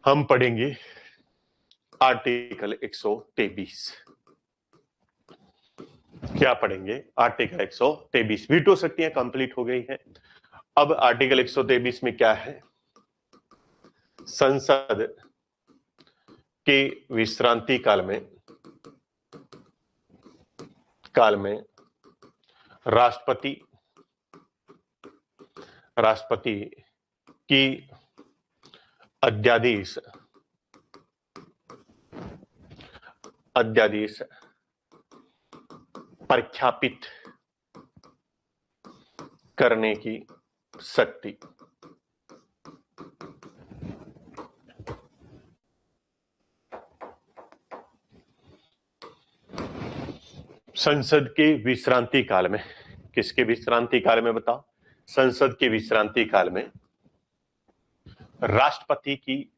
हम पढ़ेंगे आर्टिकल 123। क्या पढ़ेंगे? आर्टिकल 123। वीटो शक्तियां कंप्लीट हो गई हैं। अब आर्टिकल 123 में क्या है? संसद के विश्रांति काल में राष्ट्रपति की अध्यादेश प्रख्यापित करने की शक्ति। संसद के विश्रांति काल में, किसके विश्रांति काल में बताओ? संसद के विश्रांति काल में राष्ट्रपति की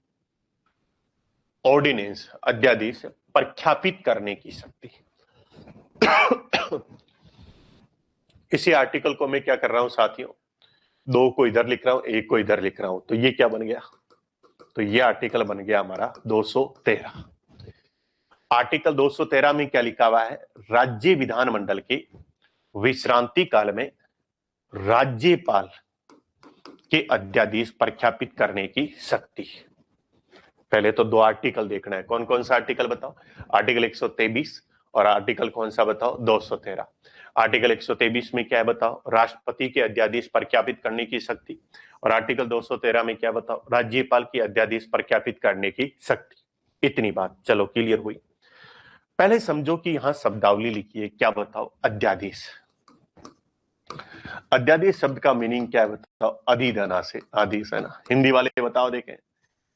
ऑर्डिनेंस अध्यादेश प्रख्यापित करने की शक्ति। इसी आर्टिकल को मैं क्या कर रहा हूं साथियों, दो को इधर लिख रहा हूं, एक को इधर लिख रहा हूं, तो ये क्या बन गया? तो ये आर्टिकल बन गया हमारा 213। आर्टिकल 213 में क्या लिखा हुआ है? राज्य विधानमंडल के विश्रांति काल में राज्यपाल के अध्यादेश प्रख्यापित करने की शक्ति। पहले तो दो आर्टिकल देखना है। कौन कौन सा आर्टिकल बताओ? आर्टिकल 123 और आर्टिकल कौन सा बताओ? 213। आर्टिकल 123 में क्या है बताओ? राष्ट्रपति के अध्यादेश प्रख्यापित करने की शक्ति। और आर्टिकल 213 में क्या बताओ? राज्यपाल की अध्यादेश प्रख्यापित करने की शक्ति। इतनी बात चलो क्लियर हुई। पहले समझो कि यहां शब्दावली लिखी है, क्या बताओ? अध्यादेश। अध्यादेश शब्द का मीनिंग क्या है बताओ? अधिधना से आदेश है ना। हिंदी वाले बताओ, देखें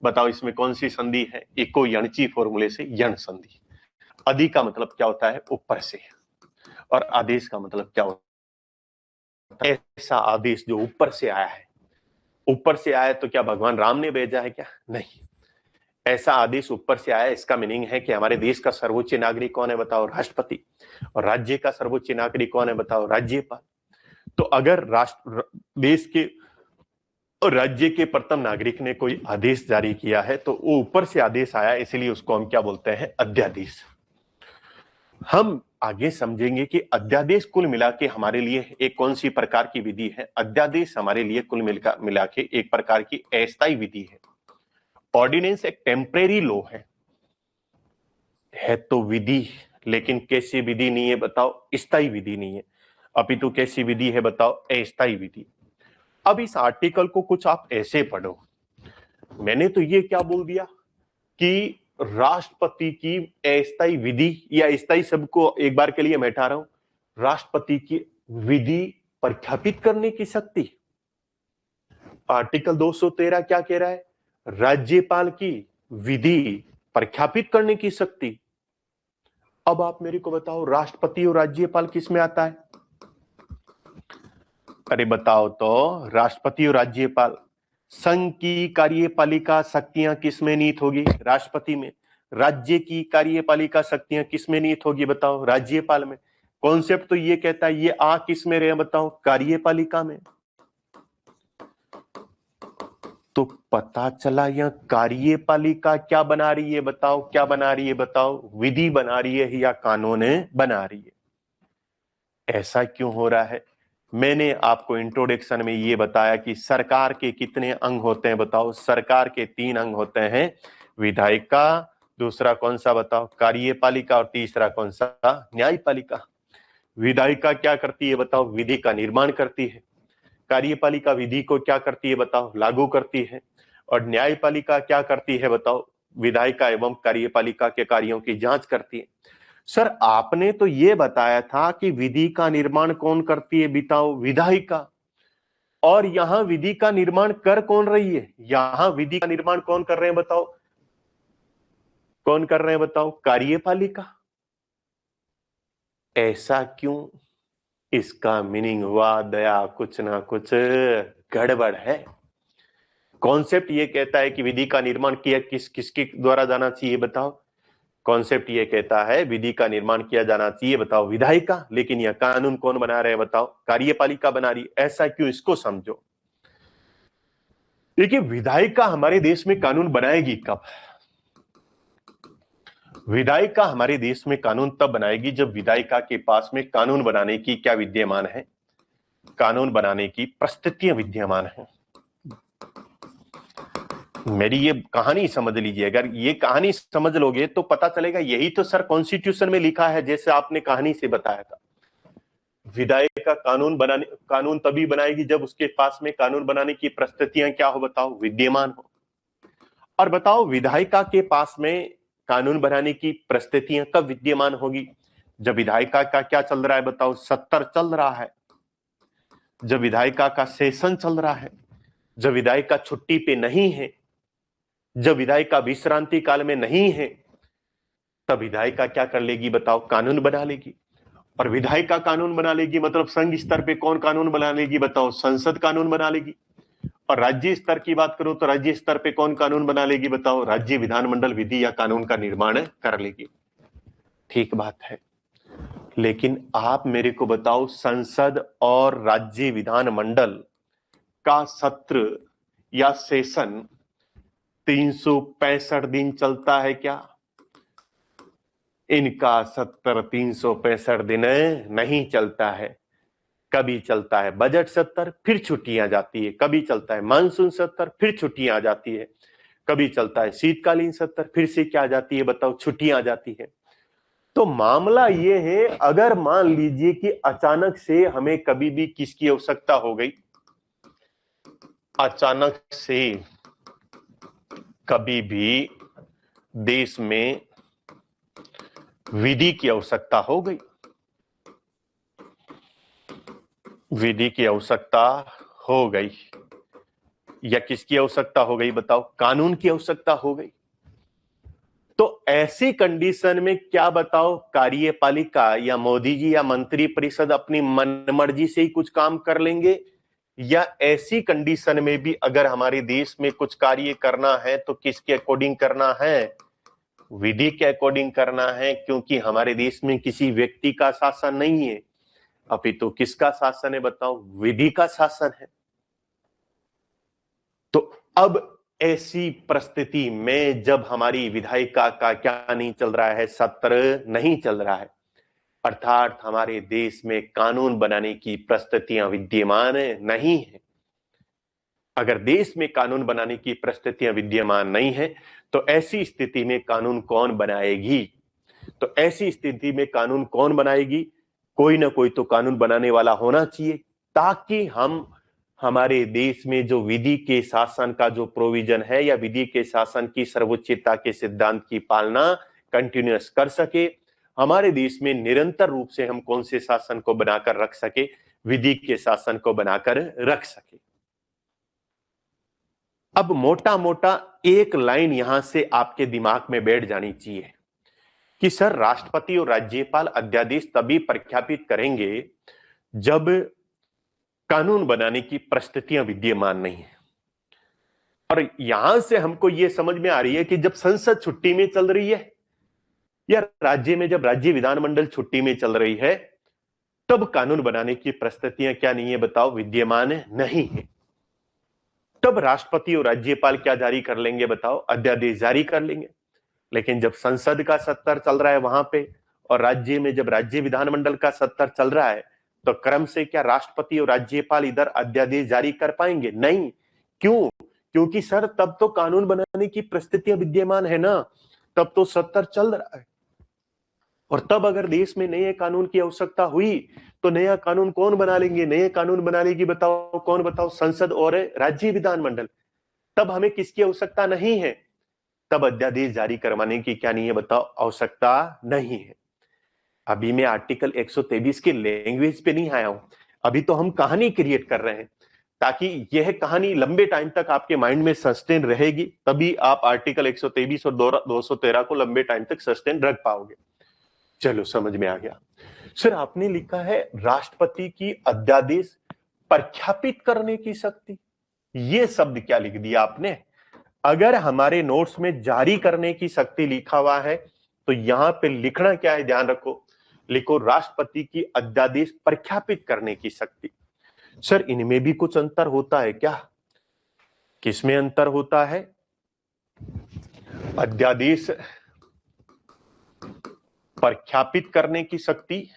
बताओ इसमें कौन सी संधि है? इको यणची फॉर्मूले से यण संधि। अधि का मतलब क्या होता है? ऊपर से। और आदेश का मतलब क्या होता है? ऐसा आदेश जो ऊपर से आया है। ऊपर से आया तो क्या भगवान राम ने भेजा है क्या? नहीं, ऐसा आदेश ऊपर से आया। इसका मीनिंग है कि हमारे देश का सर्वोच्च नागरिक कौन है बताओ? राष्ट्रपति। और राज्य का सर्वोच्च नागरिक कौन है बताओ? राज्यपाल। तो अगर देश के और राज्य के प्रथम नागरिक ने कोई आदेश जारी किया है तो वो ऊपर से आदेश आया, इसलिए उसको हम क्या बोलते हैं? अध्यादेश। हम आगे समझेंगे कि अध्यादेश कुल मिला के हमारे लिए एक कौन सी प्रकार की विधि है। अध्यादेश हमारे लिए कुल मिला के एक प्रकार की अस्थायी विधि है। ऑर्डिनेंस एक टेम्परेरी लॉ है तो विधि, लेकिन कैसी विधि नहीं है बताओ? स्थायी विधि नहीं है, अपितु कैसी विधि है बताओ? अस्थायी विधि। अब इस आर्टिकल को कुछ आप ऐसे पढ़ो। मैंने तो ये क्या बोल दिया कि राष्ट्रपति की अस्थायी विधि, या स्थायी शब्द को एक बार के लिए मैं हटा रहा हूं, राष्ट्रपति की विधि प्रख्यापित करने की शक्ति। आर्टिकल 213 क्या कह रहा है? राज्यपाल की विधि प्रख्यापित करने की शक्ति। अब आप मेरे को बताओ, राष्ट्रपति और राज्यपाल किस में आता है? अरे बताओ तो, राष्ट्रपति और राज्यपाल। संघ की कार्यपालिका शक्तियां किस में निहित होगी? राष्ट्रपति में। राज्य की कार्यपालिका शक्तियां किस में निहित होगी बताओ? राज्यपाल में। कॉन्सेप्ट तो ये कहता है, ये आ किस में रहे बताओ? कार्यपालिका में। तो पता चला यह कार्यपालिका क्या बना रही है बताओ? क्या बना रही है बताओ? विधि बना रही है या कानून बना रही है? ऐसा क्यों हो रहा है? मैंने आपको इंट्रोडक्शन में ये बताया कि सरकार के कितने अंग होते हैं बताओ? सरकार के 3 अंग होते हैं। विधायिका, दूसरा कौन सा बताओ? कार्यपालिका, और तीसरा कौन सा? न्यायपालिका। विधायिका क्या करती है बताओ? विधि का निर्माण करती है। कार्यपालिका विधि को क्या करती है बताओ? लागू करती है। और न्यायपालिका क्या करती है बताओ? विधायिका एवं कार्यपालिका के कार्यों की जांच करती है। सर आपने तो ये बताया था कि विधि का निर्माण कौन करती है बताओ? विधायिका। और यहां विधि का निर्माण कर कौन रही है? यहां विधि का निर्माण कौन कर रहे हैं बताओ? कौन कर रहे हैं बताओ? कार्यपालिका। ऐसा क्यों? इसका मीनिंग हुआ दया कुछ ना कुछ गड़बड़ है। कॉन्सेप्ट ये कहता है कि विधि का निर्माण किया किसके द्वारा जाना चाहिए बताओ? कॉन्सेप्ट ये कहता है विधि का निर्माण किया जाना चाहिए बताओ? विधायिका। लेकिन यह कानून कौन बना रहे हैं बताओ? कार्यपालिका बना रही। ऐसा क्यों? इसको समझो। देखिए, विधायिका हमारे देश में कानून बनाएगी कब? विधायिका हमारे देश में कानून तब बनाएगी जब विधायिका के पास में कानून बनाने की क्या विद्यमान है, कानून बनाने की परिस्थितियां विद्यमान है। मेरी ये कहानी समझ लीजिए, अगर ये कहानी समझ लोगे तो पता चलेगा यही तो सर कॉन्स्टिट्यूशन में लिखा है, जैसे आपने कहानी से बताया था। विधायिका कानून तभी बनाएगी जब उसके पास में कानून बनाने की परिस्थितियां क्या हो, बताओ, विद्यमान हो। और बताओ, विधायिका के पास में कानून बनाने की परिस्थितियां कब विद्यमान होगी? जब विधायिका का क्या चल रहा है, बताओ, सत्र चल रहा है, जब विधायिका का सेशन चल रहा है, जब विधायिका छुट्टी पे नहीं है, जब विधायिका विश्रांति काल में नहीं है, तब विधायिका क्या कर लेगी, बताओ, कानून बना लेगी। और विधायिका कानून बना लेगी मतलब संघ स्तर पे कौन कानून बना लेगी, बताओ, संसद कानून बना लेगी। और राज्य स्तर की बात करो तो राज्य स्तर पे कौन कानून बना लेगी, बताओ, राज्य विधानमंडल विधि या कानून का निर्माण कर लेगी। ठीक बात है, लेकिन आप मेरे को बताओ, संसद और राज्य विधानमंडल का सत्र या सेशन 365 दिन चलता है क्या? इनका सत्र 365 दिन नहीं चलता है। कभी चलता है बजट सत्र, फिर छुट्टियां जाती है, कभी चलता है मानसून सत्र, फिर छुट्टियां आ जाती है, कभी चलता है शीतकालीन सत्र, फिर से क्या आ जाती है, बताओ, छुट्टियां आ जाती है। तो मामला ये है, अगर मान लीजिए कि अचानक से हमें कभी भी किसकी आवश्यकता हो गई, अचानक से कभी भी देश में विधि की आवश्यकता हो गई, विधि की आवश्यकता हो गई, या किसकी आवश्यकता हो गई, बताओ, कानून की आवश्यकता हो गई, तो ऐसी कंडीशन में क्या, बताओ, कार्यपालिका या मोदी जी या मंत्री परिषद अपनी मनमर्जी से ही कुछ काम कर लेंगे? या ऐसी कंडीशन में भी अगर हमारे देश में कुछ कार्य करना है तो किसके अकॉर्डिंग करना है, विधि के अकॉर्डिंग करना है, क्योंकि हमारे देश में किसी व्यक्ति का शासन नहीं है, अपितु किसका शासन है, बताओ, विधि का शासन है। तो अब ऐसी परिस्थिति में जब हमारी विधायिका का क्या नहीं चल रहा है, सत्र नहीं चल रहा है, अर्थात हमारे देश में कानून बनाने की परिस्थितियां विद्यमान नहीं है। अगर देश में कानून बनाने की परिस्थितियां विद्यमान नहीं है तो ऐसी स्थिति में कानून कौन बनाएगी? तो ऐसी स्थिति में कानून कौन बनाएगी? कोई ना कोई तो कानून बनाने वाला होना चाहिए, ताकि हम हमारे देश में जो विधि के शासन का जो प्रोविजन है या विधि के शासन की सर्वोच्चता के सिद्धांत की पालना कंटिन्यूअस कर सके। हमारे देश में निरंतर रूप से हम कौन से शासन को बनाकर रख सके, विधि के शासन को बनाकर रख सके। अब मोटा मोटा एक लाइन यहां से आपके दिमाग में बैठ जानी चाहिए कि सर, राष्ट्रपति और राज्यपाल अध्यादेश तभी प्रख्यापित करेंगे जब कानून बनाने की परिस्थितियां विद्यमान नहीं है। और यहां से हमको यह समझ में आ रही है कि जब संसद छुट्टी में चल रही है या राज्य में जब राज्य विधानमंडल छुट्टी में चल रही है, तब कानून बनाने की परिस्थितियां क्या नहीं है, बताओ, विद्यमान नहीं है। तब राष्ट्रपति और राज्यपाल क्या जारी कर लेंगे, बताओ, अध्यादेश जारी कर लेंगे। लेकिन जब संसद का सत्र चल रहा है वहां पे, और राज्य में जब राज्य विधानमंडल का सत्र चल रहा है, तो क्रम से क्या राष्ट्रपति और राज्यपाल इधर अध्यादेश जारी कर पाएंगे? नहीं। क्यों? क्योंकि सर, तब तो कानून बनाने की परिस्थितियां विद्यमान है ना, तब तो सत्र चल रहा है। और तब अगर देश में नए कानून की आवश्यकता हुई तो नया कानून कौन बना लेंगे? नए कानून बना लेगी, बताओ कौन, बताओ, संसद और राज्य विधानमंडल। तब हमें किसकी आवश्यकता नहीं है, तब अध्यादेश जारी करवाने की क्या नहीं है, बताओ, आवश्यकता नहीं है। अभी मैं आर्टिकल 123 के लैंग्वेज पे नहीं आया हूं, अभी तो हम कहानी क्रिएट कर रहे हैं, ताकि यह कहानी लंबे टाइम तक आपके माइंड में सस्टेन रहेगी, तभी आप आर्टिकल 123 और 213 को लंबे टाइम तक सस्टेन रख पाओगे। चलो, समझ में आ गया। सर, आपने लिखा है राष्ट्रपति की अध्यादेश प्रख्यापित करने की शक्ति, ये शब्द क्या लिख दिया आपने? अगर हमारे नोट्स में जारी करने की शक्ति लिखा हुआ है तो यहां पे लिखना क्या है, ध्यान रखो, लिखो राष्ट्रपति की अध्यादेश प्रख्यापित करने की शक्ति। सर, इनमें भी कुछ अंतर होता है क्या? किसमें अंतर होता है? अध्यादेश प्रख्यापित करने की शक्ति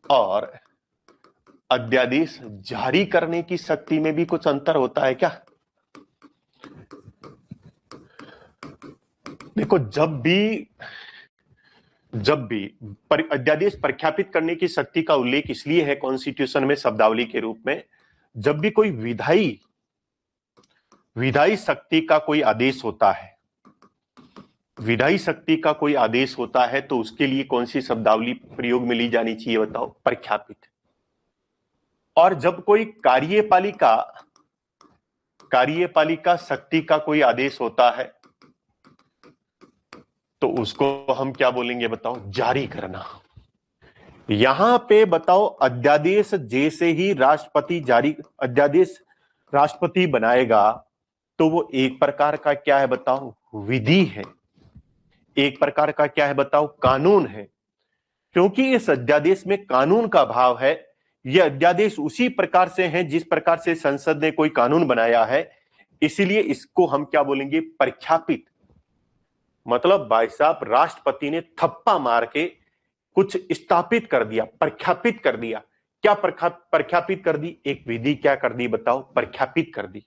और अध्यादेश जारी करने की शक्ति में भी कुछ अंतर होता है क्या? देखो, जब भी अध्यादेश प्रख्यापित करने की शक्ति का उल्लेख इसलिए है कॉन्स्टिट्यूशन में शब्दावली के रूप में, जब भी कोई विधायी शक्ति का कोई आदेश होता है, विधायी शक्ति का कोई आदेश होता है, तो उसके लिए कौन सी शब्दावली प्रयोग में ली जानी चाहिए बताओ? प्रख्यापित। और जब कोई कार्यपालिका शक्ति का कोई आदेश होता है, तो उसको हम क्या बोलेंगे बताओ? जारी करना। यहां पे बताओ, अध्यादेश जैसे ही अध्यादेश राष्ट्रपति बनाएगा, तो वो एक प्रकार का क्या है बताओ? विधि है। एक प्रकार का क्या है बताओ? कानून है। क्योंकि इस अध्यादेश में कानून का भाव है। यह अध्यादेश उसी प्रकार से है जिस प्रकार से संसद ने कोई कानून बनाया है, इसीलिए इसको हम क्या बोलेंगे? प्रख्यापित। मतलब भाई साहब, राष्ट्रपति ने थप्पा मार के कुछ स्थापित कर दिया, प्रख्यापित कर दिया। क्या प्रख्यापित कर दी? एक विधि क्या कर दी बताओ? प्रख्यापित कर दी।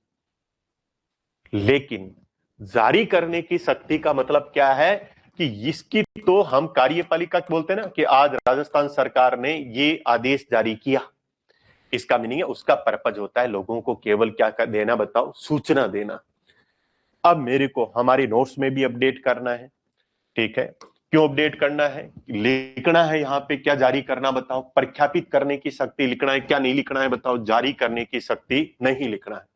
लेकिन जारी करने की शक्ति का मतलब क्या है? कि इसकी तो हम कार्यपालिका बोलते हैं ना, कि आज राजस्थान सरकार ने ये आदेश जारी किया, इसका मीनिंग है, उसका पर्पज होता है लोगों को केवल क्या कर देना बताओ? सूचना देना। अब मेरे को हमारे नोट्स में भी अपडेट करना है, ठीक है? क्यों अपडेट करना है? लिखना है यहाँ पे क्या जारी करना बताओ? प्रख्यापित करने की शक्ति लिखना है, क्या नहीं लिखना है बताओ? जारी करने की शक्ति नहीं लिखना है।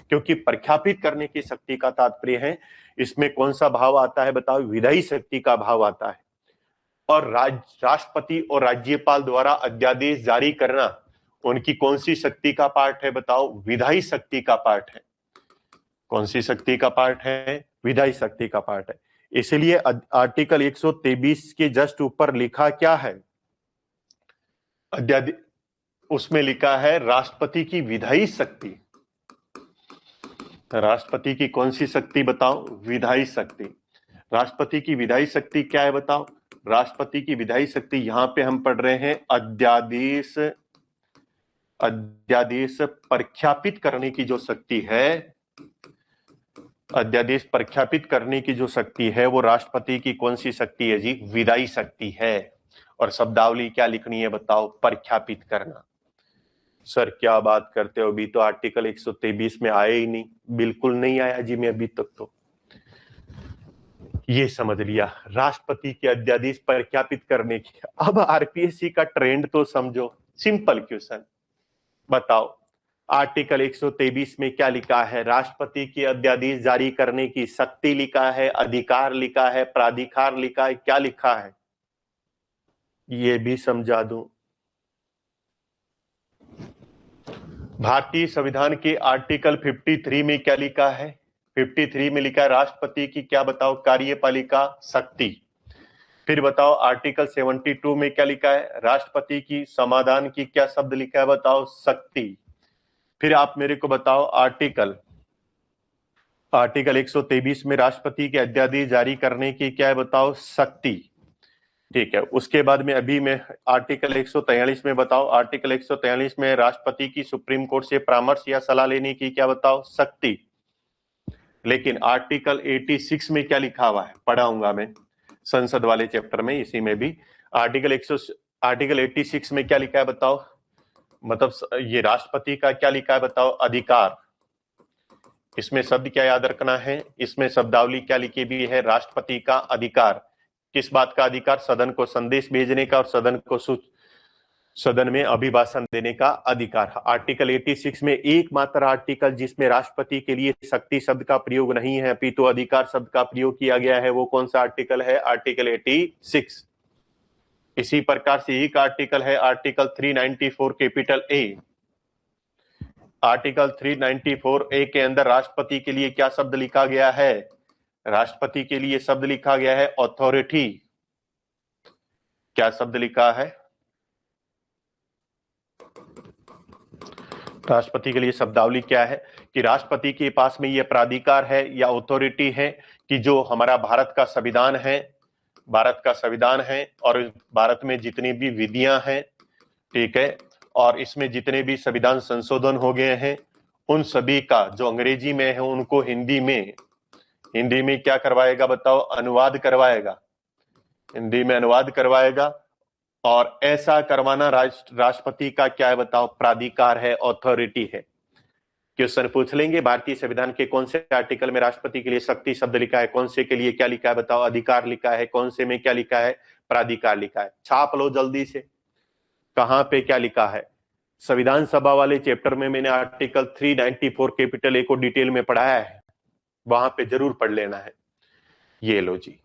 क्योंकि प्रख्यापित करने की शक्ति का तात्पर्य है, इसमें कौन सा भाव आता है बताओ? विधायी शक्ति का भाव आता है। और राष्ट्रपति और राज्यपाल द्वारा अध्यादेश जारी करना उनकी कौन सी शक्ति का पार्ट है बताओ? विधायी शक्ति का पार्ट है। कौन सी शक्ति का पार्ट है? विधायी शक्ति का पार्ट है। इसलिए आर्टिकल 123 के जस्ट ऊपर लिखा क्या है? अध्यादेश, उसमें लिखा है राष्ट्रपति की विधायी शक्ति। राष्ट्रपति की कौन सी शक्ति बताओ? विधायी शक्ति। राष्ट्रपति की विधायी शक्ति क्या है बताओ? राष्ट्रपति की विधायी शक्ति यहां पे हम पढ़ रहे हैं, अध्यादेश प्रख्यापित करने की जो शक्ति है, अध्यादेश प्रख्यापित करने की जो शक्ति है, वो राष्ट्रपति की कौन सी शक्ति है जी? विधायी शक्ति है। और शब्दावली क्या लिखनी है बताओ? प्रख्यापित करना। सर क्या बात करते हो, अभी तो आर्टिकल 123 में आया ही नहीं। बिल्कुल नहीं आया जी, मैं अभी तक तो ये समझ लिया, राष्ट्रपति के अध्यादेश प्रख्यापित करने की। अब आरपीएससी का ट्रेंड तो समझो, सिंपल क्वेश्चन बताओ, आर्टिकल 123 में क्या लिखा है? राष्ट्रपति के अध्यादेश जारी करने की शक्ति लिखा है, अधिकार लिखा है, प्राधिकार लिखा है, क्या लिखा है? ये भी समझा दूं। भारतीय संविधान के आर्टिकल 53 में क्या लिखा है? 53 में लिखा है राष्ट्रपति की क्या बताओ? कार्यपालिका शक्ति। फिर बताओ आर्टिकल 72 में क्या लिखा है? राष्ट्रपति की समाधान की क्या शब्द लिखा है बताओ? शक्ति। फिर आप मेरे को बताओ आर्टिकल 123 में राष्ट्रपति के अध्यादेश जारी करने की क्या है बताओ? शक्ति। ठीक है, उसके बाद में अभी मैं आर्टिकल 143 में बताओ, आर्टिकल 143 में राष्ट्रपति की सुप्रीम कोर्ट से परामर्श या सलाह लेने की क्या बताओ? शक्ति। लेकिन आर्टिकल 86 में क्या लिखा हुआ है? पढ़ाऊंगा मैं संसद वाले चैप्टर में, इसी में भी आर्टिकल 86 में क्या लिखा है बताओ? मतलब ये राष्ट्रपति का क्या लिखा है बताओ? अधिकार। इसमें शब्द क्या याद रखना है? इसमें शब्दावली क्या लिखी भी है? राष्ट्रपति का अधिकार। किस बात का अधिकार? सदन को संदेश भेजने का और सदन में अभिभाषण देने का अधिकार। आर्टिकल 86 में एकमात्र आर्टिकल जिसमें राष्ट्रपति के लिए शक्ति शब्द का प्रयोग नहीं है अपितु अधिकार शब्द का प्रयोग किया गया है, वो कौन सा आर्टिकल है? आर्टिकल 86। इसी प्रकार से एक आर्टिकल है आर्टिकल 394 कैपिटल ए। आर्टिकल 394 ए के अंदर राष्ट्रपति के लिए क्या शब्द लिखा गया है? राष्ट्रपति के लिए शब्द लिखा गया है अथॉरिटी। क्या शब्द लिखा है? राष्ट्रपति के लिए शब्दावली क्या है? कि राष्ट्रपति के पास में ये प्राधिकार है या अथॉरिटी है कि जो हमारा भारत का संविधान है और भारत में जितनी भी विधियां हैं, ठीक है, और इसमें जितने भी संविधान संशोधन हो गए हैं उन सभी का जो अंग्रेजी में है उनको हिंदी में क्या करवाएगा बताओ, अनुवाद करवाएगा, हिंदी में अनुवाद करवाएगा। और ऐसा करवाना राष्ट्रपति का क्या है बताओ, प्राधिकार है, अथॉरिटी है। क्वेश्चन पूछ लेंगे भारतीय संविधान के कौन से आर्टिकल में राष्ट्रपति के लिए शक्ति शब्द लिखा है, कौन से के लिए क्या लिखा है बताओ, अधिकार लिखा है, कौन से में क्या लिखा है, प्राधिकार लिखा है। छाप लो जल्दी से, कहां पे क्या लिखा है। संविधान सभा वाले चैप्टर में मैंने आर्टिकल 394 कैपिटल ए को डिटेल में पढ़ाया है, वहां पे जरूर पढ़ लेना है। ये लो जी,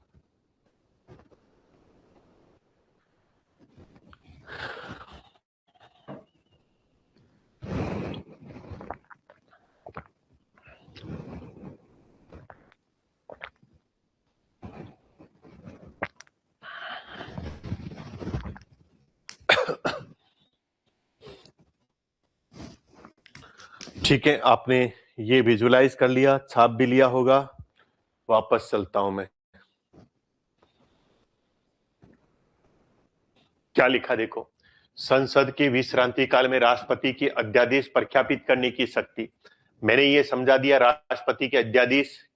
ठीक है, आपने ये विजुलाइज कर लिया, छाप भी लिया होगा। वापस चलता हूं मैं, क्या लिखा देखो, संसद के विश्रांति काल में राष्ट्रपति की अध्यादेश प्रख्यापित करने की शक्ति। मैंने ये समझा दिया राष्ट्रपति के अध्यादेश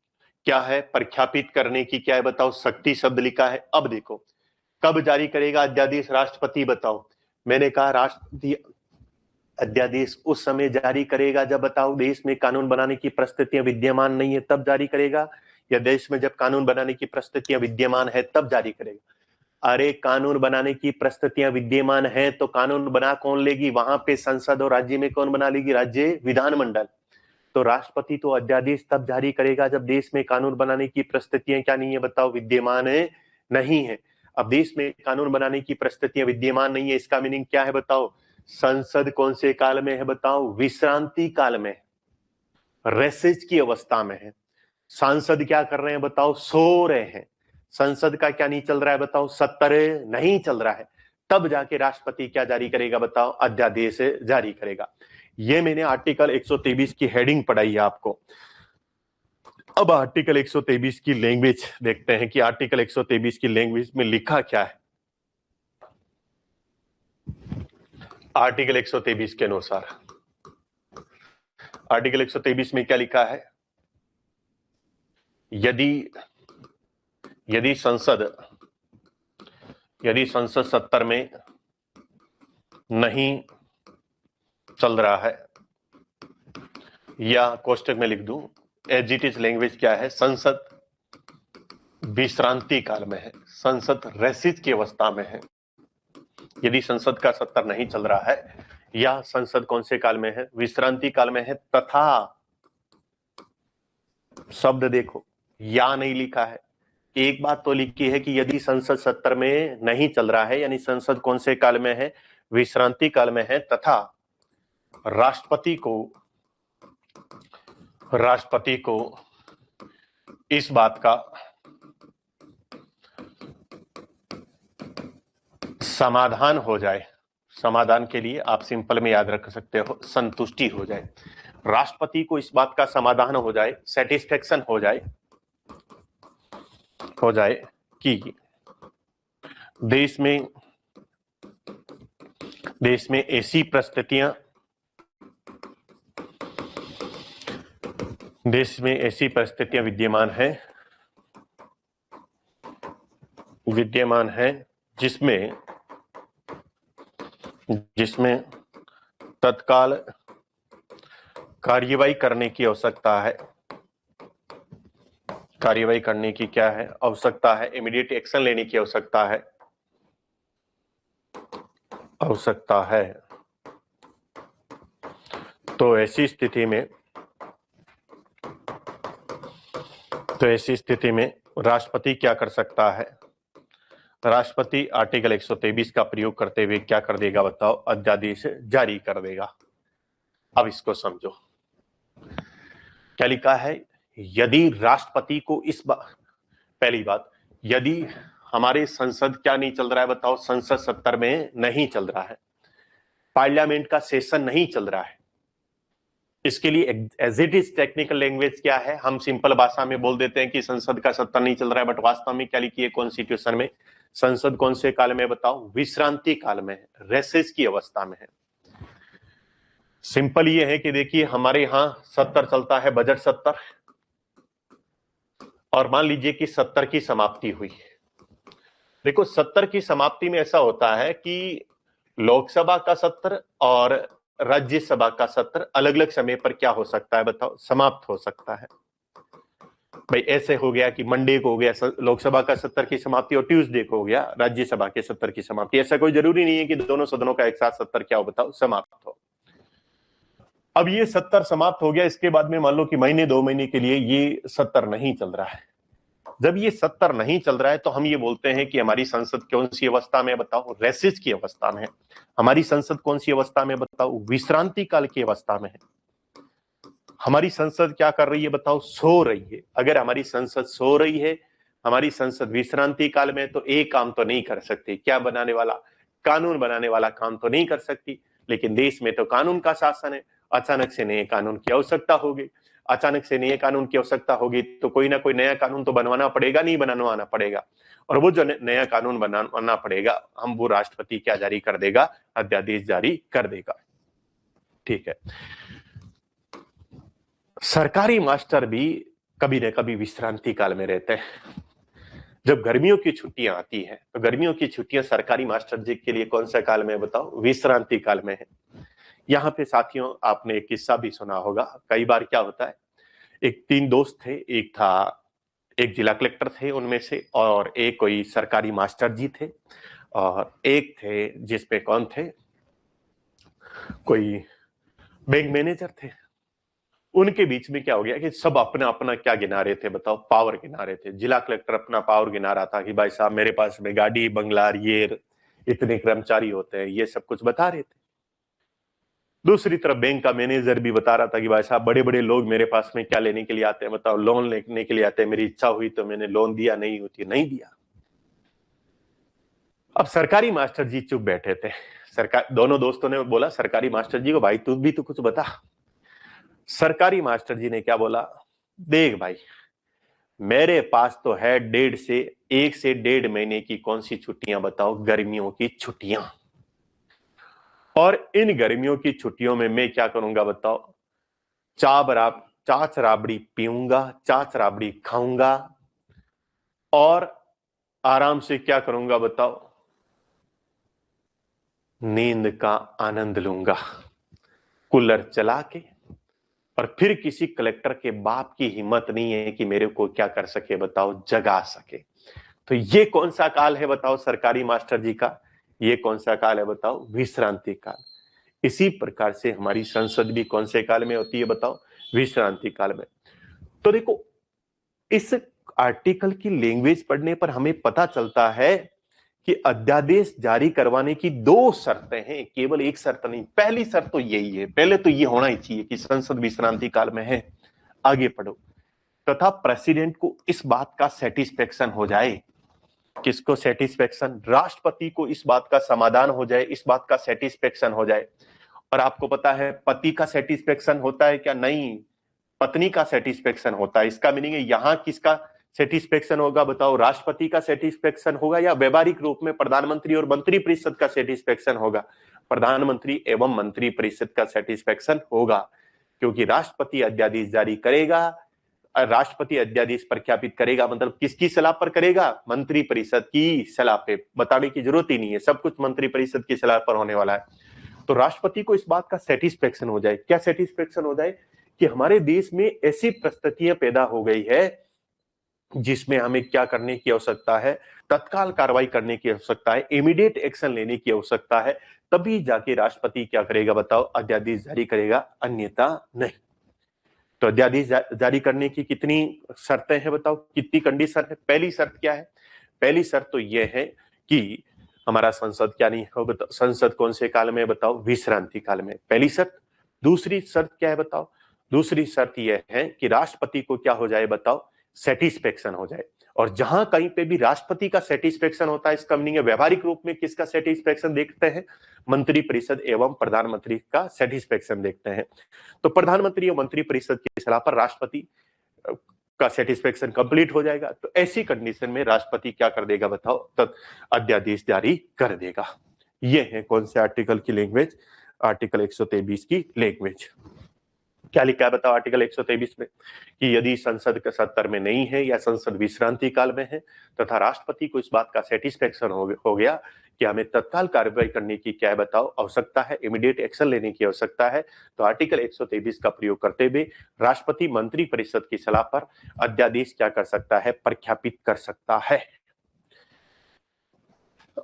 क्या है, प्रख्यापित करने की क्या है बताओ, शक्ति शब्द लिखा है। अब देखो कब जारी करेगा अध्यादेश राष्ट्रपति बताओ। मैंने कहा राष्ट्रपति अध्यादेश उस समय जारी करेगा जब बताओ देश में कानून बनाने की परिस्थितियां विद्यमान नहीं है तब जारी करेगा, या देश में जब कानून बनाने की परिस्थितियां विद्यमान है तब जारी करेगा। अरे कानून बनाने की परिस्थितियां विद्यमान है तो कानून बना कौन लेगी, वहां पे संसद, और राज्य में कौन बना लेगी, राज्य विधानमंडल। तो राष्ट्रपति तो अध्यादेश तब जारी करेगा जब देश में कानून बनाने की परिस्थितियां क्या नहीं है बताओ, विद्यमान है नहीं है। अब देश में कानून बनाने की परिस्थितियां विद्यमान नहीं है, इसका मीनिंग क्या है बताओ, संसद कौन से काल में है बताओ, विश्रांति काल में, रेसेज की अवस्था में है। सांसद क्या कर रहे हैं बताओ, सो रहे हैं। संसद का क्या नहीं चल रहा है बताओ, सत्र नहीं चल रहा है। तब जाके राष्ट्रपति क्या जारी करेगा बताओ, अध्यादेश जारी करेगा। ये मैंने आर्टिकल 123 की हेडिंग पढ़ाई है आपको। अब आर्टिकल 123 की लैंग्वेज देखते हैं कि आर्टिकल 123 की लैंग्वेज में लिखा क्या है। आर्टिकल 123 के अनुसार, आर्टिकल 123 में क्या लिखा है, यदि संसद सत्र में नहीं चल रहा है, या कोष्टक में लिख दूं, एज इट इज लैंग्वेज क्या है, संसद विश्रांति काल में है, संसद रेसिस की अवस्था में है। यदि संसद का सत्र नहीं चल रहा है या संसद कौन से काल में है, विश्रांति काल में है, तथा शब्द देखो या नहीं लिखा है। एक बात तो लिखी है कि यदि संसद सत्र में नहीं चल रहा है, यानी संसद कौन से काल में है, विश्रांति काल में है, तथा राष्ट्रपति को इस बात का समाधान हो जाए, समाधान के लिए आप सिंपल में याद रख सकते हो, संतुष्टि हो जाए, राष्ट्रपति को इस बात का समाधान हो जाए, सेटिस्फेक्शन हो जाए कि देश में ऐसी परिस्थितियां विद्यमान है जिसमें तत्काल कार्यवाही करने की आवश्यकता है, कार्यवाही करने की क्या है, आवश्यकता है, इमीडिएट एक्शन लेने की आवश्यकता है। तो ऐसी स्थिति में राष्ट्रपति क्या कर सकता है, राष्ट्रपति आर्टिकल 123 का प्रयोग करते हुए क्या कर देगा बताओ, अध्यादेश जारी कर देगा। अब इसको समझो क्या लिखा है, यदि राष्ट्रपति को पहली बात, यदि हमारे संसद क्या नहीं चल रहा है बताओ, संसद सत्र में नहीं चल रहा है, पार्लियामेंट का सेशन नहीं चल रहा है, इसके लिए as it is technical language क्या है, हम सिंपल भाषा में बोल देते हैं कि संसद का सत्र नहीं चल रहा है, बट वास्तव में क्या लिखी है कॉन्स्टिट्यूशन में, संसद कौन से काल में बताओ, विश्रांति काल में है, रेसेस की अवस्था में है। सिंपल ये है कि देखिए हमारे यहां सत्र चलता है, बजट सत्र, और मान लीजिए कि सत्र की समाप्ति हुई। देखो सत्र की समाप्ति में ऐसा होता है कि लोकसभा का सत्र और राज्यसभा का सत्र अलग अलग समय पर क्या हो सकता है बताओ, समाप्त हो सकता है। भाई ऐसे हो गया कि मंडे को हो गया लोकसभा का सत्र की समाप्ति और ट्यूसडे को हो गया राज्यसभा के सत्र की समाप्ति। ऐसा कोई जरूरी नहीं है कि दोनों सदनों का एक साथ सत्र क्या हो बताओ, समाप्त हो। अब ये सत्र समाप्त हो गया, इसके बाद में मान लो कि महीने 2 महीने के लिए ये सत्र नहीं चल रहा है। जब ये सत्र नहीं चल रहा है तो हम ये बोलते हैं कि हमारी संसद कौन सी अवस्था में बताओ, रेसिस की अवस्था में है। हमारी संसद कौन सी अवस्था में बताओ, विश्रांति काल की अवस्था में है। हमारी संसद क्या कर रही है बताओ, सो रही है। अगर हमारी संसद सो रही है, हमारी संसद विश्रांति काल में, तो एक काम तो नहीं कर सकती, क्या बनाने वाला, कानून बनाने वाला काम तो नहीं कर सकती। लेकिन देश में तो कानून का शासन है, अचानक से नए कानून की आवश्यकता होगी, अचानक से नए कानून की आवश्यकता होगी तो कोई ना कोई नया कानून तो बनवाना पड़ेगा, नहीं बनवाना पड़ेगा। और वो जो नया कानून बनाना पड़ेगा, हम वो राष्ट्रपति क्या जारी कर देगा, अध्यादेश जारी कर देगा। ठीक है, सरकारी मास्टर भी कभी न कभी विश्रांति काल में रहते हैं। जब गर्मियों की छुट्टियां आती हैं तो गर्मियों की छुट्टियां सरकारी मास्टर जी के लिए कौन सा काल में बताओ, विश्रांति काल में है। यहाँ पे साथियों आपने एक किस्सा भी सुना होगा, कई बार क्या होता है, एक 3 दोस्त थे, एक जिला कलेक्टर थे उनमें से, और एक कोई सरकारी मास्टर जी थे, और एक थे जिसपे कौन थे, कोई बैंक मैनेजर थे। उनके बीच में क्या हो गया कि सब अपना अपना क्या गिना रहे थे बताओ, पावर गिना रहे थे। जिला कलेक्टर अपना पावर गिना रहा था कि भाई साहब मेरे पास में गाड़ी बंगला, ये इतने कर्मचारी होते हैं, ये सब कुछ बता रहे थे। दूसरी तरफ बैंक का मैनेजर भी बता रहा था कि भाई साहब बड़े बड़े लोग मेरे पास में क्या लेने के लिए आते हैं बताओ, लोन लेने के लिए आते हैं, मेरी इच्छा हुई तो मैंने लोन दिया, नहीं होती नहीं दिया। अब सरकारी मास्टर जी चुप बैठे थे। सरकार, दोनों दोस्तों ने बोला सरकारी मास्टर जी को, भाई तू भी तो कुछ बता। सरकारी मास्टर जी ने क्या बोला, देख भाई मेरे पास तो है 1 से 1.5 महीने की कौन सी छुट्टियां बताओ, गर्मियों की छुट्टियां। और इन गर्मियों की छुट्टियों में मैं क्या करूंगा बताओ, चाच राबड़ी पीऊंगा, चाच राबड़ी खाऊंगा, और आराम से क्या करूंगा बताओ, नींद का आनंद लूंगा कूलर चला के। और फिर किसी कलेक्टर के बाप की हिम्मत नहीं है कि मेरे को क्या कर सके बताओ, जगा सके। तो ये कौन सा काल है बताओ सरकारी मास्टर जी का, ये कौन सा काल है बताओ, विश्रांति काल। इसी प्रकार से हमारी संसद भी कौन से काल में होती है बताओ, विश्रांति काल में। तो देखो इस आर्टिकल की लैंग्वेज पढ़ने पर हमें पता चलता है कि अध्यादेश जारी करवाने की 2 शर्तें हैं, केवल एक शर्त नहीं। पहली शर्त तो यही है, पहले तो ये होना ही चाहिए कि संसद विश्रांति काल में है। आगे पढ़ो, तथा प्रेसिडेंट को इस बात का सेटिस्फेक्शन हो जाए, किसको सेटिस्फेक्शन, राष्ट्रपति को इस बात का समाधान हो जाए, इस बात का सेटिस्फेक्शन हो जाए। और आपको पता है पति का सेटिस्फेक्शन होता है क्या, नहीं, पत्नी का सेटिस्फेक्शन होता है। इसका मीनिंग है यहां किसका सेटिस्फेक्शन होगा बताओ, राष्ट्रपति का सेटिस्फेक्शन होगा, या व्यवहारिक रूप में प्रधानमंत्री और मंत्री परिषद का सेटिस्फेक्शन होगा, प्रधानमंत्री एवं मंत्री परिषद का सेटिस्फेक्शन होगा। क्योंकि राष्ट्रपति अध्यादेश जारी करेगा, राष्ट्रपति अध्यादेश प्रख्यापित करेगा, मतलब किसकी सलाह पर करेगा, मंत्री परिषद की सलाह पे। बताने की जरूरत ही नहीं है, सब कुछ मंत्री परिषद की सलाह पर होने वाला है। तो राष्ट्रपति को इस बात का सेटिस्फेक्शन हो जाए, क्या सेटिस्फेक्शन हो जाए, कि हमारे देश में ऐसी परिस्थितियां पैदा हो गई है जिसमें हमें क्या करने की आवश्यकता है, तत्काल कार्रवाई करने की आवश्यकता है, इमीडिएट एक्शन लेने की आवश्यकता है, तभी जाके राष्ट्रपति क्या करेगा बताओ, अध्यादेश जारी करेगा, अन्यथा नहीं। तो अध्यादेश जारी करने की कितनी शर्तें हैं बताओ, कितनी कंडीशन है। पहली शर्त क्या है, पहली शर्त तो यह है कि हमारा संसद क्या नहीं हो बताओ, संसद कौन से काल में बताओ, विश्रांति काल में, पहली शर्त। दूसरी शर्त क्या है बताओ, दूसरी शर्त यह है कि राष्ट्रपति को क्या हो जाए बताओ, सेटिस्फेक्शन हो जाए। और जहां कहीं पे भी राष्ट्रपति का सेटिस्फेक्शन होता है, इसका मीनिंग है व्यवहारिक रूप में किसका सेटिस्फेक्शन देखते हैं, मंत्री परिषद एवं प्रधानमंत्री का सेटिस्फेक्शन देखते हैं। तो प्रधानमंत्री और मंत्री परिषद की सलाह पर राष्ट्रपति का सेटिस्फेक्शन कंप्लीट हो जाएगा। तो ऐसी कंडीशन में राष्ट्रपति क्या कर देगा बताओ, तब अध्यादेश जारी कर देगा। ये है कौन से आर्टिकल की लैंग्वेज, आर्टिकल 123 की लैंग्वेज। क्या लिखा है बताओ आर्टिकल 123 में, कि यदि संसद के सत्तर में नहीं है या संसद विश्रांति काल में है तथा राष्ट्रपति को इस बात का सेटिस्फेक्शन हो गया कि हमें तत्काल कार्रवाई करने की क्या बताओ आवश्यकता है, इमीडिएट एक्शन लेने की आवश्यकता है, तो आर्टिकल 123 का प्रयोग करते हुए राष्ट्रपति मंत्री परिषद की सलाह पर अध्यादेश क्या कर सकता है, प्रख्यापित कर सकता है।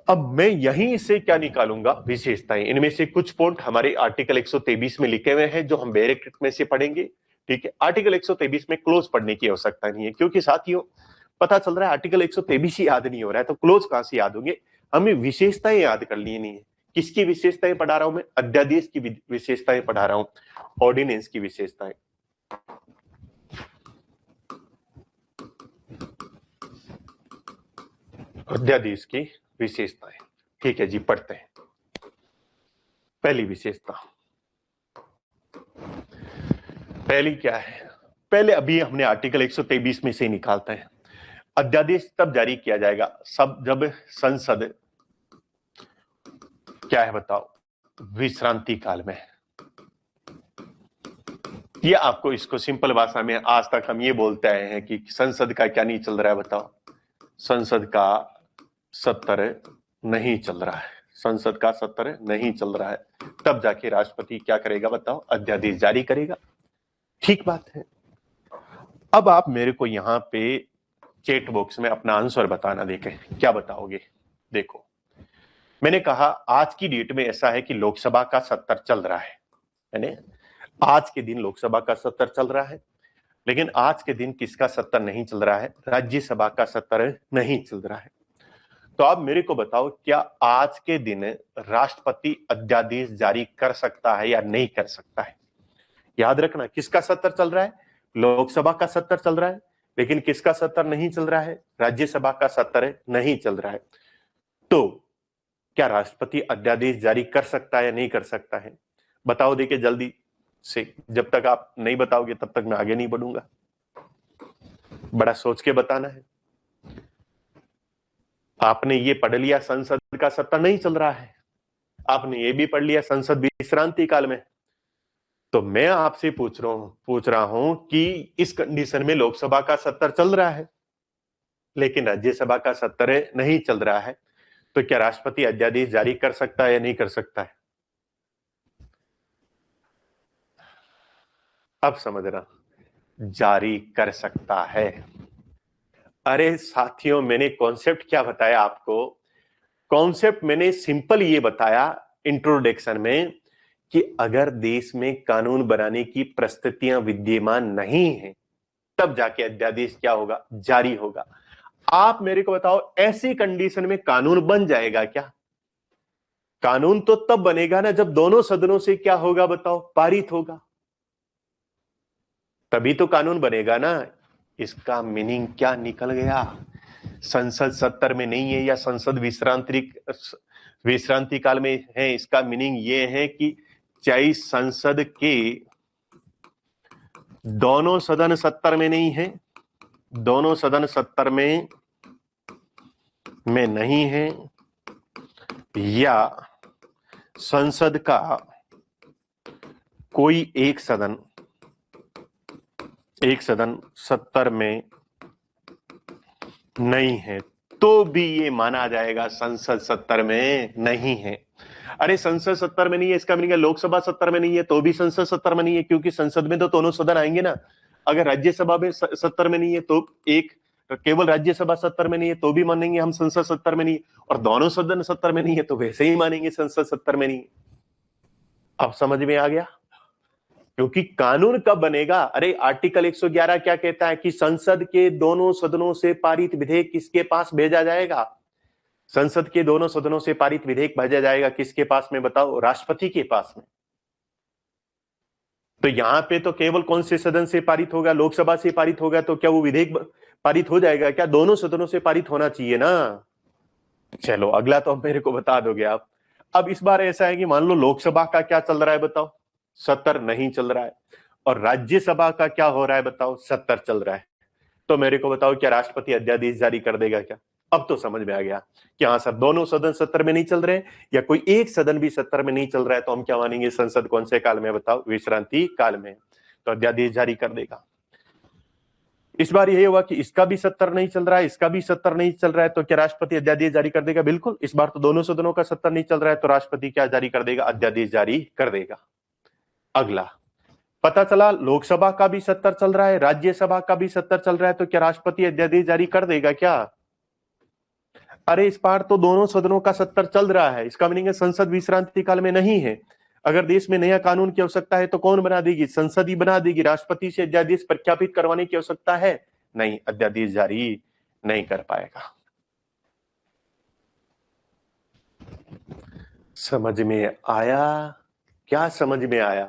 अब मैं यहीं से क्या निकालूंगा, विशेषताएं। इनमें से कुछ पॉइंट हमारे आर्टिकल 123 में लिखे हुए हैं जो हम बैरिकेड में से पढ़ेंगे। ठीक है, आर्टिकल 123 में क्लोज पढ़ने की आवश्यकता नहीं है, क्योंकि साथियों पता चल रहा है आर्टिकल 123 ही याद नहीं हो रहा है, तो क्लोज कहां से याद होंगे, हमें विशेषताएं याद कर लेनी है। किसकी विशेषताएं पढ़ा रहा हूं मैं, अध्यादेश की विशेषताएं पढ़ा रहा हूं, ऑर्डिनेंस की विशेषताएं। अध्यादेश की विशेषताएं, ठीक है जी, पढ़ते हैं। पहली विशेषता, पहली क्या है, पहले अभी हमने आर्टिकल 123 में से निकालते हैं। अध्यादेश तब जारी किया जाएगा सब जब संसद क्या है बताओ, विश्रांति काल में। ये आपको इसको सिंपल भाषा में आज तक हम ये बोलते आए हैं कि संसद का क्या नहीं चल रहा है बताओ, संसद का सत्र नहीं चल रहा है, संसद का सत्र नहीं चल रहा है, तब जाके राष्ट्रपति क्या करेगा बताओ, अध्यादेश जारी करेगा। ठीक बात है। अब आप मेरे को यहां पे चैट बॉक्स में अपना आंसर बताना, देखें क्या बताओगे। देखो मैंने कहा आज की डेट में ऐसा है कि लोकसभा का सत्र चल रहा है, यानी आज के दिन लोकसभा का सत्र चल रहा है, लेकिन आज के दिन किसका सत्र नहीं चल रहा है, राज्यसभा का सत्र नहीं चल रहा है। तो आप मेरे को बताओ क्या आज के दिन राष्ट्रपति अध्यादेश जारी कर सकता है या नहीं कर सकता है। याद रखना किसका सत्र चल रहा है, लोकसभा का सत्र चल रहा है, लेकिन किसका सत्र नहीं चल रहा है, राज्यसभा का सत्र नहीं चल रहा है। तो क्या राष्ट्रपति अध्यादेश जारी कर सकता है या नहीं कर सकता है, बताओ देखिए जल्दी से। जब तक आप नहीं बताओगे तब तक मैं आगे नहीं बढ़ूंगा, बड़ा सोच के बताना है। आपने ये पढ़ लिया संसद का सत्र नहीं चल रहा है, आपने ये भी पढ़ लिया संसद विश्रांति काल में, तो मैं आपसे पूछ रहा हूं कि इस कंडीशन में लोकसभा का सत्र चल रहा है लेकिन राज्यसभा का सत्र नहीं चल रहा है, तो क्या राष्ट्रपति अध्यादेश जारी कर सकता है या नहीं कर सकता है। अब समझना, जारी कर सकता है। अरे साथियों मैंने कॉन्सेप्ट क्या बताया आपको, कॉन्सेप्ट मैंने सिंपल ये बताया इंट्रोडक्शन में कि अगर देश में कानून बनाने की परिस्थितियां विद्यमान नहीं है तब जाके अध्यादेश क्या होगा, जारी होगा। आप मेरे को बताओ ऐसी कंडीशन में कानून बन जाएगा क्या, कानून तो तब बनेगा ना जब दोनों सदनों से क्या होगा बताओ, पारित होगा, तभी तो कानून बनेगा ना। इसका मीनिंग क्या निकल गया, संसद सत्र में नहीं है या संसद विश्रांति काल में है, इसका मीनिंग ये है कि चाहे संसद के दोनों सदन सत्र में नहीं है, दोनों सदन सत्र में नहीं है, या संसद का कोई एक सदन सत्र में नहीं है, तो भी ये माना जाएगा संसद सत्र में नहीं है। अरे संसद सत्र में नहीं है इसका मीनिंग है लोकसभा सत्र में नहीं है तो भी संसद सत्र में नहीं है, क्योंकि संसद में तो दोनों सदन आएंगे ना। अगर राज्यसभा में सत्र में नहीं है तो एक केवल राज्यसभा सत्र में नहीं है तो भी मानेंगे हम संसद सत्र में नहीं, और दोनों सदन सत्र में नहीं है तो वैसे ही मानेंगे संसद सत्र में नहीं। अब समझ में आ गया, क्योंकि कानून कब बनेगा। अरे आर्टिकल 111 क्या कहता है कि संसद के दोनों सदनों से पारित विधेयक किसके पास भेजा जाएगा, संसद के दोनों सदनों से पारित विधेयक भेजा जाएगा किसके पास में बताओ, राष्ट्रपति के पास में। तो यहां पे तो केवल कौन से सदन से पारित होगा, लोकसभा से पारित होगा, तो क्या वो विधेयक पारित हो जाएगा क्या? दोनों सदनों से पारित होना चाहिए ना। चलो अगला तो मेरे को बता दोगे आप। अब इस बार ऐसा है कि मान लो लोकसभा का क्या चल रहा है बताओ, 70 नहीं चल रहा है, और राज्यसभा का क्या हो रहा है बताओ, 70 चल रहा है। तो मेरे को बताओ क्या राष्ट्रपति अध्यादेश जारी कर देगा क्या? अब तो समझ में आ गया कि हाँ सर, दोनों सदन 70 में नहीं चल रहे या कोई एक सदन भी 70 में नहीं चल रहा है, तो हम क्या मानेंगे, संसद कौन से काल में बताओ, विश्रांति काल में। तो अध्यादेश जारी कर देगा। इस बार यही हुआ कि इसका भी 70 नहीं चल रहा है, इसका भी 70 नहीं चल रहा है, तो क्या राष्ट्रपति अध्यादेश जारी कर देगा? बिल्कुल। इस बार तो दोनों सदनों का 70 नहीं चल रहा है, तो राष्ट्रपति क्या जारी कर देगा? अध्यादेश जारी कर देगा। अगला, पता चला लोकसभा का भी 70 चल रहा है, राज्यसभा का भी 70 चल रहा है, तो क्या राष्ट्रपति अध्यादेश जारी कर देगा क्या? अरे इस बार तो दोनों सदनों का 70 चल रहा है, इसका मीनिंग है संसद विश्रांति काल में नहीं है। अगर देश में नया कानून की आवश्यकता है तो कौन बना देगी? संसद ही बना देगी। राष्ट्रपति से अध्यादेश प्रख्यापित करवाने की आवश्यकता है? नहीं, अध्यादेश जारी नहीं कर पाएगा। समझ में आया? क्या समझ में आया?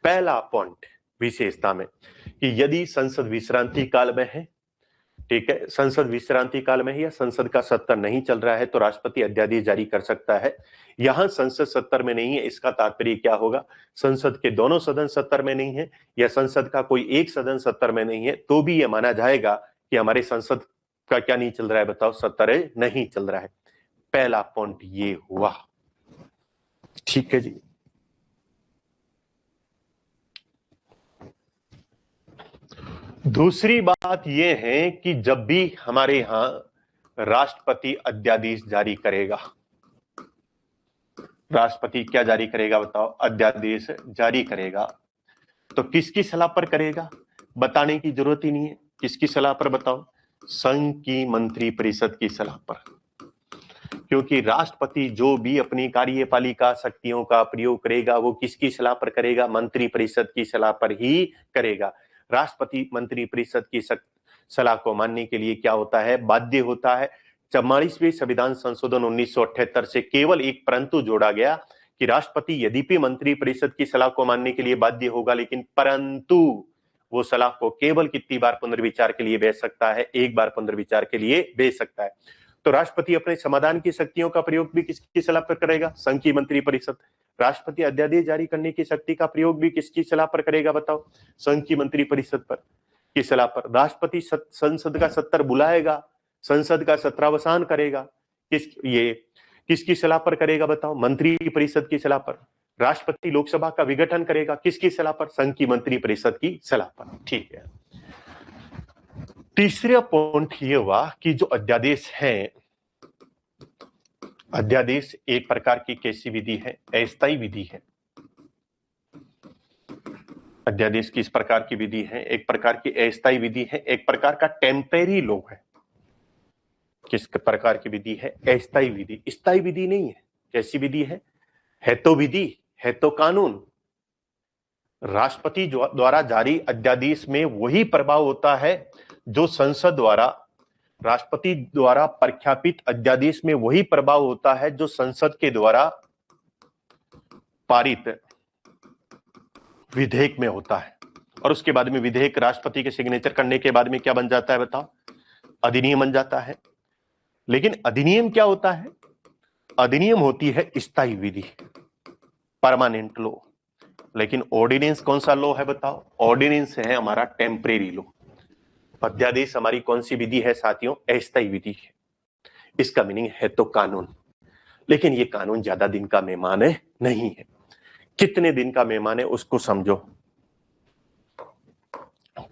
पहला पॉइंट विशेषता में कि यदि संसद विश्रांति काल में है, ठीक है, संसद विश्रांति काल में है या संसद का 70 नहीं चल रहा है, तो राष्ट्रपति अध्यादेश जारी कर सकता है। यहां संसद 70 में नहीं है, इसका तात्पर्य क्या होगा? संसद के दोनों सदन 70 में नहीं है या संसद का कोई एक सदन 70 में नहीं है, तो भी यह माना जाएगा कि हमारे संसद का क्या नहीं चल रहा है बताओ, 70 नहीं चल रहा है। पहला पॉइंट ये हुआ, ठीक है जी। दूसरी बात यह है कि जब भी हमारे यहां राष्ट्रपति अध्यादेश जारी करेगा, राष्ट्रपति क्या जारी करेगा बताओ, अध्यादेश जारी करेगा, तो किसकी सलाह पर करेगा? बताने की जरूरत ही नहीं है। किसकी सलाह पर बताओ? संघ की मंत्रिपरिषद की सलाह पर। क्योंकि राष्ट्रपति जो भी अपनी कार्यपालिका शक्तियों का प्रयोग करेगा वो किसकी सलाह पर करेगा? मंत्रिपरिषद की सलाह पर ही करेगा। राष्ट्रपति मंत्रिपरिषद की सलाह को मानने के लिए क्या होता है? बाध्य होता है। 44वें संविधान संशोधन 1978 से केवल एक परंतु जोड़ा गया कि राष्ट्रपति यद्यपि मंत्रिपरिषद की सलाह को मानने के लिए बाध्य होगा, लेकिन परंतु वो सलाह को केवल कितनी बार पुनर्विचार के लिए भेज सकता है? एक बार पुनर्विचार के लिए भेज सकता है। तो राष्ट्रपति अपने समाधान की शक्तियों का प्रयोग भी किसकी सलाह पर करेगा? संघ की मंत्रिपरिषद। राष्ट्रपति अध्यादेश जारी करने की शक्ति का प्रयोग भी किसकी सलाह पर करेगा बताओ? संघ की मंत्रिपरिषद पर की सलाह पर। राष्ट्रपति संसद का 70 बुलाएगा, संसद का सत्रावसान करेगा, किसकी सलाह पर करेगा बताओ? मंत्रिपरिषद की सलाह पर। राष्ट्रपति लोकसभा का विघटन करेगा, किसकी सलाह पर? संघ की मंत्रिपरिषद की सलाह पर। ठीक है। तीसरा पॉइंट यह हुआ कि जो अध्यादेश है, अध्यादेश एक प्रकार की कैसी विधि है? अस्थायी विधि है। अध्यादेश किस प्रकार की विधि है? एक प्रकार की अस्थायी विधि है, एक प्रकार का टेम्परेरी लॉ है। किस प्रकार की विधि है? अस्थायी विधि। स्थायी विधि नहीं है। कैसी विधि है तो विधि, है तो कानून। राष्ट्रपति द्वारा जारी अध्यादेश में वही प्रभाव होता है जो संसद द्वारा, राष्ट्रपति द्वारा प्रख्यापित अध्यादेश में वही प्रभाव होता है जो संसद के द्वारा पारित विधेयक में होता है। और उसके बाद में विधेयक राष्ट्रपति के सिग्नेचर करने के बाद में क्या बन जाता है बताओ? अधिनियम बन जाता है। लेकिन अधिनियम क्या होता है? अधिनियम होती है स्थायी विधि, परमानेंट लॉ। लेकिन ऑर्डिनेंस कौन सा लॉ है बताओ? ऑर्डिनेंस है हमारा टेम्परेरी लॉ। अध्यादेश हमारी कौन सी विधि है साथियों? अस्थायी विधि है। इसका मीनिंग है तो कानून, लेकिन ये कानून ज्यादा दिन का मेहमान नहीं है। कितने दिन का मेहमान है उसको समझो।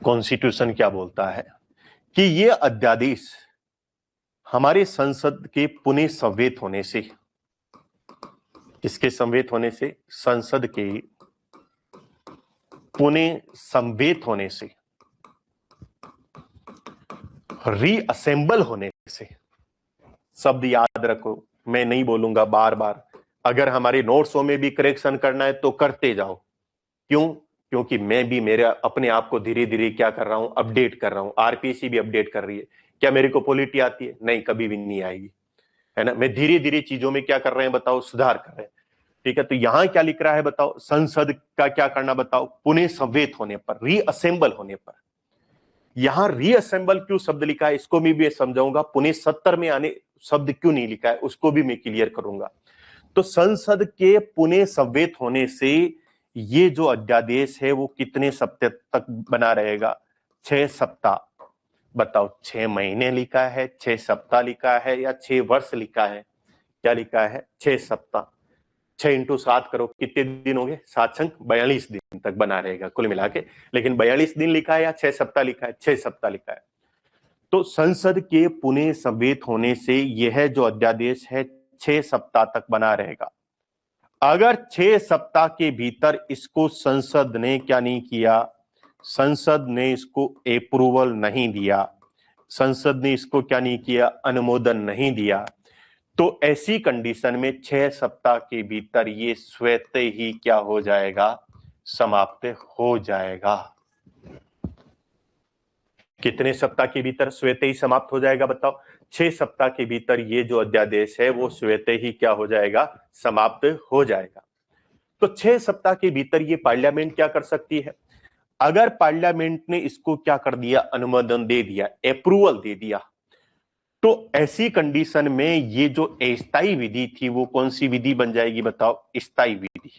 कॉन्स्टिट्यूशन क्या बोलता है कि ये अध्यादेश हमारे संसद के पुनः संवेद होने से, किसके संवेद होने से? संसद के पुनः संवेद होने से, रीअसेंबल होने से। शब्द याद रखो, मैं नहीं बोलूंगा बार बार। अगर हमारे नोट्सों में भी करेक्शन करना है तो करते जाओ। क्यों? क्योंकि मैं भी मेरे अपने आप को धीरे धीरे क्या कर रहा हूं? अपडेट कर रहा हूं। आरपीसी भी अपडेट कर रही है। क्या मेरे को पॉलिटी आती है? नहीं, कभी भी नहीं आएगी, है ना। मैं धीरे धीरे चीजों में क्या कर रहे हैं बताओ? सुधार कर रहे हैं। ठीक है। तो यहां क्या लिख रहा है बताओ? संसद का क्या करना बताओ? पुनः संवेद होने पर, रीअसेंबल होने पर। यहां रीअसेंबल क्यों शब्द लिखा है इसको भी मैं समझाऊंगा, पुणे 70 में आने शब्द क्यों नहीं लिखा है उसको भी मैं क्लियर करूंगा। तो संसद के पुणे समवेत होने से ये जो अध्यादेश है वो कितने सप्ताह तक बना रहेगा? 6 सप्ताह। बताओ 6 महीने लिखा है, 6 सप्ताह लिखा है, या 6 वर्ष लिखा है? क्या लिखा है? 6 सप्ताह। 6 इंटू 7 करो, कितने दिन हो गए? 7 संग 42 दिन तक बना रहेगा कुल मिला के। लेकिन 42 दिन लिखा है या 6 सप्ताह लिखा है? 6 सप्ताह लिखा है। तो संसद के पुणे समवेत होने से यह जो अध्यादेश है 6 सप्ताह तक बना रहेगा। अगर 6 सप्ताह के भीतर इसको संसद ने क्या नहीं किया, संसद ने इसको अप्रूवल नहीं दिया, संसद ने इसको क्या नहीं किया, अनुमोदन नहीं दिया, तो ऐसी कंडीशन में 6 सप्ताह के भीतर ये स्वतः ही क्या हो जाएगा? समाप्त हो जाएगा। कितने सप्ताह के भीतर स्वतः ही समाप्त हो जाएगा? बताओ। 6 सप्ताह के भीतर ये जो अध्यादेश है वो स्वतः ही क्या हो जाएगा? समाप्त हो जाएगा। तो 6 सप्ताह के भीतर ये पार्लियामेंट क्या कर सकती है? अगर पार्लियामेंट ने इसको क्या कर दिया, अनुमोदन दे दिया, अप्रूवल दे दिया, तो ऐसी कंडीशन में ये जो अस्थायी विधि थी वो कौन सी विधि बन जाएगी? बताओ। स्थायी विधि।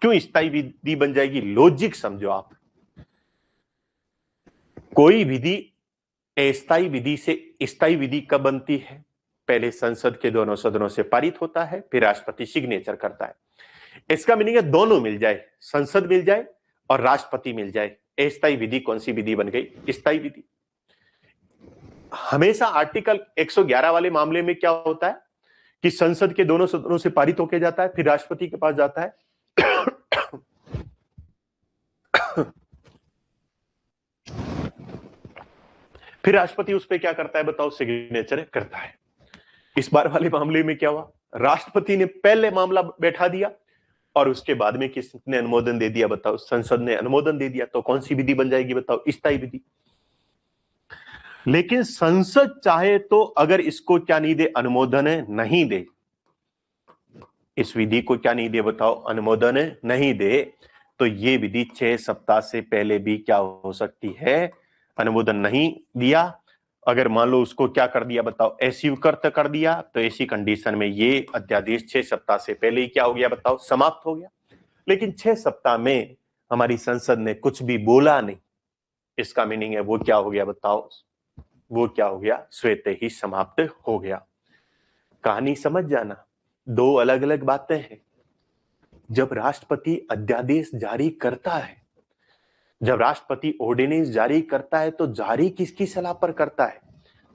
क्यों स्थायी विधि बन जाएगी? लॉजिक समझो आप। कोई विधि अस्थायी विधि से स्थायी विधि कब बनती है? पहले संसद के दोनों सदनों से पारित होता है, फिर राष्ट्रपति सिग्नेचर करता है। इसका मीनिंग है दोनों मिल जाए, संसद मिल जाए और राष्ट्रपति मिल जाए। अस्थायी विधि कौन सी विधि बन गई? स्थायी विधि। हमेशा आर्टिकल 111 वाले मामले में क्या होता है कि संसद के दोनों सदनों से पारित होकर जाता है, फिर राष्ट्रपति के पास जाता है। फिर राष्ट्रपति उस पर क्या करता है? बताओ। सिग्नेचर करता है। इस बार वाले मामले में क्या हुआ? राष्ट्रपति ने पहले मामला बैठा दिया और उसके बाद में किसने अनुमोदन दे दिया? बताओ। संसद ने अनुमोदन दे दिया। तो कौन सी विधि बन जाएगी? बताओ। स्थायी विधि। लेकिन संसद चाहे तो अगर इसको क्या नहीं दे, अनुमोदन नहीं दे, इस विधि को क्या नहीं दे? बताओ। अनुमोदन नहीं दे, तो ये विधि 6 सप्ताह से पहले भी क्या हो सकती है? अनुमोदन नहीं दिया, अगर मान लो उसको क्या कर दिया? बताओ। अस्वीकृत कर दिया, तो ऐसी कंडीशन में ये अध्यादेश 6 सप्ताह से पहले ही क्या हो गया? बताओ। समाप्त हो गया। लेकिन 6 सप्ताह में हमारी संसद ने कुछ भी बोला नहीं, इसका मीनिंग है वो क्या हो गया? बताओ। वो क्या हो गया? स्वतः ही समाप्त हो गया। कहानी समझ जाना, दो अलग अलग बातें हैं। जब राष्ट्रपति अध्यादेश जारी करता है, जब राष्ट्रपति ऑर्डिनेंस जारी करता है, तो जारी किसकी सलाह पर करता है?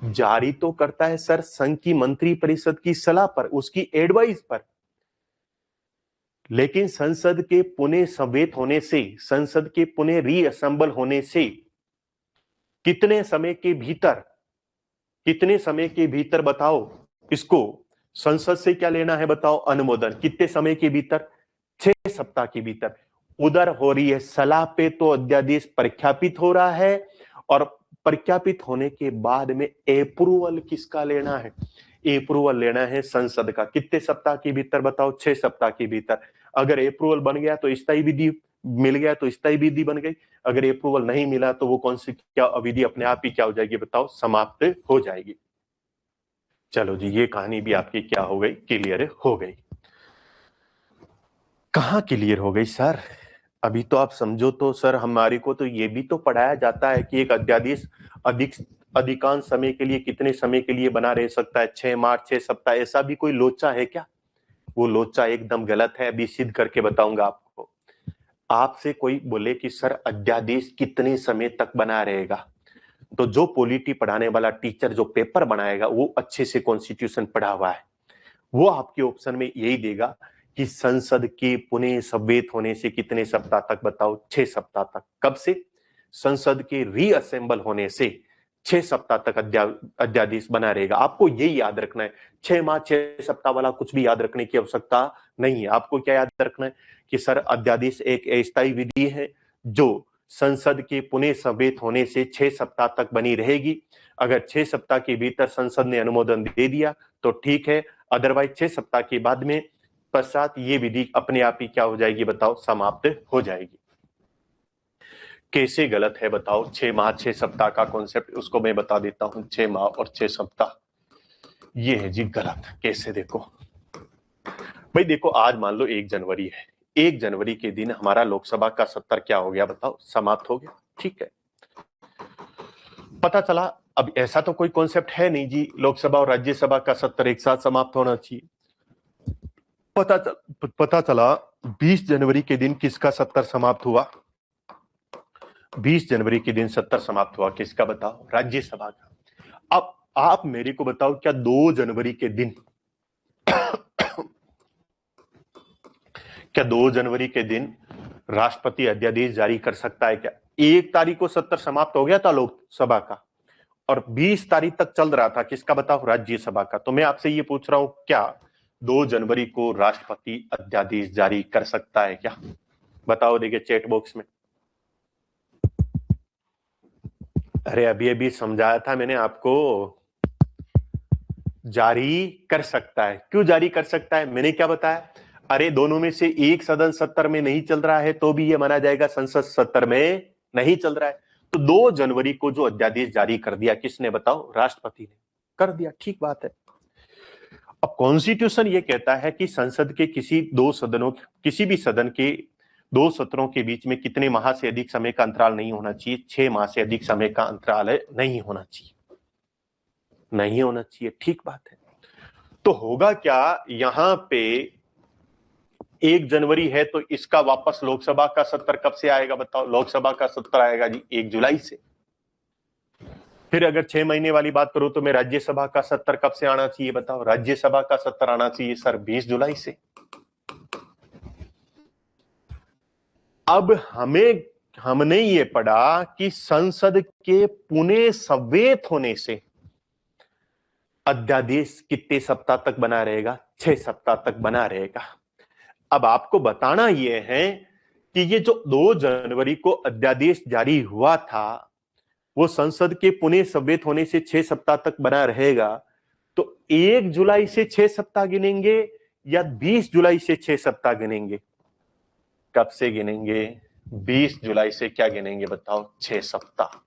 जारी तो करता है सर संघ की मंत्री परिषद की सलाह पर, उसकी एडवाइस पर। लेकिन संसद के पुणे समवेत होने से, संसद के पुणे रीअसेंबल होने से कितने समय के भीतर, कितने समय के भीतर बताओ इसको संसद से क्या लेना है? बताओ। अनुमोदन। कितने समय के भीतर? 6 सप्ताह के भीतर। उधर हो रही है सलाह पे, तो अध्यादेश प्रख्यापित हो रहा है, और प्रख्यापित होने के बाद में अप्रूवल किसका लेना है? अप्रूवल लेना है संसद का। कितने सप्ताह के भीतर? बताओ। 6 सप्ताह के भीतर। अगर अप्रूवल बन गया तो स्थायी विधि मिल गया, तो स्थायी विधि बन गई। अगर अप्रूवल नहीं मिला तो वो कौन सी क्या विधि अपने आप ही क्या हो जाएगी? बताओ। समाप्त हो जाएगी। चलो जी, ये कहानी भी आपकी क्या हो गई? क्लियर हो गई। कहां क्लियर हो गई सर? अभी तो आप समझो तो सर, हमारे को तो ये भी तो पढ़ाया जाता है कि एक अध्यादेश अधिकांश समय के लिए कितने समय के लिए बना रह सकता है? 6 माह, 6 सप्ताह। ऐसा भी कोई लोचा है क्या? वो लोचा एकदम गलत है। अभी सिद्ध करके बताऊंगा आपको। आपसे कोई बोले कि सर अध्यादेश कितने समय तक बना रहेगा, तो जो पॉलिटी पढ़ाने वाला टीचर जो पेपर बनाएगा वो अच्छे से कॉन्स्टिट्यूशन पढ़ा हुआ है, वो आपके ऑप्शन में यही देगा कि संसद के पुणे समवेत होने से कितने सप्ताह तक? बताओ। 6 सप्ताह तक। कब से? संसद के रीअसेंबल होने से 6 सप्ताह तक अध्यादेश बना रहेगा। आपको यही याद रखना है। 6 माह 6 सप्ताह वाला कुछ भी याद रखने की आवश्यकता नहीं है। आपको क्या याद रखना है कि सर अध्यादेश एक अस्थायी विधि है जो संसद के पुणे समवेत होने से 6 सप्ताह तक बनी रहेगी। अगर 6 सप्ताह के भीतर संसद ने अनुमोदन दे दिया तो ठीक है, अदरवाइज 6 सप्ताह के बाद में पश्चात ये विधि अपने आप ही क्या हो जाएगी? बताओ। समाप्त हो जाएगी। कैसे गलत है बताओ? 6 माह 6 सप्ताह का कॉन्सेप्ट उसको मैं बता देता हूं। 6 माह और 6 सप्ताह ये है जी गलत। कैसे? देखो भाई, देखो आज मान लो 1 जनवरी है। 1 जनवरी के दिन हमारा लोकसभा का सत्र क्या हो गया बताओ? समाप्त हो गया। ठीक है, पता चला अब ऐसा तो कोई कॉन्सेप्ट है नहीं जी लोकसभा और राज्यसभा का सत्र एक साथ समाप्त होना चाहिए। पता चला 20 जनवरी के दिन किसका सत्र समाप्त हुआ? 20 जनवरी के दिन सत्र समाप्त हुआ किसका बताओ? राज्यसभा का। अब आप मेरे को बताओ, क्या 2 जनवरी के दिन क्या 2 जनवरी के दिन राष्ट्रपति अध्यादेश जारी कर सकता है क्या? 1 तारीख को सत्र समाप्त हो गया था लोकसभा का और 20 तारीख तक चल रहा था किसका बताओ? राज्यसभा का। तो मैं आपसे ये पूछ रहा हूं, क्या 2 जनवरी को राष्ट्रपति अध्यादेश जारी कर सकता है क्या? बताओ, देखिए चैट बॉक्स में। अरे अभी अभी समझाया था मैंने आपको, जारी कर सकता है। क्यों जारी कर सकता है? मैंने क्या बताया? अरे दोनों में से एक सदन सत्र में नहीं चल रहा है तो भी ये माना जाएगा संसद सत्र में नहीं चल रहा है। तो 2 जनवरी को जो अध्यादेश जारी कर दिया किसने बताओ? राष्ट्रपति ने कर दिया। ठीक बात है। अब कॉन्स्टिट्यूशन ये कहता है कि संसद के किसी भी सदन के 2 सत्रों के बीच में कितने माह से अधिक समय का अंतराल नहीं होना चाहिए? 6 माह से अधिक समय का अंतराल नहीं होना चाहिए, नहीं होना चाहिए। ठीक बात है। तो होगा क्या यहां पे? 1 जनवरी है तो इसका वापस लोकसभा का सत्र कब से आएगा बताओ? लोकसभा का सत्र आएगा जी 1 जुलाई से। फिर अगर 6 महीने वाली बात करूं तो मैं राज्यसभा का सत्र कब से आना चाहिए बताओ? राज्यसभा का सत्र आना चाहिए सर 20 जुलाई से। अब हमने ये पढ़ा कि संसद के पुणे संवेत होने से अध्यादेश कितने सप्ताह तक बना रहेगा? 6 सप्ताह तक बना रहेगा। अब आपको बताना यह है कि ये जो 2 जनवरी को अध्यादेश जारी हुआ था वो संसद के पुणे संवेत होने से 6 सप्ताह तक बना रहेगा। तो 1 जुलाई से 6 सप्ताह गिनेंगे या 20 जुलाई से 6 सप्ताह गिनेंगे? कब से गिनेंगे? 20 जुलाई से क्या गिनेंगे बताओ? 6 सप्ताह।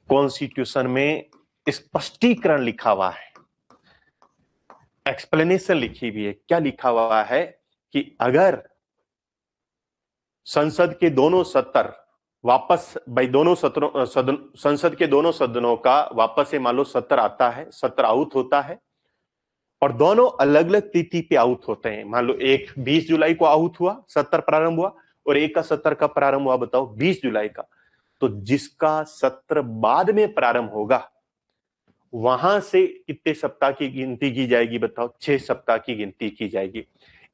कॉन्स्टिट्यूशन में स्पष्टीकरण लिखा हुआ है, एक्सप्लेनेशन लिखी हुई है। क्या लिखा हुआ है कि अगर संसद के दोनों सत्र वापस संसद के दोनों सदनों का वापस से मान लो सत्र आता है, सत्र आउट होता है और दोनों अलग अलग तिथि पे आउट होते हैं। मान लो एक 20 जुलाई को आउट हुआ, सत्र प्रारंभ हुआ, और एक का सत्र कब प्रारंभ हुआ बताओ? 20 जुलाई का। तो जिसका सत्र बाद में प्रारंभ होगा वहां से कितने सप्ताह की गिनती की जाएगी बताओ? 6 सप्ताह की गिनती की जाएगी।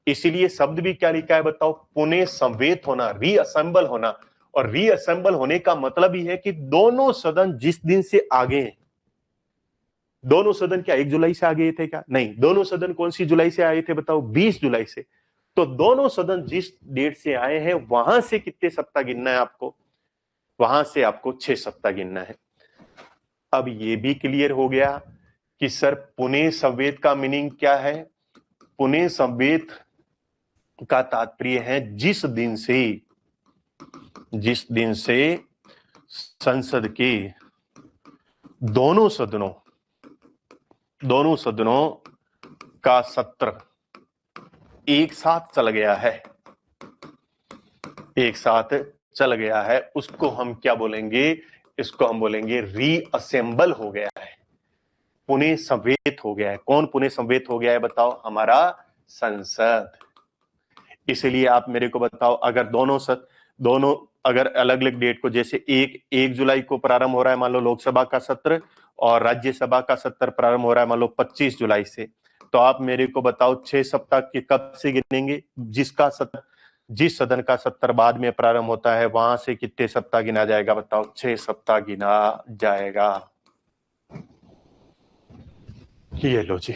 इसीलिए शब्द भी क्या लिखा है बताओ? पुणे संवेत होना, रीअसेंबल होना। और रीअसेंबल होने का मतलब ही है कि दोनों सदन जिस दिन से आगे हैं, दोनों सदन क्या 1 जुलाई से आगे थे क्या? नहीं, दोनों सदन कौन सी जुलाई से आए थे बताओ? 20 जुलाई से। तो दोनों सदन जिस डेट से आए हैं वहां से कितने सप्ताह गिनना है आपको? वहां से आपको 6 सप्ताह गिनना है। अब ये भी क्लियर हो गया कि सर पुणे संवेत का मीनिंग क्या है? पुणे संवेत का तात्पर्य है जिस दिन से संसद के दोनों सदनों का सत्र एक साथ चल गया है, एक साथ चल गया है, उसको हम क्या बोलेंगे? इसको हम बोलेंगे रीअसेंबल हो गया है, पुणे संवेत हो गया है। कौन पुणे संवेत हो गया है बताओ? हमारा संसद। इसलिए आप मेरे को बताओ, अगर दोनों अगर अलग अलग डेट को, जैसे 1 जुलाई को प्रारंभ हो रहा है मान लो लोकसभा का सत्र और राज्यसभा का सत्र प्रारंभ हो रहा है मान लो 25 जुलाई से, तो आप मेरे को बताओ 6 सप्ताह के कब से गिनेंगे? जिस सदन का सत्र बाद में प्रारंभ होता है वहां से कितने सप्ताह गिना जाएगा बताओ? 6 सप्ताह गिना जाएगा। ये लो जी।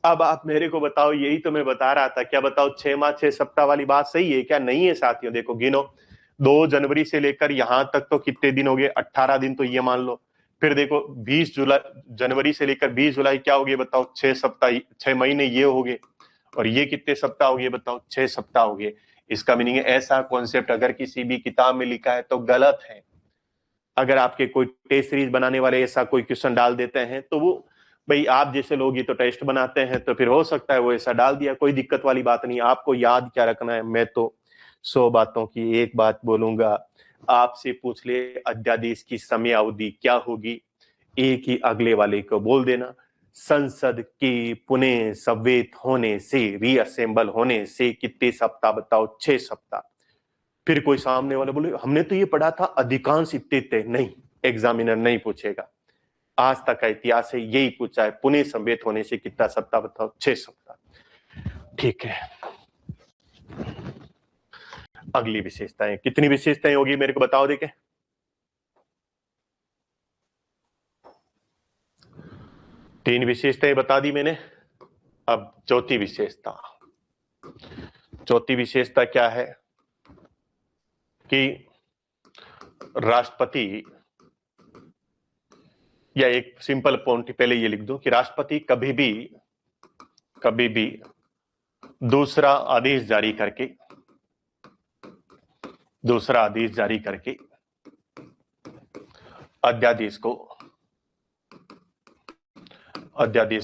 अब आप मेरे को बताओ, यही तो मैं बता रहा था, क्या बताओ 6 माह 6 सप्ताह वाली बात सही है क्या? नहीं है साथियों। देखो गिनो, 2 जनवरी से लेकर यहां तक तो कितने दिन हो गए? 18 दिन तो ये मान लो। फिर देखो 20 जनवरी से लेकर 20 जुलाई क्या हो गए बताओ? 6 सप्ताह, 6 महीने ये हो गए। और ये कितने सप्ताह हो गए बताओ? 6 सप्ताह हो गए। इसका मीनिंग है ऐसा कॉन्सेप्ट अगर किसी भी किताब में लिखा है तो गलत है। अगर आपके कोई टेस्ट सीरीज बनाने वाले ऐसा कोई क्वेश्चन डाल देते हैं तो वो, भाई आप जैसे लोग ही तो टेस्ट बनाते हैं, तो फिर हो सकता है वो ऐसा डाल दिया, कोई दिक्कत वाली बात नहीं। आपको याद क्या रखना है, मैं तो 100 बातों की एक बात बोलूंगा, आपसे पूछ ले अध्यादेश की समय अवधि क्या होगी, एक ही अगले वाले को बोल देना, संसद के पुनः संवेद होने से, रीअसेंबल होने से कितने सप्ताह बताओ, 6 सप्ताह। फिर कोई सामने वाला बोले हमने तो ये पढ़ा था अधिकांश इतने, नहीं, एग्जामिनर नहीं पूछेगा। आज तक का इतिहास है यही पूछा है, पुनः संवेद होने से कितना सप्ताह बताओ, 6 सप्ताह। ठीक है, अगली विशेषताएं, कितनी विशेषताएं होगी मेरे को बताओ देखे। तीन विशेषताएं बता दी मैंने, अब चौथी विशेषता। चौथी विशेषता क्या है कि राष्ट्रपति, या एक सिंपल पॉइंट पहले ये लिख दो कि राष्ट्रपति कभी भी दूसरा आदेश जारी करके अध्यादेश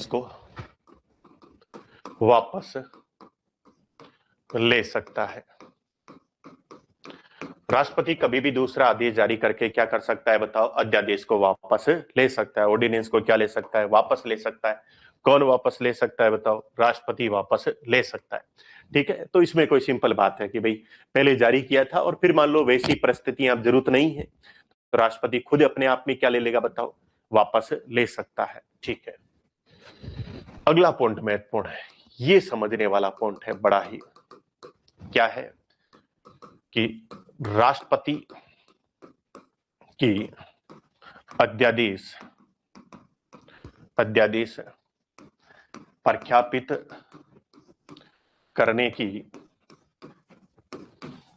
को वापस ले सकता है। राष्ट्रपति कभी भी दूसरा आदेश जारी करके क्या कर सकता है बताओ, अध्यादेश को वापस ले सकता है। ऑर्डिनेंस को क्या ले सकता है, वापस ले सकता है। कौन वापस ले सकता है बताओ, राष्ट्रपति वापस ले सकता है। ठीक है, तो इसमें कोई सिंपल बात है कि भाई पहले जारी किया था और फिर मान लो वैसी परिस्थितियां अब जरूरत नहीं है, तो राष्ट्रपति खुद अपने आप में क्या ले लेगा बताओ, वापस ले सकता है। ठीक है, अगला पॉइंट महत्वपूर्ण है, ये समझने वाला पॉइंट है बड़ा ही, क्या है कि राष्ट्रपति की अध्यादेश प्रख्यापित करने की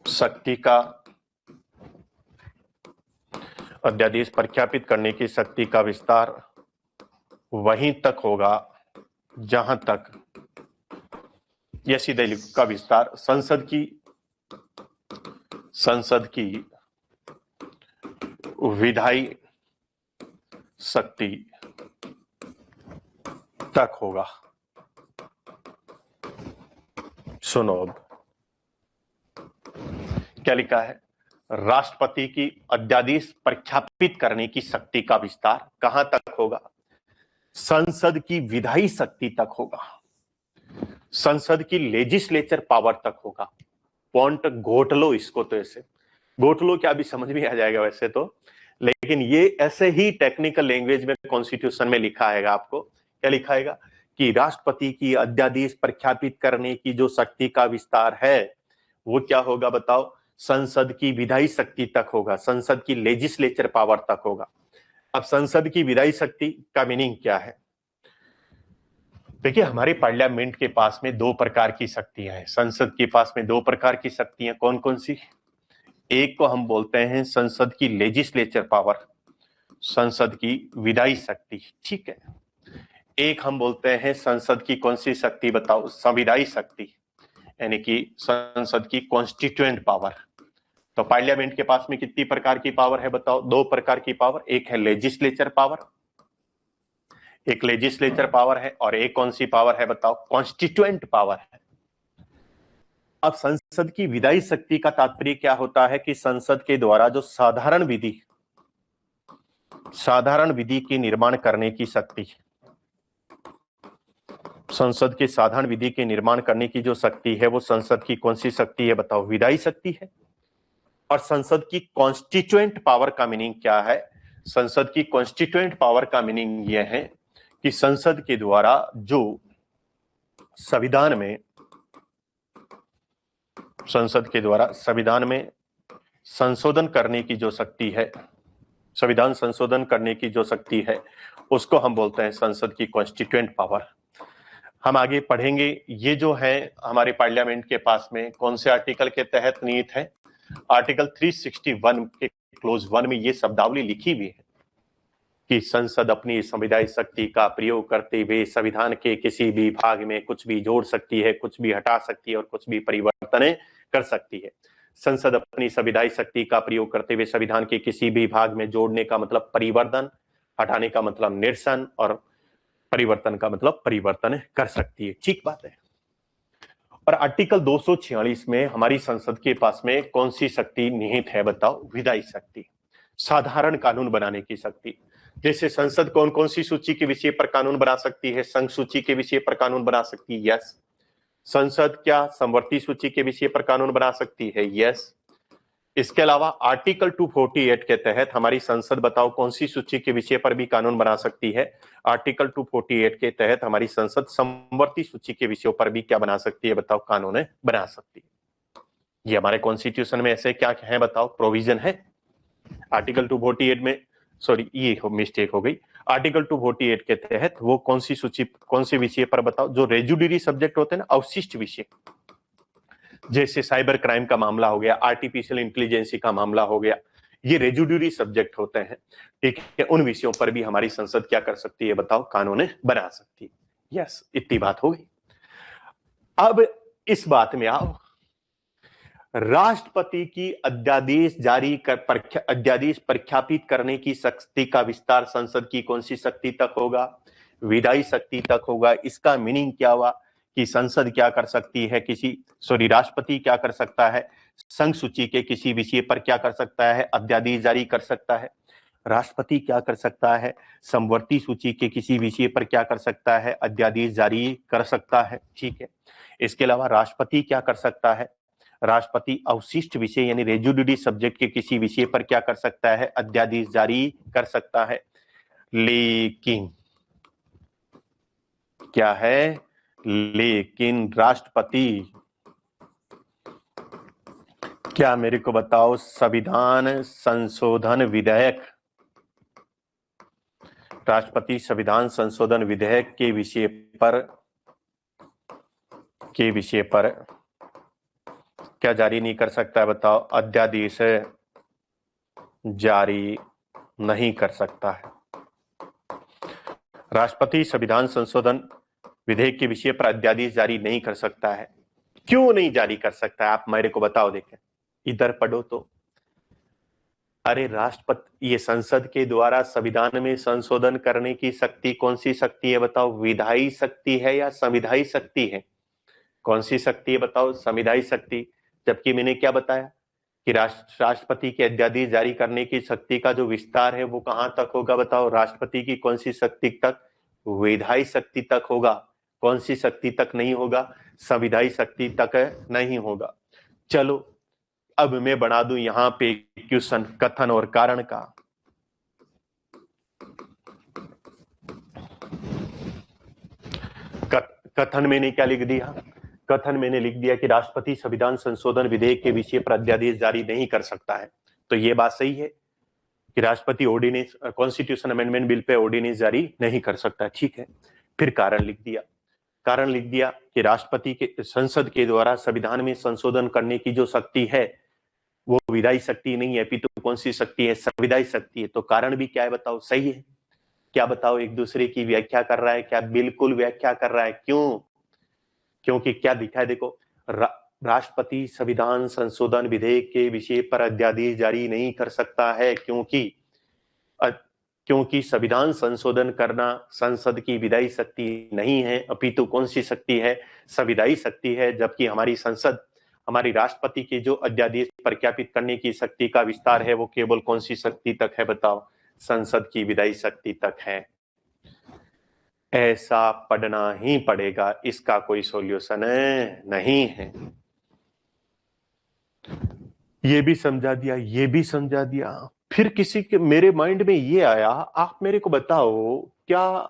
शक्ति का, अध्यादेश प्रख्यापित करने की शक्ति का विस्तार वहीं तक होगा जहां तक, यह सीधे का विस्तार संसद की विधायी शक्ति तक होगा। सुनो अब क्या लिखा है, राष्ट्रपति की अध्यादेश प्रख्यापित करने की शक्ति का विस्तार कहां तक होगा, संसद की विधायी शक्ति तक होगा, संसद की लेजिस्लेचर पावर तक होगा। पॉइंट घोट लो इसको, तो ऐसे घोट लो क्या, भी समझ में आ जाएगा वैसे तो, लेकिन ये ऐसे ही टेक्निकल लैंग्वेज में कॉन्स्टिट्यूशन में लिखा है। आपको क्या लिखा है कि राष्ट्रपति की अध्यादेश प्रख्यापित करने की जो शक्ति का विस्तार है वो क्या होगा बताओ, संसद की विधायी शक्ति तक होगा, संसद की लेजिस्लेचर पावर तक होगा। अब संसद की विधायी शक्ति का मीनिंग क्या है, देखिए हमारे पार्लियामेंट के पास में दो प्रकार की शक्तियां हैं, संसद के पास में दो प्रकार की शक्तियां, कौन कौन सी, एक को हम बोलते हैं संसद की लेजिस्लेचर पावर, संसद की विधायी शक्ति, ठीक है। एक हम बोलते हैं संसद की कौन सी शक्ति बताओ, संविधायी शक्ति, यानी कि संसद की कॉन्स्टिट्यूएंट पावर। तो पार्लियामेंट के पास में कितनी प्रकार की पावर है बताओ, दो प्रकार की पावर, एक है लेजिस्लेचर पावर, एक लेजिस्लेचर पावर है, और एक कौन सी पावर है बताओ, कॉन्स्टिट्यूएंट पावर है। अब संसद की विधायी शक्ति का तात्पर्य क्या होता है कि संसद के द्वारा जो साधारण विधि के निर्माण करने की शक्ति, संसद के साधारण विधि के निर्माण करने की जो शक्ति है वो संसद की कौन सी शक्ति है बताओ, विधायी शक्ति है। और संसद की कॉन्स्टिट्यूएंट पावर का मीनिंग क्या है, संसद की कॉन्स्टिट्यूएंट पावर का मीनिंग यह है कि संसद के द्वारा जो संविधान में संशोधन करने की जो शक्ति है, संविधान संशोधन करने की जो शक्ति है उसको हम बोलते हैं संसद की कॉन्स्टिट्यूएंट पावर। हम आगे पढ़ेंगे, ये जो है हमारे पार्लियामेंट के पास में कौन से आर्टिकल के तहत निहित है, आर्टिकल 361 के क्लोज 1 में ये शब्दावली लिखी हुई है कि संसद अपनी संविधायी शक्ति का प्रयोग करते हुए संविधान के किसी भी भाग में कुछ भी जोड़ सकती है, कुछ भी हटा सकती है और कुछ भी परिवर्तन कर सकती है। संसद अपनी संविधायक शक्ति का प्रयोग करते हुए संविधान के किसी भी भाग में जोड़ने का मतलब परिवर्तन, हटाने का मतलब निरसन और परिवर्तन का मतलब परिवर्तन कर सकती है। ठीक बात है। और आर्टिकल 246 में हमारी संसद के पास में कौन सी शक्ति निहित है बताओ? विधायी शक्ति, साधारण कानून बनाने की शक्ति। जैसे संसद कौन कौन सी सूची के विषय पर कानून बना सकती है? संघ सूची के विषय पर कानून बना सकती है, यस। संसद क्या समवर्ती सूची के विषय पर कानून बना सकती है? यस। इसके अलावा आर्टिकल 248 के तहत हमारी संसद बताओ कौन सी सूची के विषय पर भी कानून बना सकती है? आर्टिकल 248 के तहत हमारी संसद समवर्ती सूची के विषयों पर भी क्या बना सकती है बताओ? कानून बना सकती है। ये हमारे कॉन्स्टिट्यूशन में ऐसे क्या है बताओ? प्रोविजन है। आर्टिकल 248 में, सॉरी ये मिस्टेक हो गई, आर्टिकल 248 के तहत वो कौन सी सूची, कौन से विषय पर बताओ? जो रेजुडरी सब्जेक्ट होते हैं ना, अवशिष्ट विषय, जैसे साइबर क्राइम का मामला हो गया, आर्टिफिशियल इंटेलिजेंसी का मामला हो गया, ये रेजुडरी सब्जेक्ट होते हैं, ठीक है। उन विषयों पर भी हमारी संसद क्या कर सकती है बताओ? कानून बना सकती है। यस, इतनी बात हो गई। अब इस बात में आओ, राष्ट्रपति की अध्यादेश जारी कर अध्यादेश प्रख्यापित करने की शक्ति का विस्तार संसद की कौन सी शक्ति तक होगा? विधायी शक्ति तक होगा। इसका मीनिंग क्या हुआ कि संसद क्या कर सकती है, राष्ट्रपति क्या कर सकता है? संघ सूची के किसी विषय पर क्या कर सकता है? अध्यादेश जारी कर सकता है। राष्ट्रपति क्या कर सकता है? समवर्ती सूची के किसी विषय पर क्या कर सकता है? अध्यादेश जारी कर सकता है, ठीक है। इसके अलावा राष्ट्रपति क्या कर सकता है? राष्ट्रपति अवशिष्ट विषय यानी रेजुडरी सब्जेक्ट के किसी विषय पर क्या कर सकता है? अध्यादेश जारी कर सकता है। लेकिन क्या है? लेकिन राष्ट्रपति क्या, मेरे को बताओ, संविधान संशोधन विधेयक, राष्ट्रपति संविधान संशोधन विधेयक के विषय पर क्या जारी नहीं कर सकता है बताओ? अध्यादेश जारी नहीं कर सकता है। राष्ट्रपति संविधान संशोधन विधेयक के विषय पर अध्यादेश जारी नहीं कर सकता है। क्यों नहीं जारी कर सकता है? आप मेरे को बताओ। देखें, इधर पढ़ो तो, अरे राष्ट्रपति, ये संसद के द्वारा संविधान में संशोधन करने की शक्ति कौन सी शक्ति है बताओ? विधायी शक्ति है या संविधायी शक्ति है? कौन सी शक्ति है बताओ? संविधायी शक्ति। जबकि मैंने क्या बताया कि राष्ट्रपति के अध्यादेश जारी करने की शक्ति का जो विस्तार है वो कहां तक होगा बताओ? राष्ट्रपति की कौन सी शक्ति तक? विधायी शक्ति तक होगा। कौन सी शक्ति तक नहीं होगा? संविधायी शक्ति तक नहीं होगा। चलो अब मैं बना दूं यहां पे क्वेश्चन कथन और कारण का। कथन मैंने क्या लिख दिया? कथन मैंने लिख दिया कि राष्ट्रपति संविधान संशोधन विधेयक के विषय पर अध्यादेश जारी नहीं कर सकता है। तो ये बात सही है कि राष्ट्रपति ऑर्डिनेंस, कॉन्स्टिट्यूशन अमेंडमेंट बिल पे ऑर्डिनेंस जारी नहीं कर सकता, ठीक है। फिर कारण लिख दिया, कारण लिख दिया कि राष्ट्रपति के, संसद के द्वारा संविधान में संशोधन करने की जो शक्ति है वो विधायी शक्ति नहीं है, अपितु कौन सी शक्ति है? संविधायी शक्ति है। तो कारण भी क्या है बताओ? सही है। क्या बताओ? एक दूसरे की व्याख्या कर रहा है क्या? बिल्कुल व्याख्या कर रहा है। क्यों? क्योंकि क्या दिखा है देखो, राष्ट्रपति संविधान संशोधन विधेयक के विषय पर अध्यादेश जारी नहीं कर सकता है क्योंकि संविधान संशोधन करना संसद की विधायी शक्ति नहीं है, अपितु कौन सी शक्ति है? संविधायी शक्ति है। जबकि हमारी संसद, हमारी राष्ट्रपति के जो अध्यादेश प्रख्यापित करने की शक्ति का विस्तार है वो केवल कौन सी शक्ति तक है बताओ? संसद की विधायी शक्ति तक है। ऐसा पढ़ना ही पड़ेगा, इसका कोई सॉल्यूशन नहीं है। ये भी समझा दिया, ये भी समझा दिया। फिर किसी के मेरे माइंड में ये आया, आप मेरे को बताओ, क्या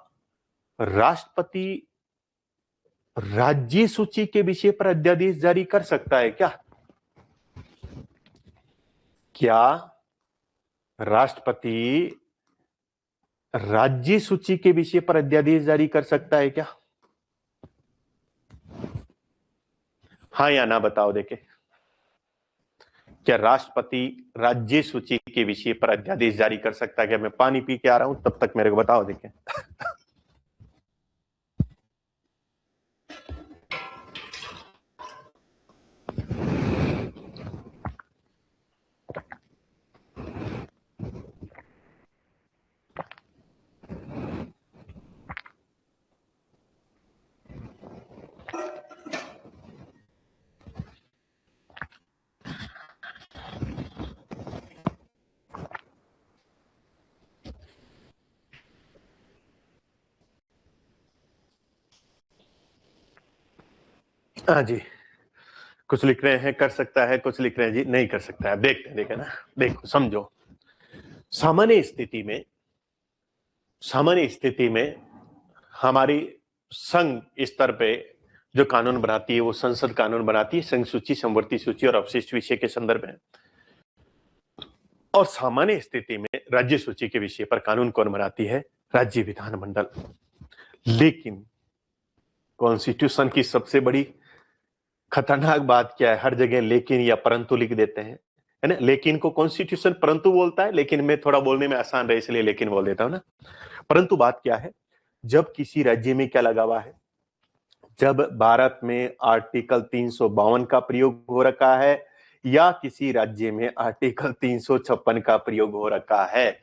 राष्ट्रपति राज्य सूची के विषय पर अध्यादेश जारी कर सकता है क्या? क्या राष्ट्रपति राज्य सूची के विषय पर अध्यादेश जारी कर सकता है क्या? हाँ या ना बताओ। देखे, क्या राष्ट्रपति राज्य सूची के विषय पर अध्यादेश जारी कर सकता है क्या? मैं पानी पी के आ रहा हूं, तब तक मेरे को बताओ। देखें, हाँ जी, कुछ लिख रहे हैं कर सकता है, कुछ लिख रहे हैं जी नहीं कर सकता है। देखते हैं, देखे ना, देखो समझो। सामान्य स्थिति में हमारी संघ स्तर पे जो कानून बनाती है वो संसद कानून बनाती है, संघ सूची, समवर्ती सूची और अवशिष्ट विषय के संदर्भ में। और सामान्य स्थिति में राज्य सूची के विषय पर कानून कौन बनाती है? राज्य विधानमंडल। लेकिन कॉन्स्टिट्यूशन की सबसे बड़ी खतरनाक बात क्या है? हर जगह लेकिन या परंतु लिख देते हैं, है ना। लेकिन को कॉन्स्टिट्यूशन परंतु बोलता है, लेकिन मैं थोड़ा बोलने में आसान रहे इसलिए लेकिन बोल देता हूं ना। परंतु बात क्या है, जब किसी राज्य में क्या लगा हुआ है, जब भारत में आर्टिकल 352 का प्रयोग हो रखा है या किसी राज्य में आर्टिकल 356 का प्रयोग हो रखा है,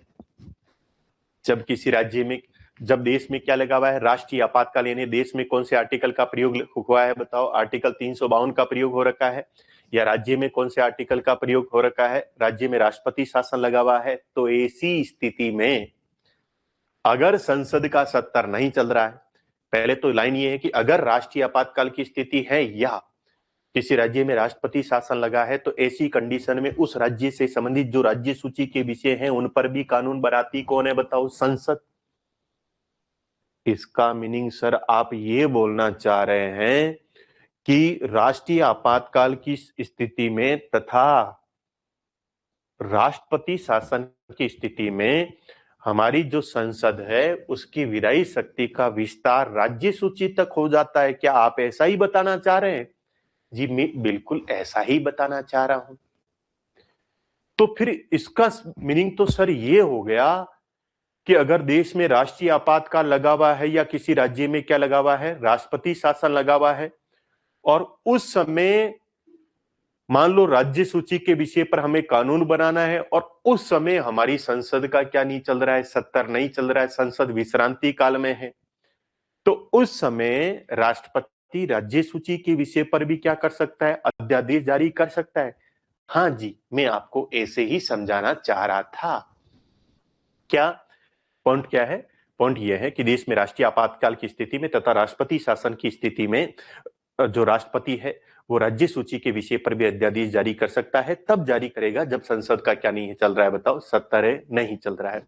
जब किसी राज्य में, जब देश में क्या लगा हुआ है, राष्ट्रीय आपातकाल, यानी देश में कौन से आर्टिकल का प्रयोग हुआ है बताओ? आर्टिकल 352 का प्रयोग हो रखा है। या राज्य में कौन से आर्टिकल का प्रयोग हो रखा है? राज्य में राष्ट्रपति शासन लगा हुआ है। तो ऐसी स्थिति में अगर संसद का सत्तर नहीं चल रहा है, पहले तो लाइन ये है कि अगर राष्ट्रीय आपातकाल की स्थिति है या किसी राज्य में राष्ट्रपति शासन लगा है, तो ऐसी कंडीशन में उस राज्य से संबंधित जो राज्य सूची के विषय हैं उन पर भी कानून बनाती कौन है बताओ? संसद। इसका मीनिंग सर आप ये बोलना चाह रहे हैं कि राष्ट्रीय आपातकाल की स्थिति में तथा राष्ट्रपति शासन की स्थिति में हमारी जो संसद है उसकी विधायी शक्ति का विस्तार राज्य सूची तक हो जाता है। क्या आप ऐसा ही बताना चाह रहे हैं? जी मैं बिल्कुल ऐसा ही बताना चाह रहा हूं। तो फिर इसका मीनिंग तो सर ये हो गया कि अगर देश में राष्ट्रीय आपातकाल लगा हुआ है या किसी राज्य में क्या लगा हुआ है, राष्ट्रपति शासन लगा हुआ है, और उस समय मान लो राज्य सूची के विषय पर हमें कानून बनाना है और उस समय हमारी संसद का क्या नहीं चल रहा है, सत्तर नहीं चल रहा है, संसद विश्रांति काल में है, तो उस समय राष्ट्रपति राज्य सूची के विषय पर भी क्या कर सकता है? अध्यादेश जारी कर सकता है। हाँ जी, मैं आपको ऐसे ही समझाना चाह रहा था। क्या पॉइंट क्या है? पॉइंट यह है कि देश में राष्ट्रीय आपातकाल की स्थिति में तथा राष्ट्रपति शासन की स्थिति में जो राष्ट्रपति है वो राज्य सूची के विषय पर भी अध्यादेश जारी कर सकता है। तब जारी करेगा जब संसद का क्या नहीं चल रहा है बताओ? सत्तर है, नहीं चल रहा है।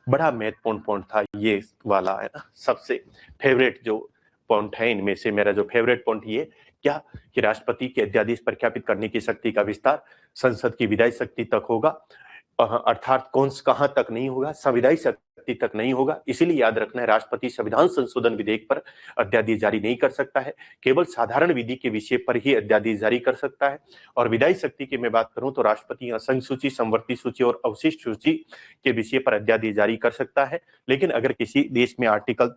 बड़ा महत्वपूर्ण पॉइंट था ये वाला, है ना। सबसे फेवरेट जो पॉइंट है इनमें से मेरा जो फेवरेट पॉइंट ये क्या कि राष्ट्रपति के अध्यादेश प्रख्यापित करने की शक्ति का विस्तार संसद की विधायी शक्ति तक होगा, अर्थात कौन कहां तक नहीं होगा? संविधायी शक्ति तक नहीं होगा। इसीलिए याद रखना है, राष्ट्रपति संविधान संशोधन विधेयक पर अध्यादेश जारी नहीं कर सकता है, केवल साधारण विधि के विषय पर ही अध्यादेश जारी कर सकता है। और विधायी शक्ति की मैं बात करूं तो राष्ट्रपति संघ सूची, समवर्ती सूची और अवशिष्ट सूची के विषय पर अध्यादेश जारी कर सकता है। लेकिन अगर किसी देश में आर्टिकल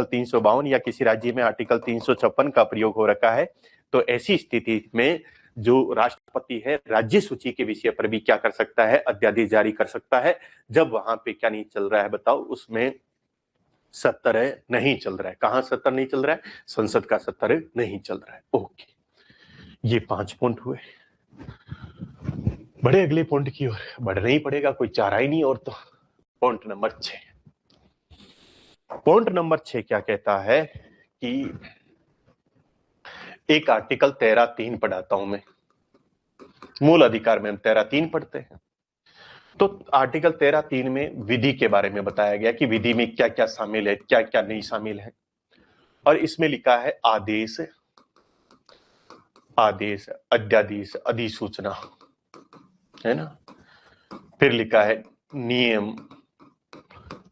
352 या किसी राज्य में आर्टिकल 356 का प्रयोग हो रखा है, तो ऐसी स्थिति में जो राष्ट्रपति है राज्य सूची के विषय पर भी क्या कर सकता है? अध्यादेश जारी कर सकता है। जब वहां पे क्या नहीं चल रहा है बताओ? उसमें सत्तर है, नहीं चल रहा है। कहां सत्तर नहीं चल रहा है? संसद का सत्तर नहीं चल रहा है। ओके, ये 5 पॉइंट हुए। बड़े अगले पॉइंट की ओर बढ़ना ही पड़ेगा, कोई चारा ही नहीं और। तो पॉइंट नंबर 6, पॉइंट नंबर 6 क्या कहता है कि एक आर्टिकल 13(3) पढ़ाता हूं मैं। मूल अधिकार में हम 13(3) पढ़ते हैं। तो आर्टिकल 13(3) में विधि के बारे में बताया गया कि विधि में क्या क्या शामिल है, क्या क्या नहीं शामिल है। और इसमें लिखा है आदेश, आदेश, अध्यादेश, अधिसूचना, है ना। फिर लिखा है नियम,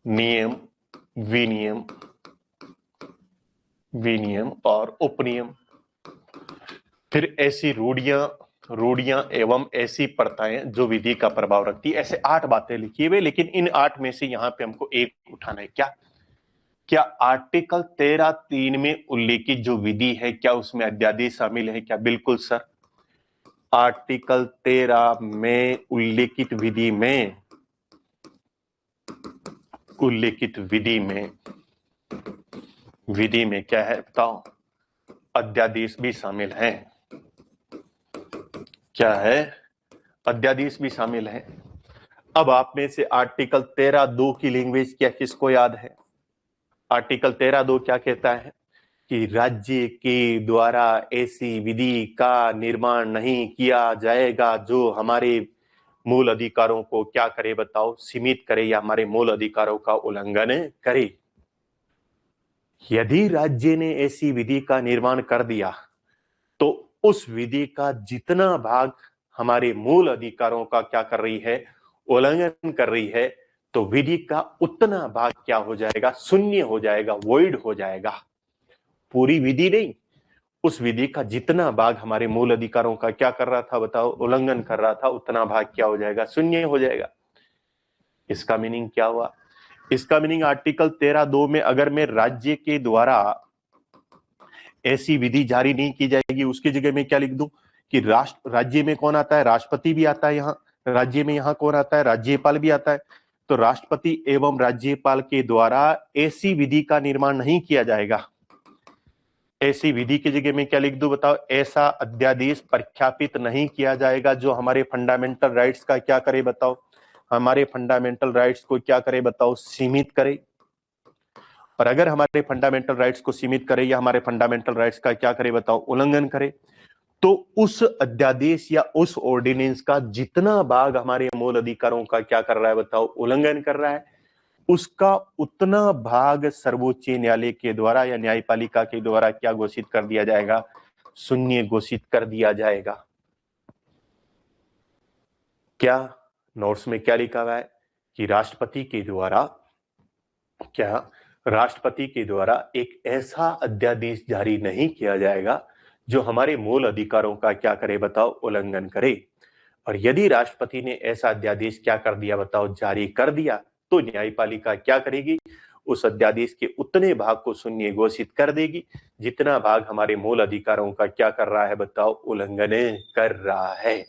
नियम, विनियम, विनियम और उपनियम। फिर ऐसी रूढ़ियां एवं ऐसी प्रथाएं जो विधि का प्रभाव रखती है। ऐसे 8 बातें लिखी हुई, लेकिन इन 8 में से यहां पे हमको एक उठाना है। क्या क्या आर्टिकल 13(3) में उल्लेखित जो विधि है क्या उसमें अध्यादेश शामिल है क्या? बिल्कुल सर, आर्टिकल 13 में उल्लेखित विधि में, उल्लेखित विधि में क्या है बताओ? अध्यादेश भी शामिल है। क्या है? अध्यादेश भी शामिल है। अब आप में से आर्टिकल 13(2) की लैंग्वेज क्या किसको याद है? आर्टिकल 13(2) क्या कहता है कि राज्य के द्वारा ऐसी विधि का निर्माण नहीं किया जाएगा जो हमारे मूल अधिकारों को क्या करे बताओ, सीमित करे या हमारे मूल अधिकारों का उल्लंघन करे। यदि राज्य ने ऐसी विधि का निर्माण कर दिया तो उस विधि का जितना भाग हमारे मूल अधिकारों का क्या कर रही है, उल्लंघन कर रही है, तो विधि का उतना भाग क्या हो जाएगा, शून्य हो जाएगा, वॉइड हो जाएगा। पूरी विधि नहीं, उस विधि का जितना भाग हमारे मूल अधिकारों का क्या कर रहा था बताओ, उल्लंघन कर रहा था, उतना भाग क्या हो जाएगा, शून्य हो जाएगा। इसका मीनिंग क्या हुआ? इसका मीनिंग आर्टिकल 13(2) में अगर मैं राज्य के द्वारा ऐसी विधि जारी नहीं की जाएगी, उसकी जगह में क्या लिख दूं कि राज्य में कौन आता है, राष्ट्रपति भी आता है, यहाँ राज्य में यहाँ कौन आता है, राज्यपाल भी आता है। तो राष्ट्रपति एवं राज्यपाल के द्वारा ऐसी विधि का निर्माण नहीं किया जाएगा। ऐसी विधि की जगह में क्या लिख दूं बताओ, ऐसा अध्यादेश प्रख्यापित नहीं किया जाएगा जो हमारे फंडामेंटल राइट्स का क्या करे बताओ, हमारे फंडामेंटल राइट्स को क्या करे बताओ, सीमित करे। और अगर हमारे फंडामेंटल राइट्स को सीमित करे या हमारे फंडामेंटल राइट्स का क्या करे बताओ, उल्लंघन करे, तो उस अध्यादेश या उस ऑर्डिनेंस का जितना भाग हमारे मूल अधिकारों का क्या कर रहा है बताओ, उल्लंघन कर रहा है, उसका उतना भाग सर्वोच्च न्यायालय के द्वारा या न्यायपालिका के द्वारा क्या घोषित कर दिया जाएगा, शून्य घोषित कर दिया जाएगा। क्या नोट्स में क्या लिखा हुआ है कि राष्ट्रपति के द्वारा एक ऐसा अध्यादेश जारी नहीं किया जाएगा जो हमारे मूल अधिकारों का क्या करे बताओ, उल्लंघन करे। और यदि राष्ट्रपति ने ऐसा अध्यादेश क्या कर दिया बताओ, जारी कर दिया, तो न्यायपालिका क्या करेगी, उस अध्यादेश के उतने भाग को शून्य घोषित कर देगी जितना भाग हमारे मूल अधिकारों का क्या कर रहा है बताओ, उल्लंघन कर रहा है।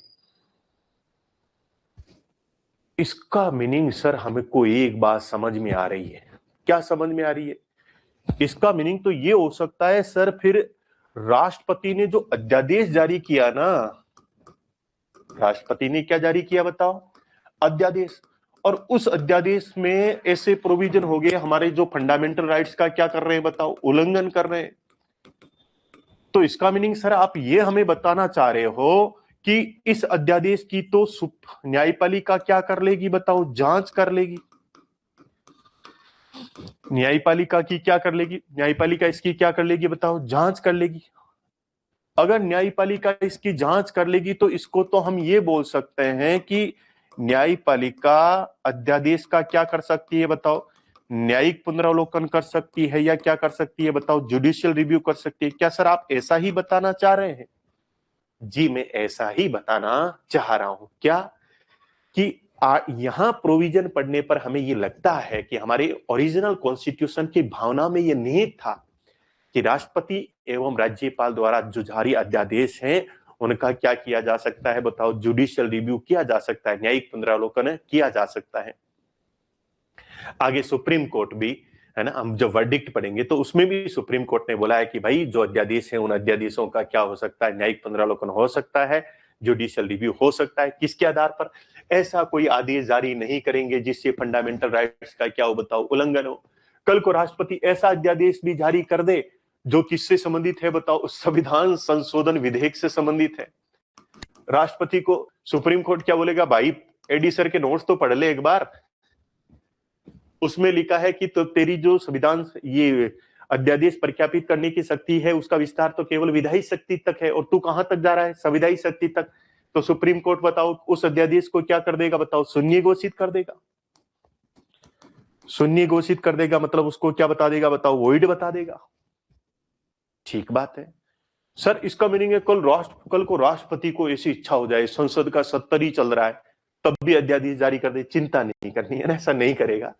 इसका मीनिंग सर हमको एक बात समझ में आ रही है। क्या समझ में आ रही है? इसका मीनिंग तो ये हो सकता है सर, फिर राष्ट्रपति ने जो अध्यादेश जारी किया ना, राष्ट्रपति ने क्या जारी किया बताओ, अध्यादेश, और उस अध्यादेश में ऐसे प्रोविजन हो गए हमारे जो फंडामेंटल राइट्स का क्या कर रहे हैं बताओ, उल्लंघन कर रहे हैं। तो इसका मीनिंग सर आप ये हमें बताना चाह रहे हो कि इस अध्यादेश की तो न्यायपालिका क्या कर लेगी बताओ, जांच कर लेगी। न्यायपालिका की क्या कर लेगी, न्यायपालिका इसकी क्या कर लेगी बताओ, जांच कर लेगी। अगर न्यायपालिका इसकी जांच कर लेगी तो इसको तो हम ये बोल सकते हैं कि न्यायपालिका अध्यादेश का क्या कर सकती है बताओ, न्यायिक पुनरावलोकन कर सकती है या क्या कर सकती है बताओ, जुडिशियल रिव्यू कर सकती है। क्या सर आप ऐसा ही बताना चाह रहे हैं? जी मैं ऐसा ही बताना चाह रहा हूं। क्या कि यहां प्रोविजन पढ़ने पर हमें ये लगता है कि हमारे ओरिजिनल कॉन्स्टिट्यूशन की भावना में ये निहित था कि राष्ट्रपति एवं राज्यपाल द्वारा जो जारी अध्यादेश हैं उनका क्या किया जा सकता है बताओ, जुडिशियल रिव्यू किया जा सकता है, न्यायिक पुनरावलोकन किया जा सकता है। आगे सुप्रीम कोर्ट भी है ना, हम जब वर्डिक्ट पढ़ेंगे तो उसमें भी सुप्रीम कोर्ट ने बोला है कि भाई जो अध्यादेश है उन अध्यादेशों का क्या हो सकता है, न्यायिक पुनरावलोकन हो सकता है, जुडिशियल रिव्यू हो सकता है। किसके आधार पर? ऐसा कोई आदेश जारी नहीं करेंगे जिससे फंडामेंटल राइट्स का क्या हो बताओ, उल्लंघन हो। कल को राष्ट्रपति ऐसा अध्यादेश भी जारी कर दे जो किससे संबंधित है बताओ, संविधान संशोधन विधेयक से संबंधित है। राष्ट्रपति को सुप्रीम कोर्ट क्या बोलेगा, भाई एडी सर के नोट्स तो पढ़ ले एक बार, उसमें लिखा है कि तो तेरी जो संविधान ये अध्यादेश प्रख्यापित करने की शक्ति है उसका विस्तार तो केवल विधायी शक्ति तक है, और तू कहां तक जा रहा है, संविधायी शक्ति तक। तो सुप्रीम कोर्ट बताओ उस अध्यादेश को क्या कर देगा बताओ, शून्य घोषित कर देगा। शून्य घोषित कर देगा मतलब उसको क्या बता देगा बताओ, वॉइड बता देगा। ठीक बात है सर। इसका मीनिंग है कल को राष्ट्रपति को ऐसी इच्छा हो जाए, संसद का 70 ही चल रहा है तब भी अध्यादेश जारी कर दे, चिंता नहीं करनी है ना, ऐसा नहीं करेगा।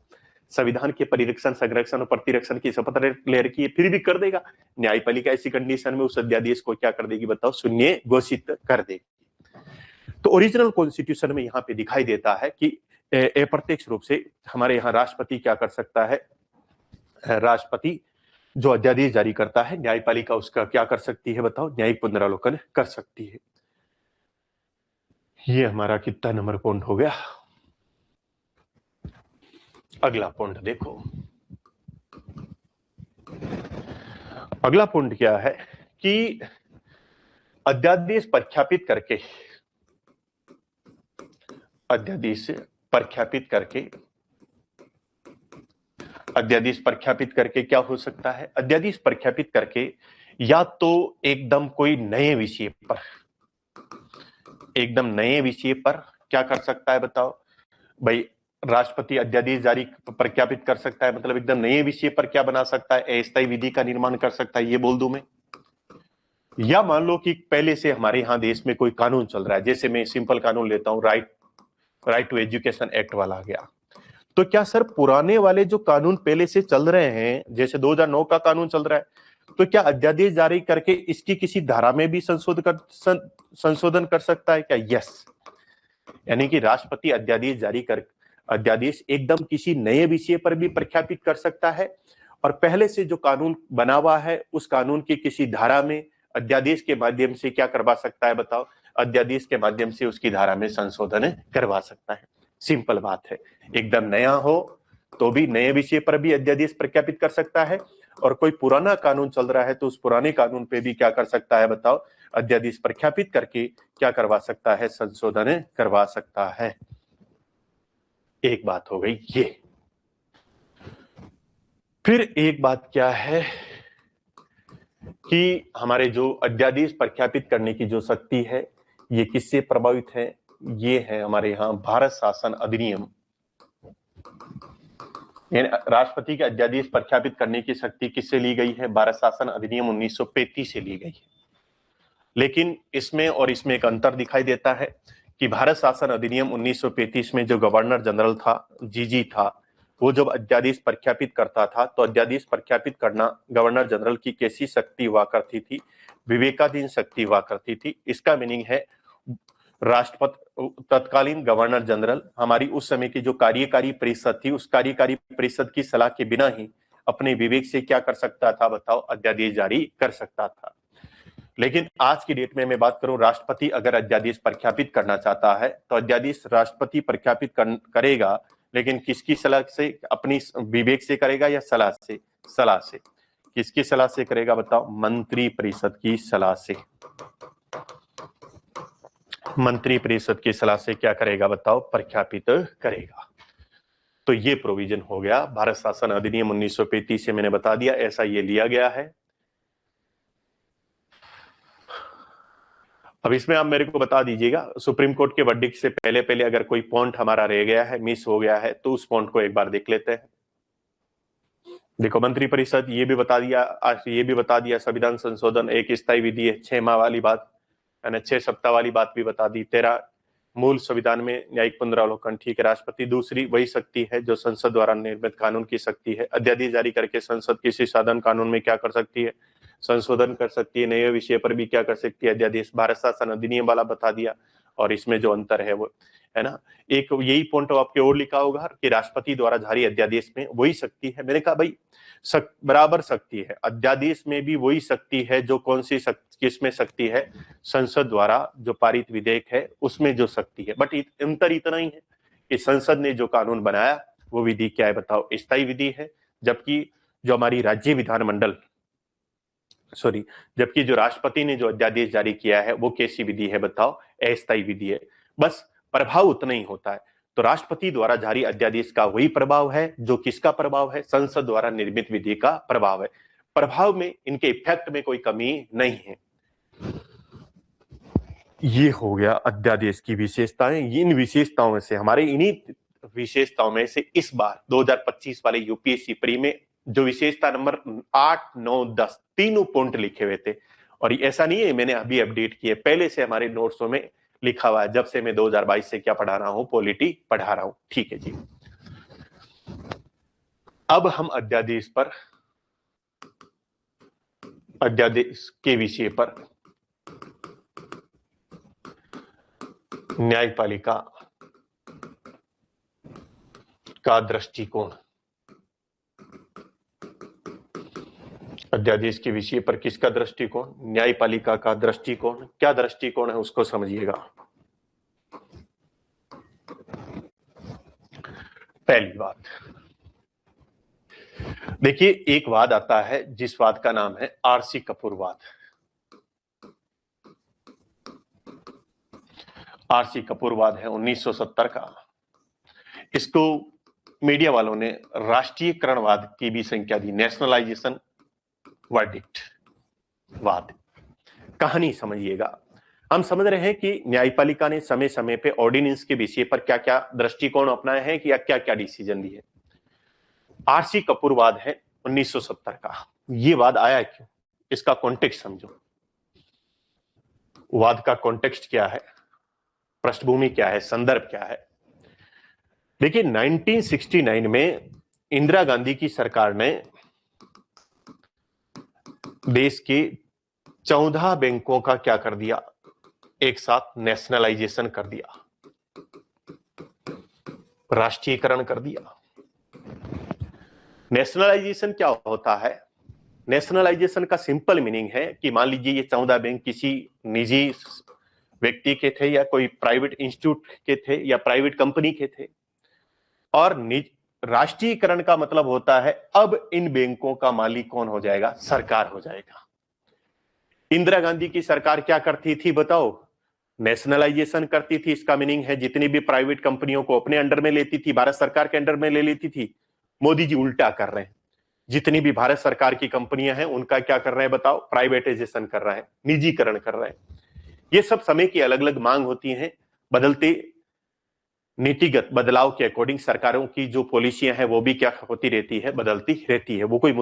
संविधान के परिरक्षण, संरक्षण और प्रतिरक्षण की शपथ ले रखी है, फिर भी कर देगा। न्यायपालिका ऐसी कंडीशन में उस अध्यादेश को क्या कर देगी बताओ, शून्य घोषित कर देगी। तो ओरिजिनल कॉन्स्टिट्यूशन में यहां पे दिखाई देता है कि अप्रत्यक्ष रूप से हमारे यहाँ राष्ट्रपति क्या कर सकता है, राष्ट्रपति जो अध्यादेश जारी करता है, न्यायपालिका उसका क्या कर सकती है बताओ, न्यायिक पुनरावलोकन कर सकती है। ये हमारा कितना नंबर पॉइंट हो गया? अगला पॉइंट देखो, अगला पॉइंट क्या है कि अध्यादेश प्रख्यापित करके, अध्यादेश प्रख्यापित करके, अध्यादेश प्रख्यापित करके क्या हो सकता है? अध्यादेश प्रख्यापित करके या तो एकदम कोई नए विषय पर, एकदम नए विषय पर क्या कर सकता है बताओ भाई? राष्ट्रपति अध्यादेश जारी प्रख्यापित कर सकता है, मतलब एकदम नए विषय पर क्या बना सकता है? अस्थायी विधि का निर्माण कर सकता है, ये बोल दूं मैं। या मान लो कि पहले से हमारे यहाँ देश में कोई कानून चल रहा है, जैसे मैं सिंपल कानून लेता हूं, राइट टू एजुकेशन एक्ट वाला आ गया। तो क्या सर पुराने वाले जो कानून पहले से चल रहे हैं, जैसे 2009 का कानून चल रहा है, तो क्या अध्यादेश जारी करके इसकी किसी धारा में भी संशोधन कर सकता है क्या? यस। यानी कि राष्ट्रपति अध्यादेश एकदम किसी नए विषय पर भी प्रख्यापित कर सकता है, और पहले से जो कानून बना हुआ है उस कानून की किसी धारा में अध्यादेश के माध्यम से क्या करवा सकता है बताओ? अध्यादेश के माध्यम से उसकी धारा में संशोधन करवा सकता है। सिंपल बात है। एकदम नया हो तो भी नए विषय पर भी अध्यादेश प्रख्यापित कर सकता है, और कोई पुराना कानून चल रहा है तो उस पुराने कानून पे भी क्या कर सकता है बताओ? अध्यादेश प्रख्यापित करके क्या करवा सकता है? संशोधन करवा सकता है। एक बात हो गई ये। फिर एक बात क्या है कि हमारे जो अध्यादेश प्रख्यापित करने की जो शक्ति है, ये किससे प्रभावित है? ये है हमारे यहाँ भारत शासन अधिनियम। राष्ट्रपति के अध्यादेश प्रख्यापित करने की शक्ति किससे ली गई है? भारत शासन अधिनियम 1935 से ली गई है। लेकिन इसमें और इसमें एक अंतर दिखाई देता है कि भारत शासन अधिनियम 1935 में जो गवर्नर जनरल था, जीजी था, वो जब अध्यादेश प्रख्यापित करता था तो अध्यादेश प्रख्यापित करना गवर्नर जनरल की कैसी शक्ति हुआ करती थी? विवेकाधीन शक्ति हुआ करती थी। इसका मीनिंग है राष्ट्रपति, तत्कालीन गवर्नर जनरल, हमारी उस समय की जो कार्यकारी परिषद थी, उस कार्यकारी परिषद की सलाह के बिना ही अपने विवेक से क्या कर सकता था बताओ? अध्यादेश जारी कर सकता था। लेकिन आज की डेट में मैं बात करूं, राष्ट्रपति अगर अध्यादेश प्रख्यापित करना चाहता है तो अध्यादेश राष्ट्रपति प्रख्यापित करेगा, लेकिन किसकी सलाह से? अपनी विवेक से करेगा या सलाह से? सलाह से। किसकी सलाह से करेगा बताओ? मंत्री परिषद की सलाह से। मंत्री परिषद की सलाह से क्या करेगा बताओ? प्रख्यापित करेगा। तो ये प्रोविजन हो गया भारत शासन अधिनियम 1935 से, मैंने बता दिया ऐसा ये लिया गया है। अब इसमें आप मेरे को बता दीजिएगा, सुप्रीम कोर्ट के वर्डिक्ट से पहले पहले अगर कोई पॉइंट हमारा रह गया है, मिस हो गया है, तो उस पॉइंट को एक बार देख लेते हैं। देखो, मंत्री परिषद ये भी बता दिया, ये भी बता दिया संविधान संशोधन एक स्थायी विधि है, 6 माह वाली बात, यानी 6 सप्ताह वाली बात भी बता दी। 13 मूल संविधान में न्यायिक पुनरावलोकन, ठीक है। राष्ट्रपति दूसरी वही शक्ति है जो संसद द्वारा निर्मित कानून की शक्ति है। अध्यादेश जारी करके संसद किसी साधन कानून में क्या कर सकती है? संशोधन कर सकती है। नए विषय पर भी क्या कर सकती है? अध्यादेश। भारत शासन अधिनियम वाला बता दिया, और इसमें जो अंतर है वो है ना, एक यही पॉइंट आपके और लिखा होगा कि राष्ट्रपति द्वारा जारी अध्यादेश में वही शक्ति है। मैंने कहा भाई बराबर शक्ति है, अध्यादेश में भी वही शक्ति है जो कौन सी किसमें शक्ति है? संसद द्वारा जो पारित विधेयक है उसमें जो शक्ति है। बट अंतर इतना ही है कि संसद ने जो कानून बनाया वो विधि क्या है बताओ? स्थायी विधि है, जबकि जो हमारी राज्य विधानमंडल, जबकि जो राष्ट्रपति ने जो अध्यादेश जारी किया है वो कैसी विधि है बताओ? अस्थायी विधि है। बस प्रभाव उतना ही होता है। तो राष्ट्रपति द्वारा जारी अध्यादेश का वही प्रभाव है जो किसका प्रभाव है? संसद द्वारा निर्मित विधि का प्रभाव है। प्रभाव में, इनके इफेक्ट में कोई कमी नहीं है। ये हो गया अध्यादेश की विशेषताएं। इन विशेषताओं से, हमारे इन्हीं विशेषताओं में से इस बार 2025 वाले यूपीएससी प्री में जो विशेषता नंबर 8, 9, 10 तीनों पॉइंट लिखे हुए थे, और ऐसा नहीं है मैंने अभी अपडेट किए, पहले से हमारे नोट्सों में लिखा हुआ है, जब से मैं 2022 से क्या पढ़ा रहा हूं? पॉलिटी पढ़ा रहा हूं। ठीक है जी। अब हम अध्यादेश के विषय पर न्यायपालिका का दृष्टिकोण, अध्यादेश के विषय पर किसका दृष्टिकोण? न्यायपालिका का दृष्टिकोण। क्या दृष्टिकोण है उसको समझिएगा। पहली बात, देखिए, एक वाद आता है जिस वाद का नाम है आरसी कपूर वाद। आरसी कपूर वाद है 1970 का। इसको मीडिया वालों ने राष्ट्रीयकरणवाद की भी संख्या दी, नेशनलाइजेशन वर्डिक्ट वाद। कहानी समझिएगा। हम समझ रहे हैं कि न्यायपालिका ने समय समय पे ऑर्डिनेंस के विषय पर क्या क्या दृष्टिकोण अपनाए हैं या क्या क्या डिसीजन लिए। आरसी कपूर वाद है 1970 का। ये वाद आया क्यों, इसका कॉन्टेक्स्ट समझो। वाद का कॉन्टेक्स्ट क्या है, पृष्ठभूमि क्या है, संदर्भ क्या है। देखिए, 1969 में इंदिरा गांधी की सरकार ने देश के 14 बैंकों का क्या कर दिया, एक साथ नेशनलाइजेशन कर दिया, राष्ट्रीयकरण कर दिया। नेशनलाइजेशन क्या होता है? नेशनलाइजेशन का सिंपल मीनिंग है कि मान लीजिए ये 14 बैंक किसी निजी व्यक्ति के थे या कोई प्राइवेट इंस्टीट्यूट के थे या प्राइवेट कंपनी के थे, और राष्ट्रीयकरण का मतलब होता है अब इन बैंकों का मालिक कौन हो जाएगा? सरकार हो जाएगा। इंदिरा गांधी की सरकार क्या करती थी बताओ? नेशनलाइजेशन करती थी। इसका मीनिंग है जितनी भी प्राइवेट कंपनियों को अपने अंडर में लेती थी, भारत सरकार के अंडर में ले लेती थी। मोदी जी उल्टा कर रहे हैं। जितनी भी भारत सरकार की कंपनियां हैं उनका क्या कर रहे हैं बताओ? प्राइवेटाइजेशन कर रहा है, निजीकरण कर रहा है। ये सब समय की अलग अलग मांग होती है। बदलते नीतिगत बदलाव के अकॉर्डिंग सरकारों की जो पॉलिसियां हैं वो भी क्या होती रहती है, बदलती रहती है। वो कोई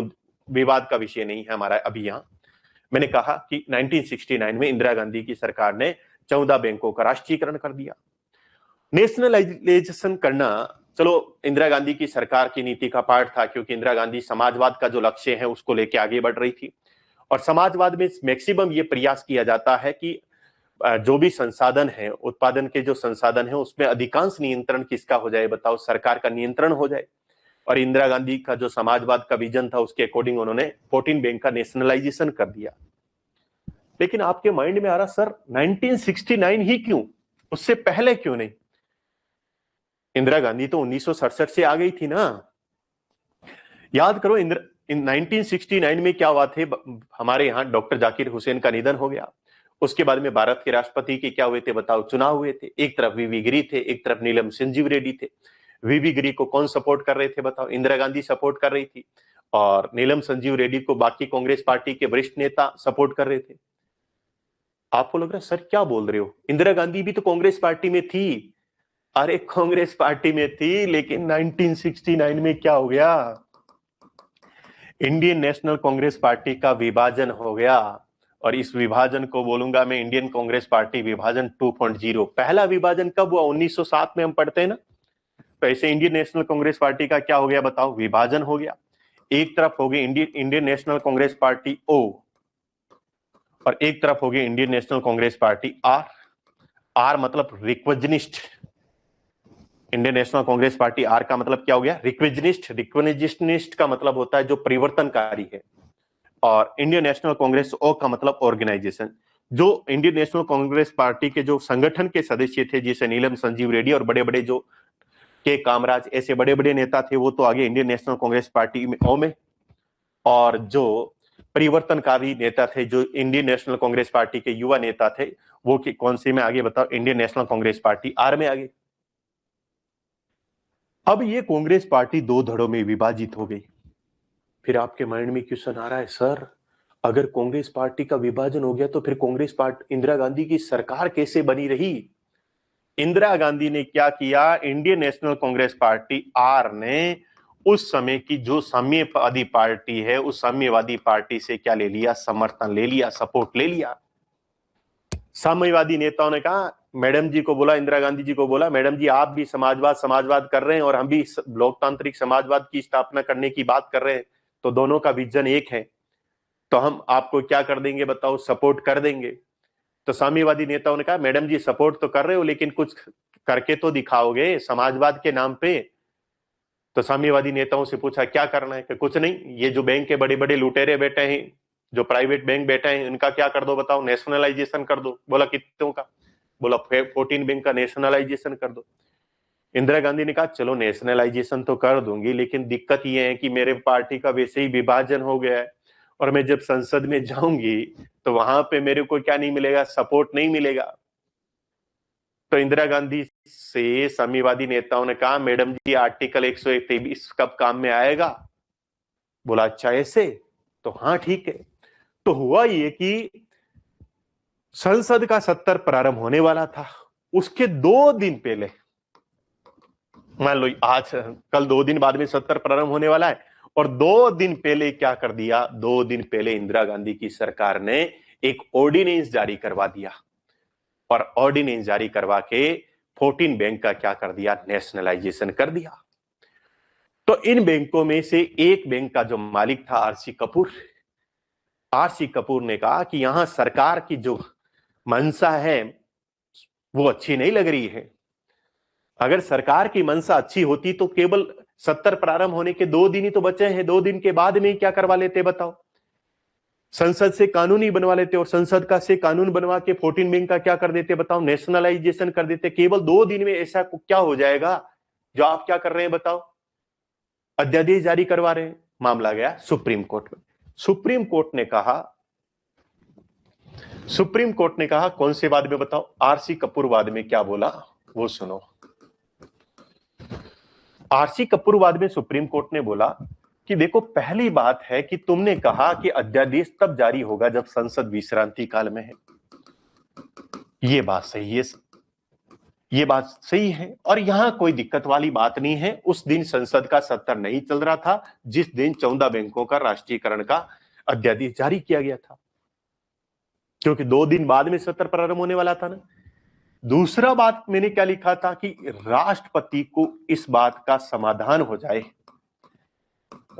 विवाद का विषय नहीं है हमारा अभी यहाँ। मैंने कहा कि 1969 में इंदिरा गांधी की सरकार ने 14 बैंकों का राष्ट्रीयकरण कर दिया। नेशनलाइजेशन करना चलो इंदिरा गांधी की सरकार की नीति का पार्ट था, क्योंकि इंदिरा गांधी समाजवाद का जो लक्ष्य है उसको लेके आगे बढ़ रही थी। और समाजवाद में मैक्सिमम ये प्रयास किया जाता है कि जो भी संसाधन है, उत्पादन के जो संसाधन है उसमें अधिकांश नियंत्रण किसका हो जाए बताओ? सरकार का नियंत्रण हो जाए। और इंदिरा गांधी का जो समाजवाद का विजन था उसके अकॉर्डिंग उन्होंने 14 बैंक का नेशनलाइजेशन कर दिया। लेकिन आपके माइंड में आ रहा, सर 1969 ही क्यों, उससे पहले क्यों नहीं? इंदिरा गांधी तो 1967 से आ गई थी ना। याद करो, इन 1969 में क्या हुआ थे? हमारे यहाँ डॉक्टर जाकिर हुसैन का निधन हो गया। उसके बाद में भारत के राष्ट्रपति के क्या हुए थे बताओ? चुनाव हुए थे। एक तरफ वीवी गिरी थे, एक तरफ नीलम संजीव रेड्डी थे। वीवी गिरी को कौन सपोर्ट कर रहे थे बताओ? इंदिरा गांधी सपोर्ट कर रही थी। और नीलम संजीव रेड्डी को बाकी कांग्रेस पार्टी के वरिष्ठ नेता सपोर्ट कर रहे थे। आपको लग रहा है सर क्या बोल रहे हो, इंदिरा गांधी भी तो कांग्रेस पार्टी में थी। अरे कांग्रेस पार्टी में थी, लेकिन 1969 में क्या हो गया? इंडियन नेशनल कांग्रेस पार्टी का विभाजन हो गया। और इस विभाजन को बोलूंगा मैं इंडियन कांग्रेस पार्टी विभाजन 2.0। पहला विभाजन कब हुआ? 1907 में हम पढ़ते हैं ना। तो ऐसे इंडियन नेशनल कांग्रेस पार्टी का क्या हो गया बताओ? विभाजन हो गया। एक तरफ हो गई इंडियन नेशनल कांग्रेस पार्टी ओ, और एक तरफ हो गई Indian National Congress party R. R मतलब requisitionist. Indian National Congress party R का मतलब क्या हो गया? रिक्विजनिस्ट। रिक्विजनिस्ट का मतलब होता है जो परिवर्तनकारी है। और इंडियन नेशनल कांग्रेस ओ का मतलब ऑर्गेनाइजेशन। जो इंडियन नेशनल कांग्रेस पार्टी के जो संगठन के सदस्य थे, जैसे नीलम संजीव रेड्डी और बड़े बड़े जो के कामराज, ऐसे बड़े बड़े नेता थे, वो तो आगे इंडियन नेशनल कांग्रेस पार्टी में ओ में। और जो परिवर्तनकारी नेता थे, जो इंडियन नेशनल कांग्रेस पार्टी के युवा नेता थे, वो कौन से में आगे बताओ? इंडियन नेशनल कांग्रेस पार्टी आर में आगे। अब ये कांग्रेस पार्टी दो धड़ों में विभाजित हो गई। फिर आपके माइंड में क्वेश्चन आ रहा है, सर अगर कांग्रेस पार्टी का विभाजन हो गया तो फिर कांग्रेस पार्टी, इंदिरा गांधी की सरकार कैसे बनी रही? इंदिरा गांधी ने क्या किया? इंडियन नेशनल कांग्रेस पार्टी आर ने उस समय की जो साम्यवादी पार्टी है, उस साम्यवादी पार्टी से क्या ले लिया? समर्थन ले लिया, सपोर्ट ले लिया। साम्यवादी नेताओं ने कहा, मैडम जी को बोला, इंदिरा गांधी जी को बोला, मैडम जी आप भी समाजवाद कर रहे हैं और हम भी लोकतांत्रिक समाजवाद की स्थापना करने की बात कर रहे हैं, तो दोनों का विजन एक है, तो हम आपको क्या कर देंगे बताओ? सपोर्ट कर देंगे। तो साम्यवादी नेताओं ने कहा, मैडम जी सपोर्ट तो कर रहे हो लेकिन कुछ करके तो दिखाओगे समाजवाद के नाम पे। तो साम्यवादी नेताओं से पूछा क्या करना है? कि कुछ नहीं, ये जो बैंक के बड़े बड़े लुटेरे बैठे हैं, जो प्राइवेट बैंक बैठे हैं, इनका क्या कर दो बताओ? नेशनलाइजेशन कर दो। बोला कितनों का? बोला 14 बैंक का नेशनलाइजेशन कर दो। इंदिरा गांधी ने कहा चलो नेशनलाइजेशन तो कर दूंगी, लेकिन दिक्कत ये है कि मेरे पार्टी का वैसे ही विभाजन हो गया है और मैं जब संसद में जाऊंगी तो वहां पे मेरे को क्या नहीं मिलेगा, सपोर्ट नहीं मिलेगा। तो इंदिरा गांधी से साम्यवादी नेताओं ने कहा मैडम जी आर्टिकल 123 कब काम में आएगा? बोला अच्छा ऐसे, तो हाँ ठीक है। तो हुआ ये कि संसद का सत्र प्रारंभ होने वाला था, उसके 2 दिन पहले, मान लो आज कल 2 दिन बाद में सत्र प्रारंभ होने वाला है, और 2 दिन पहले क्या कर दिया, 2 दिन पहले इंदिरा गांधी की सरकार ने एक ऑर्डिनेंस जारी करवा दिया, और ऑर्डिनेंस जारी करवा के 14 बैंक का क्या कर दिया, नेशनलाइजेशन कर दिया। तो इन बैंकों में से एक बैंक का जो मालिक था आरसी कपूर, आरसी कपूर ने कहा कि यहां सरकार की जो मंशा है वो अच्छी नहीं लग रही है। अगर सरकार की मंशा अच्छी होती तो केवल सत्र प्रारंभ होने के 2 दिन ही तो बचे हैं, 2 दिन के बाद में क्या करवा लेते बताओ, संसद से कानून ही बनवा लेते, और संसद का से कानून बनवा के 14 बैंक का क्या कर देते बताओ, नेशनलाइजेशन कर देते। केवल 2 दिन में ऐसा क्या हो जाएगा जो आप क्या कर रहे हैं बताओ, अध्यादेश जारी करवा रहे हैं। मामला गया सुप्रीम कोर्ट में। सुप्रीम कोर्ट ने कहा कौन से वाद में बताओ, आरसी कपूर वाद में क्या बोला वो सुनो। आरसी कपूर वाद में सुप्रीम कोर्ट ने बोला कि देखो पहली बात है कि तुमने कहा कि अध्यादेश तब जारी होगा जब संसद विश्रांति काल में है, ये बात सही है, ये बात सही है, और यहां कोई दिक्कत वाली बात नहीं है। उस दिन संसद का सत्र नहीं चल रहा था जिस दिन 14 बैंकों का राष्ट्रीयकरण का अध्यादेश जारी किया गया था, क्योंकि 2 दिन बाद में सत्र प्रारंभ होने वाला था ना। दूसरा बात मैंने क्या लिखा था कि राष्ट्रपति को इस बात का समाधान हो जाए,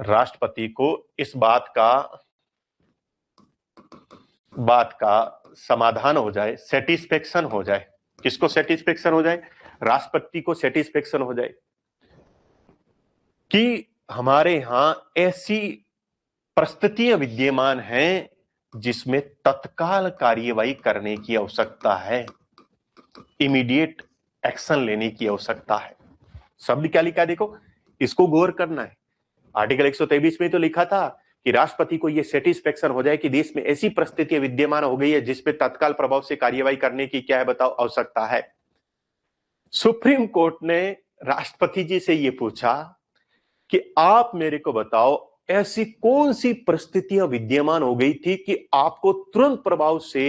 राष्ट्रपति को इस बात का समाधान हो जाए, सेटिस्फेक्शन हो जाए। किसको सेटिस्फेक्शन हो जाए? राष्ट्रपति को सेटिस्फेक्शन हो जाए कि हमारे यहां ऐसी परिस्थितियां विद्यमान हैं जिसमें तत्काल कार्यवाही करने की आवश्यकता है, इमीडिएट एक्शन लेने की आवश्यकता है। शब्द क्या लिखा है देखो, इसको गौर करना है। आर्टिकल 123 में तो लिखा था कि राष्ट्रपति को यह सेटिस्फेक्शन हो जाए कि देश में ऐसी परिस्थितियां विद्यमान हो गई है जिसमें तत्काल प्रभाव से कार्यवाही करने की क्या है बताओ, आवश्यकता है। सुप्रीम कोर्ट ने राष्ट्रपति जी से यह पूछा कि आप मेरे को बताओ ऐसी कौन सी परिस्थितियां विद्यमान हो गई थी कि आपको तुरंत प्रभाव से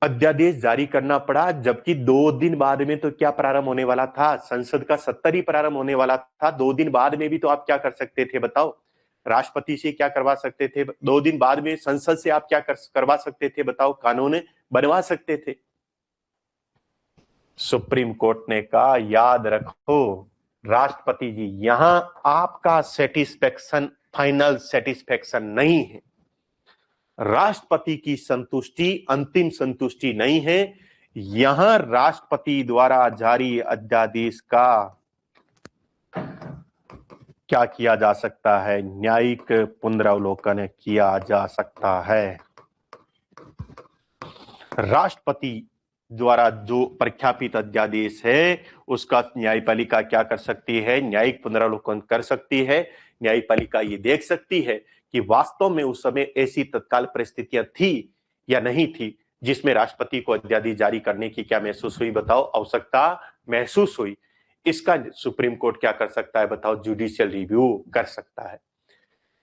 अध्यादेश जारी करना पड़ा, जबकि 2 दिन बाद में तो क्या प्रारंभ होने वाला था, संसद का सत्र ही प्रारंभ होने वाला था। 2 दिन बाद में भी तो आप क्या कर सकते थे बताओ, राष्ट्रपति से क्या करवा सकते थे, 2 दिन बाद में संसद से आप क्या करवा सकते थे बताओ, कानून बनवा सकते थे। सुप्रीम कोर्ट ने कहा याद रखो राष्ट्रपति जी, यहां आपका सेटिस्फेक्शन फाइनल सेटिस्फेक्शन नहीं है, राष्ट्रपति की संतुष्टि अंतिम संतुष्टि नहीं है। यहां राष्ट्रपति द्वारा जारी अध्यादेश का क्या किया जा सकता है, न्यायिक पुनरावलोकन किया जा सकता है। राष्ट्रपति द्वारा जो प्रख्यापित अध्यादेश है उसका न्यायपालिका क्या कर सकती है, न्यायिक पुनरावलोकन कर सकती है। न्यायपालिका ये देख सकती है कि वास्तव में उस समय ऐसी तत्काल परिस्थितियां थी या नहीं थी जिसमें राष्ट्रपति को अध्यादेश जारी करने की क्या महसूस हुई बताओ, आवश्यकता महसूस हुई। इसका सुप्रीम कोर्ट क्या कर सकता है बताओ, जुडिशियल रिव्यू कर सकता है।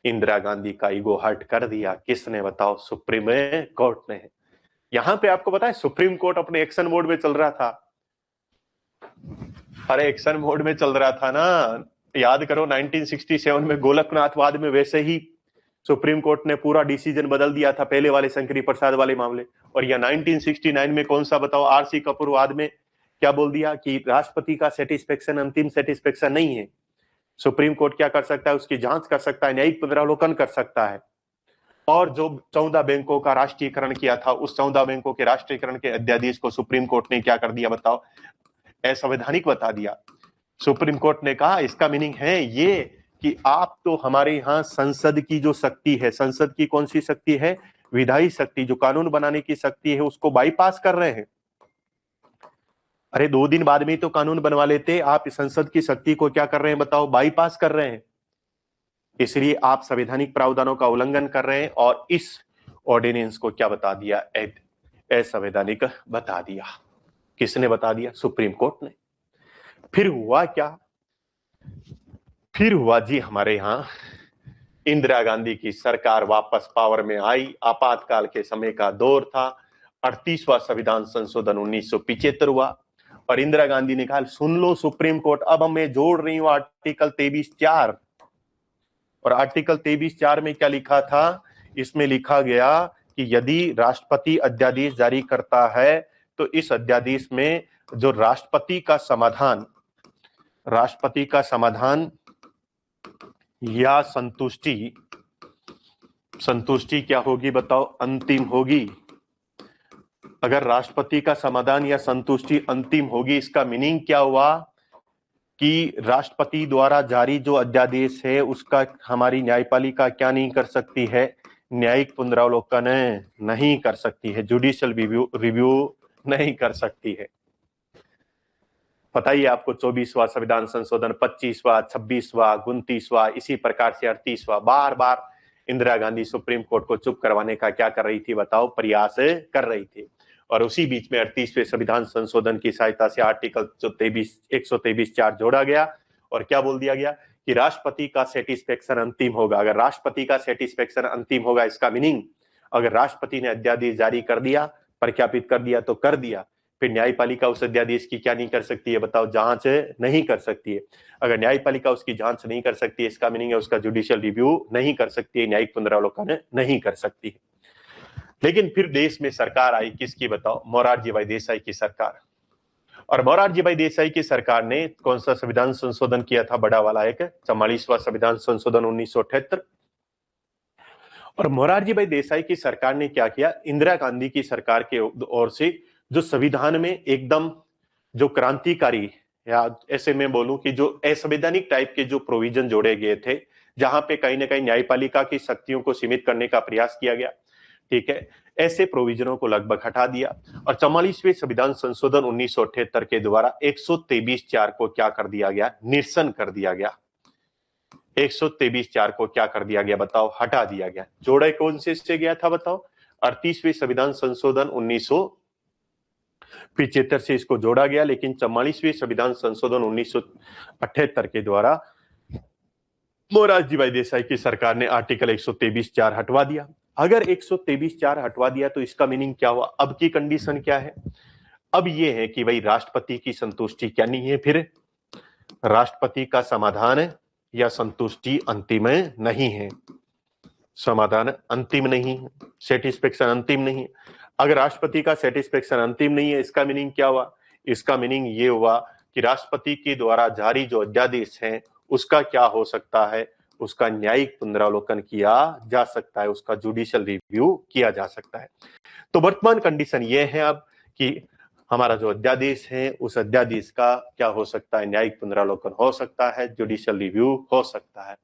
इंदिरा गांधी का ईगो हर्ट कर दिया किसने बताओ, सुप्रीम कोर्ट ने। यहां पे आपको पता है सुप्रीम कोर्ट अपने एक्शन मोड में चल रहा था। अरे एक्शन मोड में चल रहा था ना, याद करो 1967 में गोलकनाथवाद में वैसे ही सुप्रीम कोर्ट ने पूरा डिसीजन बदल दिया था, पहले वाले शंकरी प्रसाद वाले मामले। और यह 1969 में कौन सा बताओ, आरसी कपूर वाद में क्या बोल दिया कि राष्ट्रपति का सेटिस्फेक्शन अंतिम सेटिस्फेक्शन नहीं है। सुप्रीम कोर्ट क्या कर सकता है, उसकी जांच कर सकता है, न्यायिक पुनरावलोकन कर सकता है। और जो 14 बैंकों का राष्ट्रीयकरण किया था, उस 14 बैंकों के राष्ट्रीयकरण के अध्यादेश को सुप्रीम कोर्ट ने क्या कर दिया बताओ, असंवैधानिक बता दिया। सुप्रीम कोर्ट ने कहा इसका मीनिंग है ये कि आप तो हमारे यहां संसद की जो शक्ति है, संसद की कौन सी शक्ति है, विधायी शक्ति, जो कानून बनाने की शक्ति है, उसको बाईपास कर रहे हैं। अरे 2 दिन बाद में ही तो कानून बनवा लेते, आप संसद की शक्ति को क्या कर रहे हैं बताओ, बाईपास कर रहे हैं। इसलिए आप संवैधानिक प्रावधानों का उल्लंघन कर रहे हैं और इस ऑर्डिनेंस को क्या बता दिया, असंवैधानिक बता दिया। किसने बता दिया? सुप्रीम कोर्ट ने। फिर हुआ क्या? फिर हुआ जी, हमारे यहां इंदिरा गांधी की सरकार वापस पावर में आई। आपातकाल के समय का दौर था। 38वां संविधान संशोधन 1975 हुआ और इंदिरा गांधी ने कहा, सुन लो सुप्रीम कोर्ट, अब मैं जोड़ रही हूं आर्टिकल 23(4). और आर्टिकल 23(4) में क्या लिखा था? इसमें लिखा गया कि यदि राष्ट्रपति अध्यादेश जारी करता है तो इस अध्यादेश में जो राष्ट्रपति का समाधान या संतुष्टि क्या होगी बताओ? अंतिम होगी। अगर राष्ट्रपति का समाधान या संतुष्टि अंतिम होगी, इसका मीनिंग क्या हुआ कि राष्ट्रपति द्वारा जारी जो अध्यादेश है उसका हमारी न्यायपालिका क्या नहीं कर सकती है? न्यायिक पुनरावलोकन नहीं कर सकती है, जुडिशियल रिव्यू नहीं कर सकती है। पता ही आपको 24वां संविधान संशोधन, 25वां, 26वां, 29वां, इसी प्रकार से 38वां, बार बार इंदिरा गांधी सुप्रीम कोर्ट को चुप करवाने का क्या कर रही थी बताओ? प्रयास कर रही थी। और उसी बीच में 38वें संविधान संशोधन की सहायता से आर्टिकल 123(4) जोड़ा गया और क्या बोल दिया गया कि राष्ट्रपति का सेटिस्फेक्शन अंतिम होगा। अगर राष्ट्रपति का सेटिस्फेक्शन अंतिम होगा, इसका मीनिंग अगर राष्ट्रपति ने अध्यादेश जारी कर दिया, प्रख्यापित कर दिया तो कर दिया, फिर न्यायपालिका उस अध्यादेश की क्या नहीं कर सकती है बताओ? जांच नहीं कर सकती है। अगर न्यायपालिका उसकी जांच नहीं कर सकती है, इसका मीनिंग है उसका जुडिशियल रिव्यू नहीं कर सकती है, न्यायिक पुनरावलोकन नहीं कर सकती है। लेकिन फिर देश में सरकार आई, किसकी बताओ? मोरारजी भाई देसाई की सरकार। और मोरारजी भाई देसाई की सरकार ने कौन सा संविधान संशोधन किया था? बड़ा वाला एक 44वां संविधान संशोधन 1978। और मोरारजी भाई देसाई की सरकार ने क्या किया? इंदिरा गांधी की सरकार के ओर से जो संविधान में एकदम जो क्रांतिकारी, या ऐसे मैं बोलूं कि जो असंवैधानिक टाइप के जो प्रोविजन जोड़े गए थे, जहां पे कहीं ना कहीं न्यायपालिका की शक्तियों को सीमित करने का प्रयास किया गया, ठीक है, ऐसे प्रोविजनों को लगभग हटा दिया और 44वें संविधान संशोधन 1978 के द्वारा 123(4) को क्या कर दिया गया? निरसन कर दिया गया। 123(4) को क्या कर दिया गया बताओ? हटा दिया गया। जोड़ा कौन से गया था बताओ? 38वें संविधान संशोधन 1975 से इसको जोड़ा गया, लेकिन 44वें संविधान संशोधन 1978 के द्वारा मोरारजी भाई देसाई की सरकार ने आर्टिकल 123(4) हटवा दिया। अगर 123(4) हटवा दिया तो इसका मीनिंग क्या हुआ? अब की कंडीशन क्या है? अब ये है कि भाई राष्ट्रपति की संतुष्टि क्या नहीं है, फिर राष्ट्रपति का समाधान या संतुष्टि अंतिम नहीं है, समाधान अंतिम नहीं है, सेटिस्फेक्शन अंतिम नहीं है। अगर राष्ट्रपति का सेटिस्फेक्शन अंतिम नहीं है, इसका मीनिंग क्या हुआ? इसका मीनिंग ये हुआ कि राष्ट्रपति के द्वारा जारी जो अध्यादेश है उसका क्या हो सकता है? उसका न्यायिक पुनरावलोकन किया जा सकता है, उसका जुडिशियल रिव्यू किया जा सकता है। तो वर्तमान कंडीशन ये है अब कि हमारा जो अध्यादेश है उस अध्यादेश का क्या हो सकता है? न्यायिक पुनरावलोकन हो सकता है, जुडिशियल रिव्यू हो सकता है।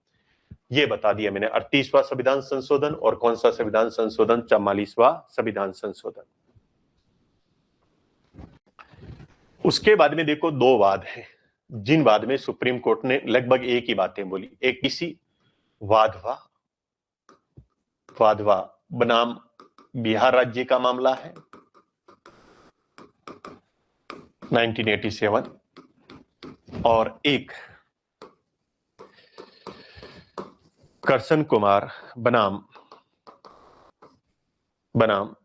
ये बता दिया मैंने 38वां संविधान संशोधन और कौन सा संविधान संशोधन? 44वां संविधान संशोधन। उसके बाद में देखो 2 वाद है, जिन वाद में सुप्रीम कोर्ट ने लगभग एक ही बातें बोली। एक किसी वाधवा बनाम बिहार राज्य का मामला है 1987, और एक करसन कुमार बनाम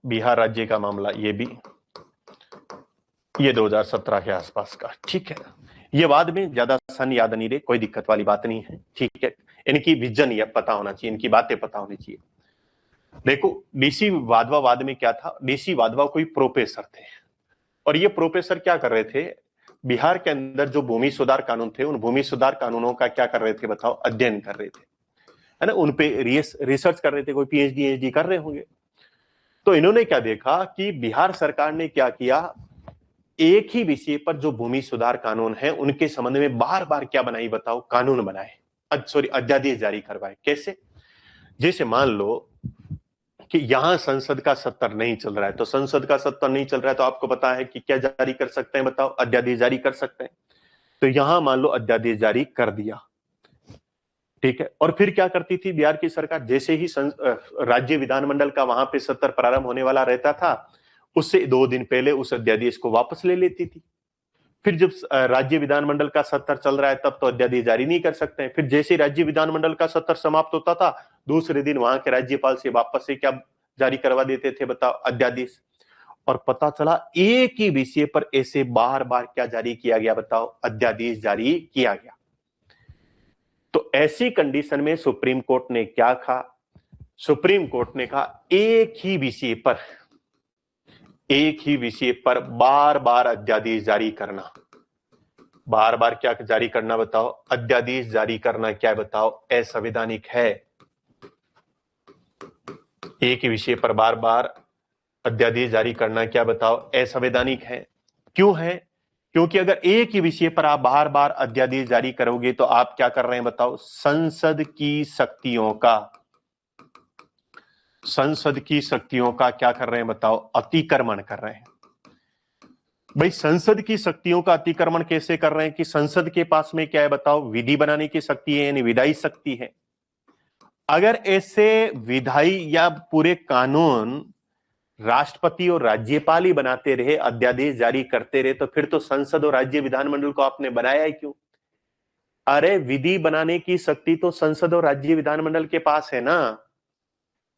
बिहार राज्य का मामला, ये 2017 के आसपास का। ठीक है, ये वाद में ज्यादा सन याद नहीं रहे, कोई दिक्कत वाली बात नहीं है। ठीक है, इनकी विजन ये पता होना चाहिए, इनकी बातें पता होनी चाहिए। देखो डीसी वाधवा वाद में क्या था? डीसी वाधवा कोई प्रोफेसर थे और ये प्रोफेसर क्या कर रहे थे? बिहार के अंदर जो भूमि सुधार कानून थे, उन भूमि सुधार कानूनों का क्या कर रहे थे बताओ? अध्ययन कर रहे थे, है ना, उन पे रिसर्च कर रहे थे, कोई पीएचडी कर रहे होंगे। तो इन्होंने क्या देखा कि बिहार सरकार ने क्या किया, एक ही विषय पर जो भूमि सुधार कानून है उनके संबंध में बार बार क्या बनाई बताओ? कानून बनाए, सॉरी अध्यादेश जारी करवाए। कैसे? जैसे मान लो कि यहां संसद का सत्र नहीं चल रहा है, तो संसद का सत्र नहीं चल रहा है तो आपको पता है कि क्या जारी कर सकते हैं, बताओ, अध्यादेश जारी कर सकते हैं। तो यहां मान लो अध्यादेश जारी कर दिया, ठीक है। और फिर क्या करती थी बिहार की सरकार, जैसे ही राज्य विधानमंडल का वहां पे सत्र प्रारंभ होने वाला रहता था, उससे 2 दिन पहले उस अध्यादेश को वापस ले लेती थी। फिर जब राज्य विधानमंडल का सत्र चल रहा है तब तो अध्यादेश जारी नहीं कर सकते हैं। फिर जैसे राज्य विधानमंडल का सत्र समाप्त होता था, दूसरे दिन वहां के राज्यपाल से वापस से क्या जारी करवा देते थे, बताओ, अध्यादेश। और पता चला एक ही विषय पर ऐसे बार बार क्या जारी किया गया, बताओ, अध्यादेश जारी किया गया। तो ऐसी कंडीशन में सुप्रीम कोर्ट ने क्या कहा, सुप्रीम कोर्ट ने कहा एक ही विषय पर बार बार अध्यादेश जारी करना, बार बार क्या जारी करना, बताओ, अध्यादेश जारी करना क्या है, बताओ, असंवैधानिक है। एक ही विषय पर बार बार अध्यादेश जारी करना क्या, बताओ, असंवैधानिक है। क्यों है? क्योंकि अगर एक ही विषय पर आप बार बार अध्यादेश जारी करोगे तो आप क्या कर रहे हैं, बताओ, संसद की शक्तियों का क्या कर रहे हैं, बताओ, अतिक्रमण कर रहे हैं। भाई संसद की शक्तियों का अतिक्रमण कैसे कर रहे हैं कि संसद के पास में क्या है, बताओ, विधि बनाने की शक्ति है, यानी विधायी शक्ति है। अगर ऐसे विधायी या पूरे कानून राष्ट्रपति और राज्यपाल ही बनाते रहे, अध्यादेश जारी करते रहे, तो फिर तो संसद और राज्य विधानमंडल को आपने बनाया ही क्यों? अरे विधि बनाने की शक्ति तो संसद और राज्य विधानमंडल के पास है ना।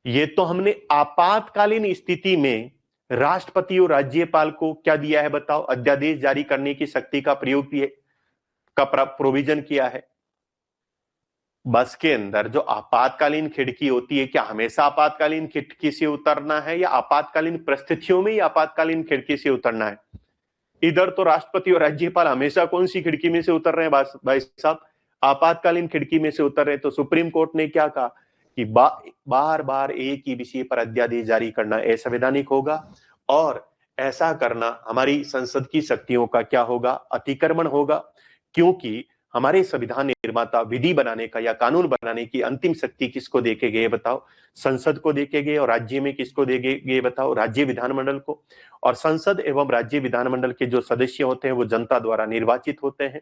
ये तो हमने आपातकालीन स्थिति में राष्ट्रपति और राज्यपाल को क्या दिया है, बताओ, अध्यादेश जारी करने की शक्ति का प्रयोग का प्रोविजन किया है। बस के अंदर जो आपातकालीन खिड़की होती है, क्या हमेशा आपातकालीन खिड़की से उतरना है या आपातकालीन परिस्थितियों में ही आपातकालीन खिड़की से उतरना है? इधर तो राष्ट्रपति और राज्यपाल हमेशा कौन सी खिड़की में से उतर रहे हैं भाई साहब? आपातकालीन खिड़की में से उतर रहे हैं। तो सुप्रीम कोर्ट ने क्या कहा कि बार बार एक ही विषय पर अध्यादेश जारी करना असंवैधानिक होगा, और ऐसा करना हमारी संसद की शक्तियों का क्या होगा, अतिक्रमण होगा। क्योंकि हमारे संविधान निर्माता विधि बनाने का या कानून बनाने की अंतिम शक्ति किसको देके गए, बताओ, संसद को देके गए। और राज्य में किसको दे गए, बताओ, राज्य विधानमंडल को। और संसद एवं राज्य विधानमंडल के जो सदस्य होते हैं वो जनता द्वारा निर्वाचित होते हैं,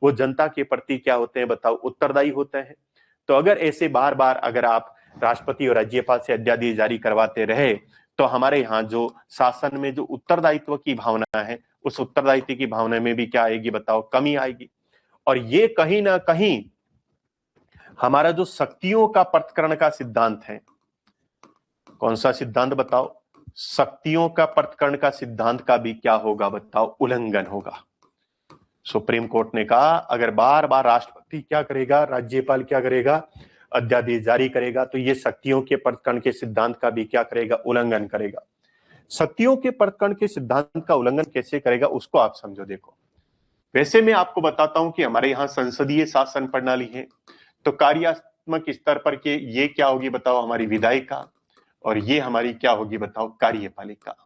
वो जनता के प्रति क्या होते हैं, बताओ, उत्तरदायी होते हैं। तो अगर ऐसे बार बार अगर आप राष्ट्रपति और राज्यपाल से अध्यादेश जारी करवाते रहे तो हमारे यहाँ जो शासन में जो उत्तरदायित्व की भावना है, उस उत्तरदायित्व की भावना में भी क्या आएगी, बताओ, कमी आएगी। और ये कहीं ना कहीं हमारा जो शक्तियों का पृथक्करण का सिद्धांत है, कौन सा सिद्धांत, बताओ, शक्तियों का पृथक्करण का सिद्धांत का भी क्या होगा, बताओ, उल्लंघन होगा। सुप्रीम कोर्ट ने कहा अगर बार बार राष्ट्रपति क्या करेगा, राज्यपाल क्या करेगा, अध्यादेश जारी करेगा, तो ये शक्तियों के पृथक्करण के सिद्धांत का भी क्या करेगा, उल्लंघन करेगा। शक्तियों के पृथक्करण के सिद्धांत का उल्लंघन कैसे करेगा उसको आप समझो। देखो, वैसे मैं आपको बताता हूं कि हमारे यहाँ संसदीय शासन प्रणाली है, तो कार्यात्मक स्तर पर के ये क्या होगी, बताओ, हमारी विधायिका, और ये हमारी क्या होगी, बताओ, कार्यपालिका।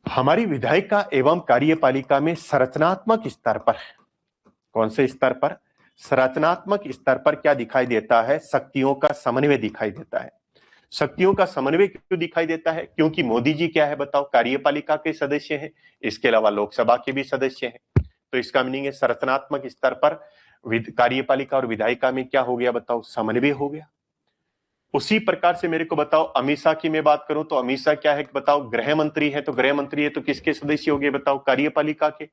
हमारी विधायिका एवं कार्यपालिका में संरचनात्मक स्तर पर, कौन से स्तर पर, संरचनात्मक स्तर पर क्या दिखाई देता है, शक्तियों का समन्वय दिखाई देता है। शक्तियों का समन्वय क्यों दिखाई देता है? क्योंकि मोदी जी क्या है, बताओ, कार्यपालिका के सदस्य हैं, इसके अलावा लोकसभा के भी सदस्य हैं। तो इसका मीनिंग है संरचनात्मक स्तर पर कार्यपालिका और विधायिका में क्या हो गया, बताओ, समन्वय हो गया। उसी प्रकार से मेरे को बताओ अमित शाह की मैं बात करूं तो अमित शाह क्या है, बताओ, गृह मंत्री है, तो गृह मंत्री है तो किसके सदस्य हो गए, बताओ, कार्यपालिका के।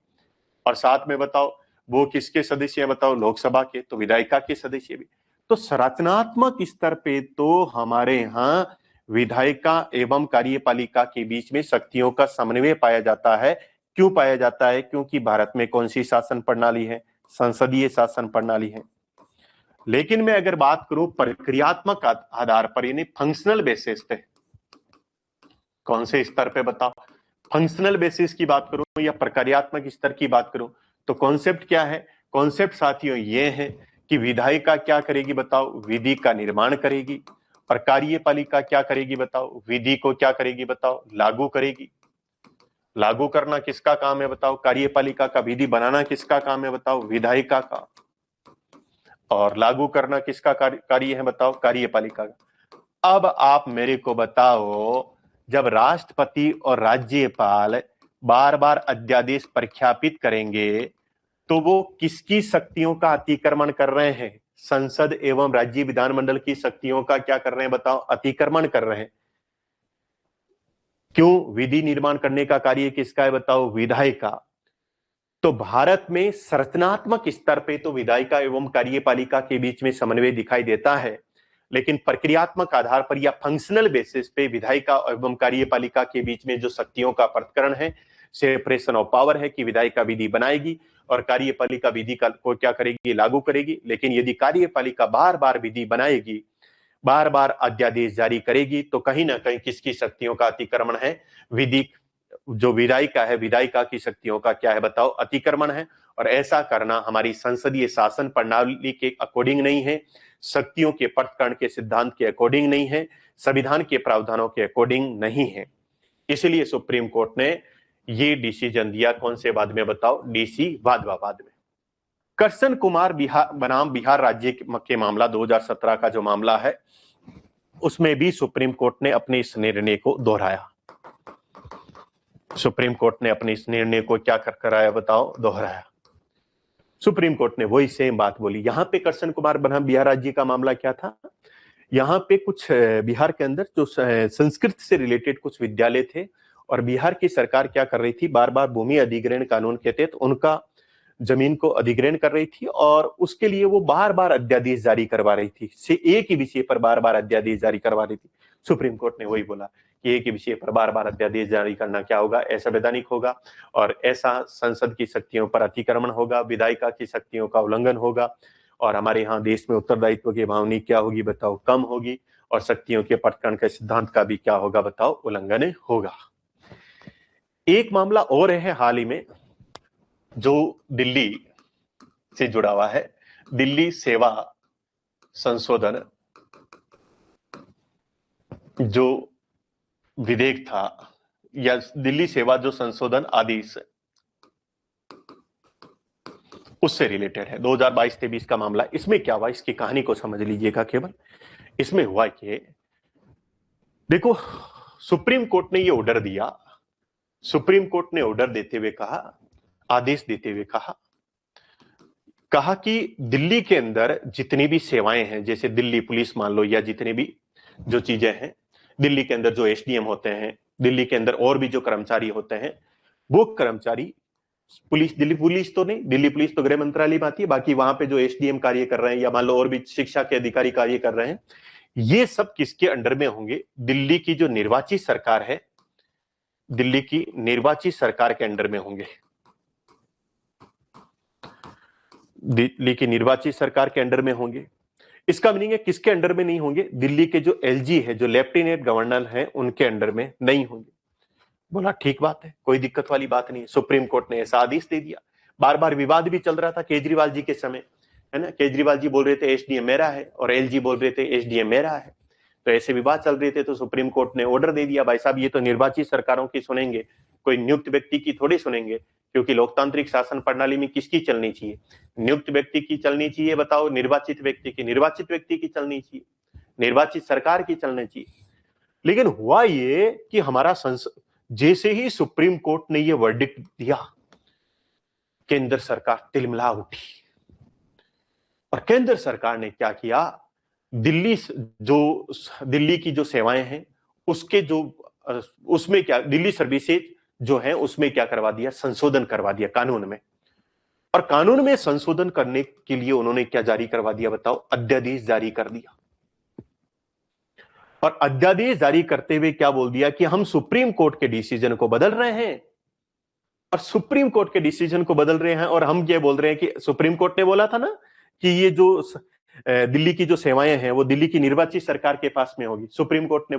और साथ में बताओ वो किसके सदस्य है, बताओ, लोकसभा के, तो विधायिका के सदस्य भी। तो संरचनात्मक स्तर पे तो हमारे यहाँ विधायिका एवं कार्यपालिका के बीच में शक्तियों का समन्वय पाया जाता है। क्यों पाया जाता है? क्योंकि भारत में कौन सी शासन प्रणाली है, संसदीय शासन प्रणाली है। लेकिन मैं अगर बात करूं प्रक्रियात्मक आधार पर, यानी फंक्शनल बेसिस पे, कौन से स्तर पे, बताओ, फंक्शनल बेसिस की बात करूं या प्रक्रियात्मक स्तर की बात करूं, तो कॉन्सेप्ट क्या है? कॉन्सेप्ट साथियों ये है कि विधायिका क्या करेगी, बताओ, विधि का निर्माण करेगी, और कार्यपालिका क्या करेगी, बताओ, विधि को क्या करेगी, बताओ, लागू करेगी। लागू करना किसका काम है, बताओ, कार्यपालिका का। विधि बनाना किसका काम है, बताओ, विधायिका का। और लागू करना किसका कार्य है, बताओ, कार्यपालिका का। अब आप मेरे को बताओ, जब राष्ट्रपति और राज्यपाल बार बार अध्यादेश प्रख्यापित करेंगे तो वो किसकी शक्तियों का अतिक्रमण कर रहे हैं? संसद एवं राज्य विधानमंडल की शक्तियों का क्या कर रहे हैं बताओ? अतिक्रमण कर रहे हैं। क्यों? विधि निर्माण करने का कार्य किसका है बताओ? विधायिका। तो भारत में संरचनात्मक स्तर पे तो विधायिका एवं कार्यपालिका के बीच में समन्वय दिखाई देता है, लेकिन प्रक्रियात्मक आधार पर या फंक्शनल बेसिस पे विधायिका एवं कार्यपालिका के बीच में जो शक्तियों का पृथक्करण है, सेपरेशन ऑफ पावर है कि विधायिका विधि बनाएगी और कार्यपालिका विधि को क्या करेगी? लागू करेगी। लेकिन यदि कार्यपालिका बार बार विधि बनाएगी, बार बार अध्यादेश जारी करेगी, तो कहीं ना कहीं किसकी शक्तियों का अतिक्रमण है? विधि जो विधायिका है, विधायिका की शक्तियों का क्या है बताओ? अतिक्रमण है। और ऐसा करना हमारी संसदीय शासन प्रणाली के अकॉर्डिंग नहीं है, शक्तियों के पृथक्करण के सिद्धांत के अकॉर्डिंग नहीं है, संविधान के प्रावधानों के अकॉर्डिंग नहीं है। इसलिए सुप्रीम कोर्ट ने ये डिसीजन दिया। कौन से बाद में बताओ? डीसी वादवाद में। करसन कुमार बनाम बिहार राज्य के मामला 2017 का जो मामला है, उसमें भी सुप्रीम कोर्ट ने अपने इस निर्णय को दोहराया। सुप्रीम कोर्ट ने अपने इस निर्णय को क्या कराया बताओ? दोहराया। सुप्रीम कोर्ट ने वही सेम बात बोली। यहां पे करसन कुमार बनाम बिहार राज्य का मामला क्या था? यहाँ पे कुछ बिहार के अंदर जो संस्कृत से रिलेटेड कुछ विद्यालय थे और बिहार की सरकार क्या कर रही थी? बार बार भूमि अधिग्रहण कानून के तहत उनका जमीन को अधिग्रहण कर रही थी और उसके लिए वो बार बार अध्यादेश जारी करवा रही थी। से एक ही विषय पर बार बार अध्यादेश जारी करवा रही थी। सुप्रीम कोर्ट ने वही बोला कि एक ही विषय पर बार बार अध्यादेश जारी करना क्या होगा? असंवैधानिक होगा और ऐसा संसद की शक्तियों पर अतिक्रमण होगा, विधायिका की शक्तियों का उल्लंघन होगा और हमारे यहाँ देश में उत्तरदायित्व की भावना क्या होगी बताओ? कम होगी और शक्तियों के पृथक्करण के सिद्धांत का भी क्या होगा बताओ? उल्लंघन होगा। एक मामला और है हाल ही में जो दिल्ली से जुड़ा हुआ है। दिल्ली सेवा संशोधन जो विधेयक था या दिल्ली सेवा जो संशोधन आदेश उससे रिलेटेड है, 2022-23 का मामला। इसमें क्या हुआ? इसकी कहानी को समझ लीजिएगा केवल। इसमें हुआ कि देखो, सुप्रीम कोर्ट ने ये ऑर्डर दिया। सुप्रीम कोर्ट ने ऑर्डर देते हुए कहा, आदेश देते हुए कहा कि दिल्ली के अंदर जितनी भी सेवाएं हैं, जैसे दिल्ली पुलिस मान लो या जितनी भी जो चीजें हैं, दिल्ली के अंदर जो एसडीएम होते हैं, दिल्ली के अंदर और भी जो कर्मचारी होते हैं, वो कर्मचारी दिल्ली पुलिस तो नहीं, दिल्ली पुलिस तो गृह मंत्रालय में आती है, बाकी वहां पे जो एसडीएम कार्य कर रहे हैं या मान लो और भी शिक्षा के अधिकारी कार्य कर रहे हैं, ये सब किसके अंडर में होंगे? दिल्ली की जो निर्वाचित सरकार है, दिल्ली की निर्वाचित सरकार के अंडर में होंगे। दिल्ली की निर्वाचित सरकार के अंडर में होंगे। इसका मीनिंग है किसके अंडर में नहीं होंगे? दिल्ली के जो एलजी है, जो लेफ्टिनेंट गवर्नर है, उनके अंडर में नहीं होंगे। बोला ठीक बात है, कोई दिक्कत वाली बात नहीं। सुप्रीम कोर्ट ने ऐसा आदेश दे दिया। बार बार विवाद भी चल रहा था केजरीवाल जी के समय, है ना? केजरीवाल जी बोल रहे थे एसडीएम मेरा है और एलजी बोल रहे थे एसडीएम मेरा है, तो ऐसे विवाद चल रहे थे। तो सुप्रीम कोर्ट ने ऑर्डर दे दिया, भाई साहब ये तो निर्वाचित सरकारों की सुनेंगे, कोई नियुक्त व्यक्ति की थोड़ी सुनेंगे, क्योंकि लोकतांत्रिक शासन प्रणाली में किसकी चलनी चाहिए? नियुक्त व्यक्ति की चलनी चाहिए बताओ? निर्वाचित व्यक्ति की? निर्वाचित व्यक्ति की चलनी चाहिए, निर्वाचित सरकार की चलनी चाहिए। लेकिन हुआ ये कि हमारा जैसे ही सुप्रीम कोर्ट ने ये वर्डिक्ट दिया, केंद्र सरकार तिलमिला उठी और केंद्र सरकार ने क्या किया? दिल्ली की जो सेवाएं हैं उसके जो उसमें क्या दिल्ली सर्विसेज जो है उसमें क्या करवा दिया? संशोधन करवा दिया कानून में। और कानून में संशोधन करने के लिए उन्होंने क्या जारी करवा दिया बताओ? अध्यादेश जारी कर दिया। और अध्यादेश जारी करते हुए क्या बोल दिया कि हम सुप्रीम कोर्ट के डिसीजन को बदल रहे हैं। और सुप्रीम कोर्ट के डिसीजन को बदल रहे हैं और हम ये बोल रहे हैं कि सुप्रीम कोर्ट ने बोला था ना कि ये जो दिल्ली की जो सेवाएं हैं वो दिल्ली की निर्वाचित सरकार के पास में होगी। सुप्रीम कोर्ट ने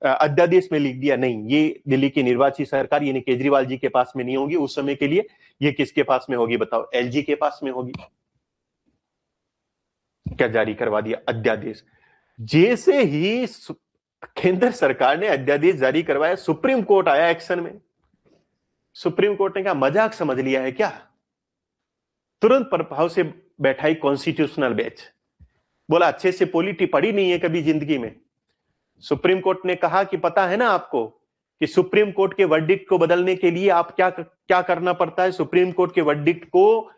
अध्यादेश में लिख दिया नहीं, ये दिल्ली की निर्वाचित सरकार यानी केजरीवाल जी के पास में नहीं होगी उस समय के लिए। ये किसके पास में होगी बताओ? एलजी के पास में होगी। क्या जारी करवा दिया? अध्यादेश। जैसे ही केंद्र सरकार ने अध्यादेश जारी करवाया, सुप्रीम कोर्ट आया एक्शन में। सुप्रीम कोर्ट ने क्या मजाक समझ लिया है क्या? तुरंत प्रभाव से बैठाई कॉन्स्टिट्यूशनल बेंच। बोला अच्छे से पॉलिटी पढ़ी नहीं है कभी जिंदगी में, सुप्रीम कोर्ट ने कहा कि पता है ना आपको कि सुप्रीम कोर्ट के वर्डिक्ट को बदलने के लिए आप क्या करना पड़ता है। सुप्रीम कोर्ट के वर्डिक्ट को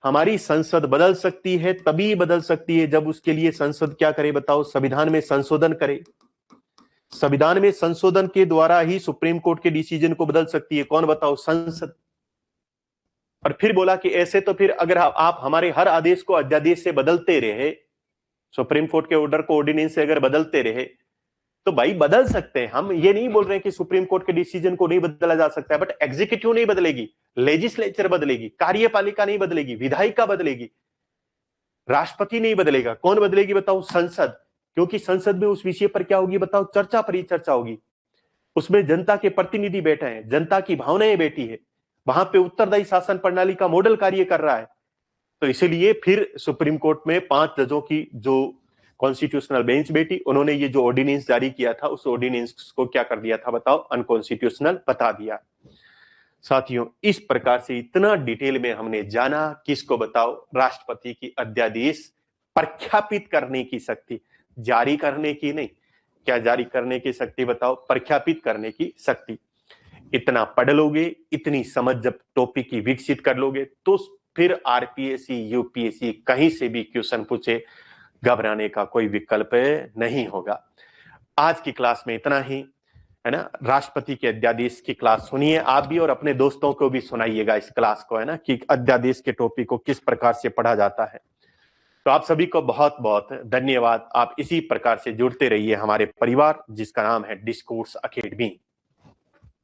हमारी संसद बदल सकती है, तभी बदल सकती है जब उसके लिए संसद क्या करे बताओ, संविधान में संशोधन करे। संविधान में संशोधन के द्वारा ही सुप्रीम कोर्ट के डिसीजन को बदल सकती है, कौन बताओ, संसद। और फिर बोला कि ऐसे तो फिर अगर आप हमारे हर आदेश को अध्यादेश से बदलते रहे, सुप्रीम कोर्ट के ऑर्डर को ऑर्डिनेंस से अगर बदलते रहे, तो भाई बदल सकते हैं। हम ये नहीं बोल रहे हैं कि सुप्रीम कोर्ट के डिसीजन को नहीं बदला जा सकता है, बट एग्जीक्यूटिव नहीं बदलेगी, लेजिस्लेचर बदलेगी, कार्यपालिका नहीं बदलेगी, विधायिका बदलेगी, राष्ट्रपति नहीं बदलेगा। कौन बदलेगी बताओ, संसद। क्योंकि संसद में उस विषय पर क्या होगी बताओ, चर्चा परिचर्चा होगी। उसमें जनता के प्रतिनिधि बैठे हैं, जनता की भावनाएं बैठी है, वहां पे उत्तरदायी शासन प्रणाली का मॉडल कार्य कर रहा है। तो इसीलिए फिर सुप्रीम कोर्ट में 5 जजों की जो कॉन्स्टिट्यूशनल बेंच बैठी, उन्होंने ये जो ऑर्डिनेंस जारी किया था, उस ऑर्डिनेंस को क्या कर दिया था बताओ, अनकॉन्स्टिट्यूशनल बता दिया। साथियों, इस प्रकार से इतना डिटेल में हमने जाना, किसको बताओ, राष्ट्रपति की अध्यादेश प्रख्यापित करने की शक्ति, जारी करने की नहीं। क्या जारी करने की शक्ति बताओ, प्रख्यापित करने की शक्ति। इतना पढ़ लोगे, इतनी समझ जब टॉपिक की विकसित कर लोगे, तो फिर आरपीएससी यूपीएससी कहीं से भी क्वेश्चन पूछे, घबराने का कोई विकल्प नहीं होगा। आज की क्लास में इतना ही, है ना। राष्ट्रपति के अध्यादेश की क्लास सुनिए आप भी, और अपने दोस्तों को भी सुनाइएगा इस क्लास को, है ना, कि अध्यादेश के टॉपिक को किस प्रकार से पढ़ा जाता है। तो आप सभी को बहुत बहुत धन्यवाद। आप इसी प्रकार से जुड़ते रहिए हमारे परिवार, जिसका नाम है डिस्कोर्स अकेडमी।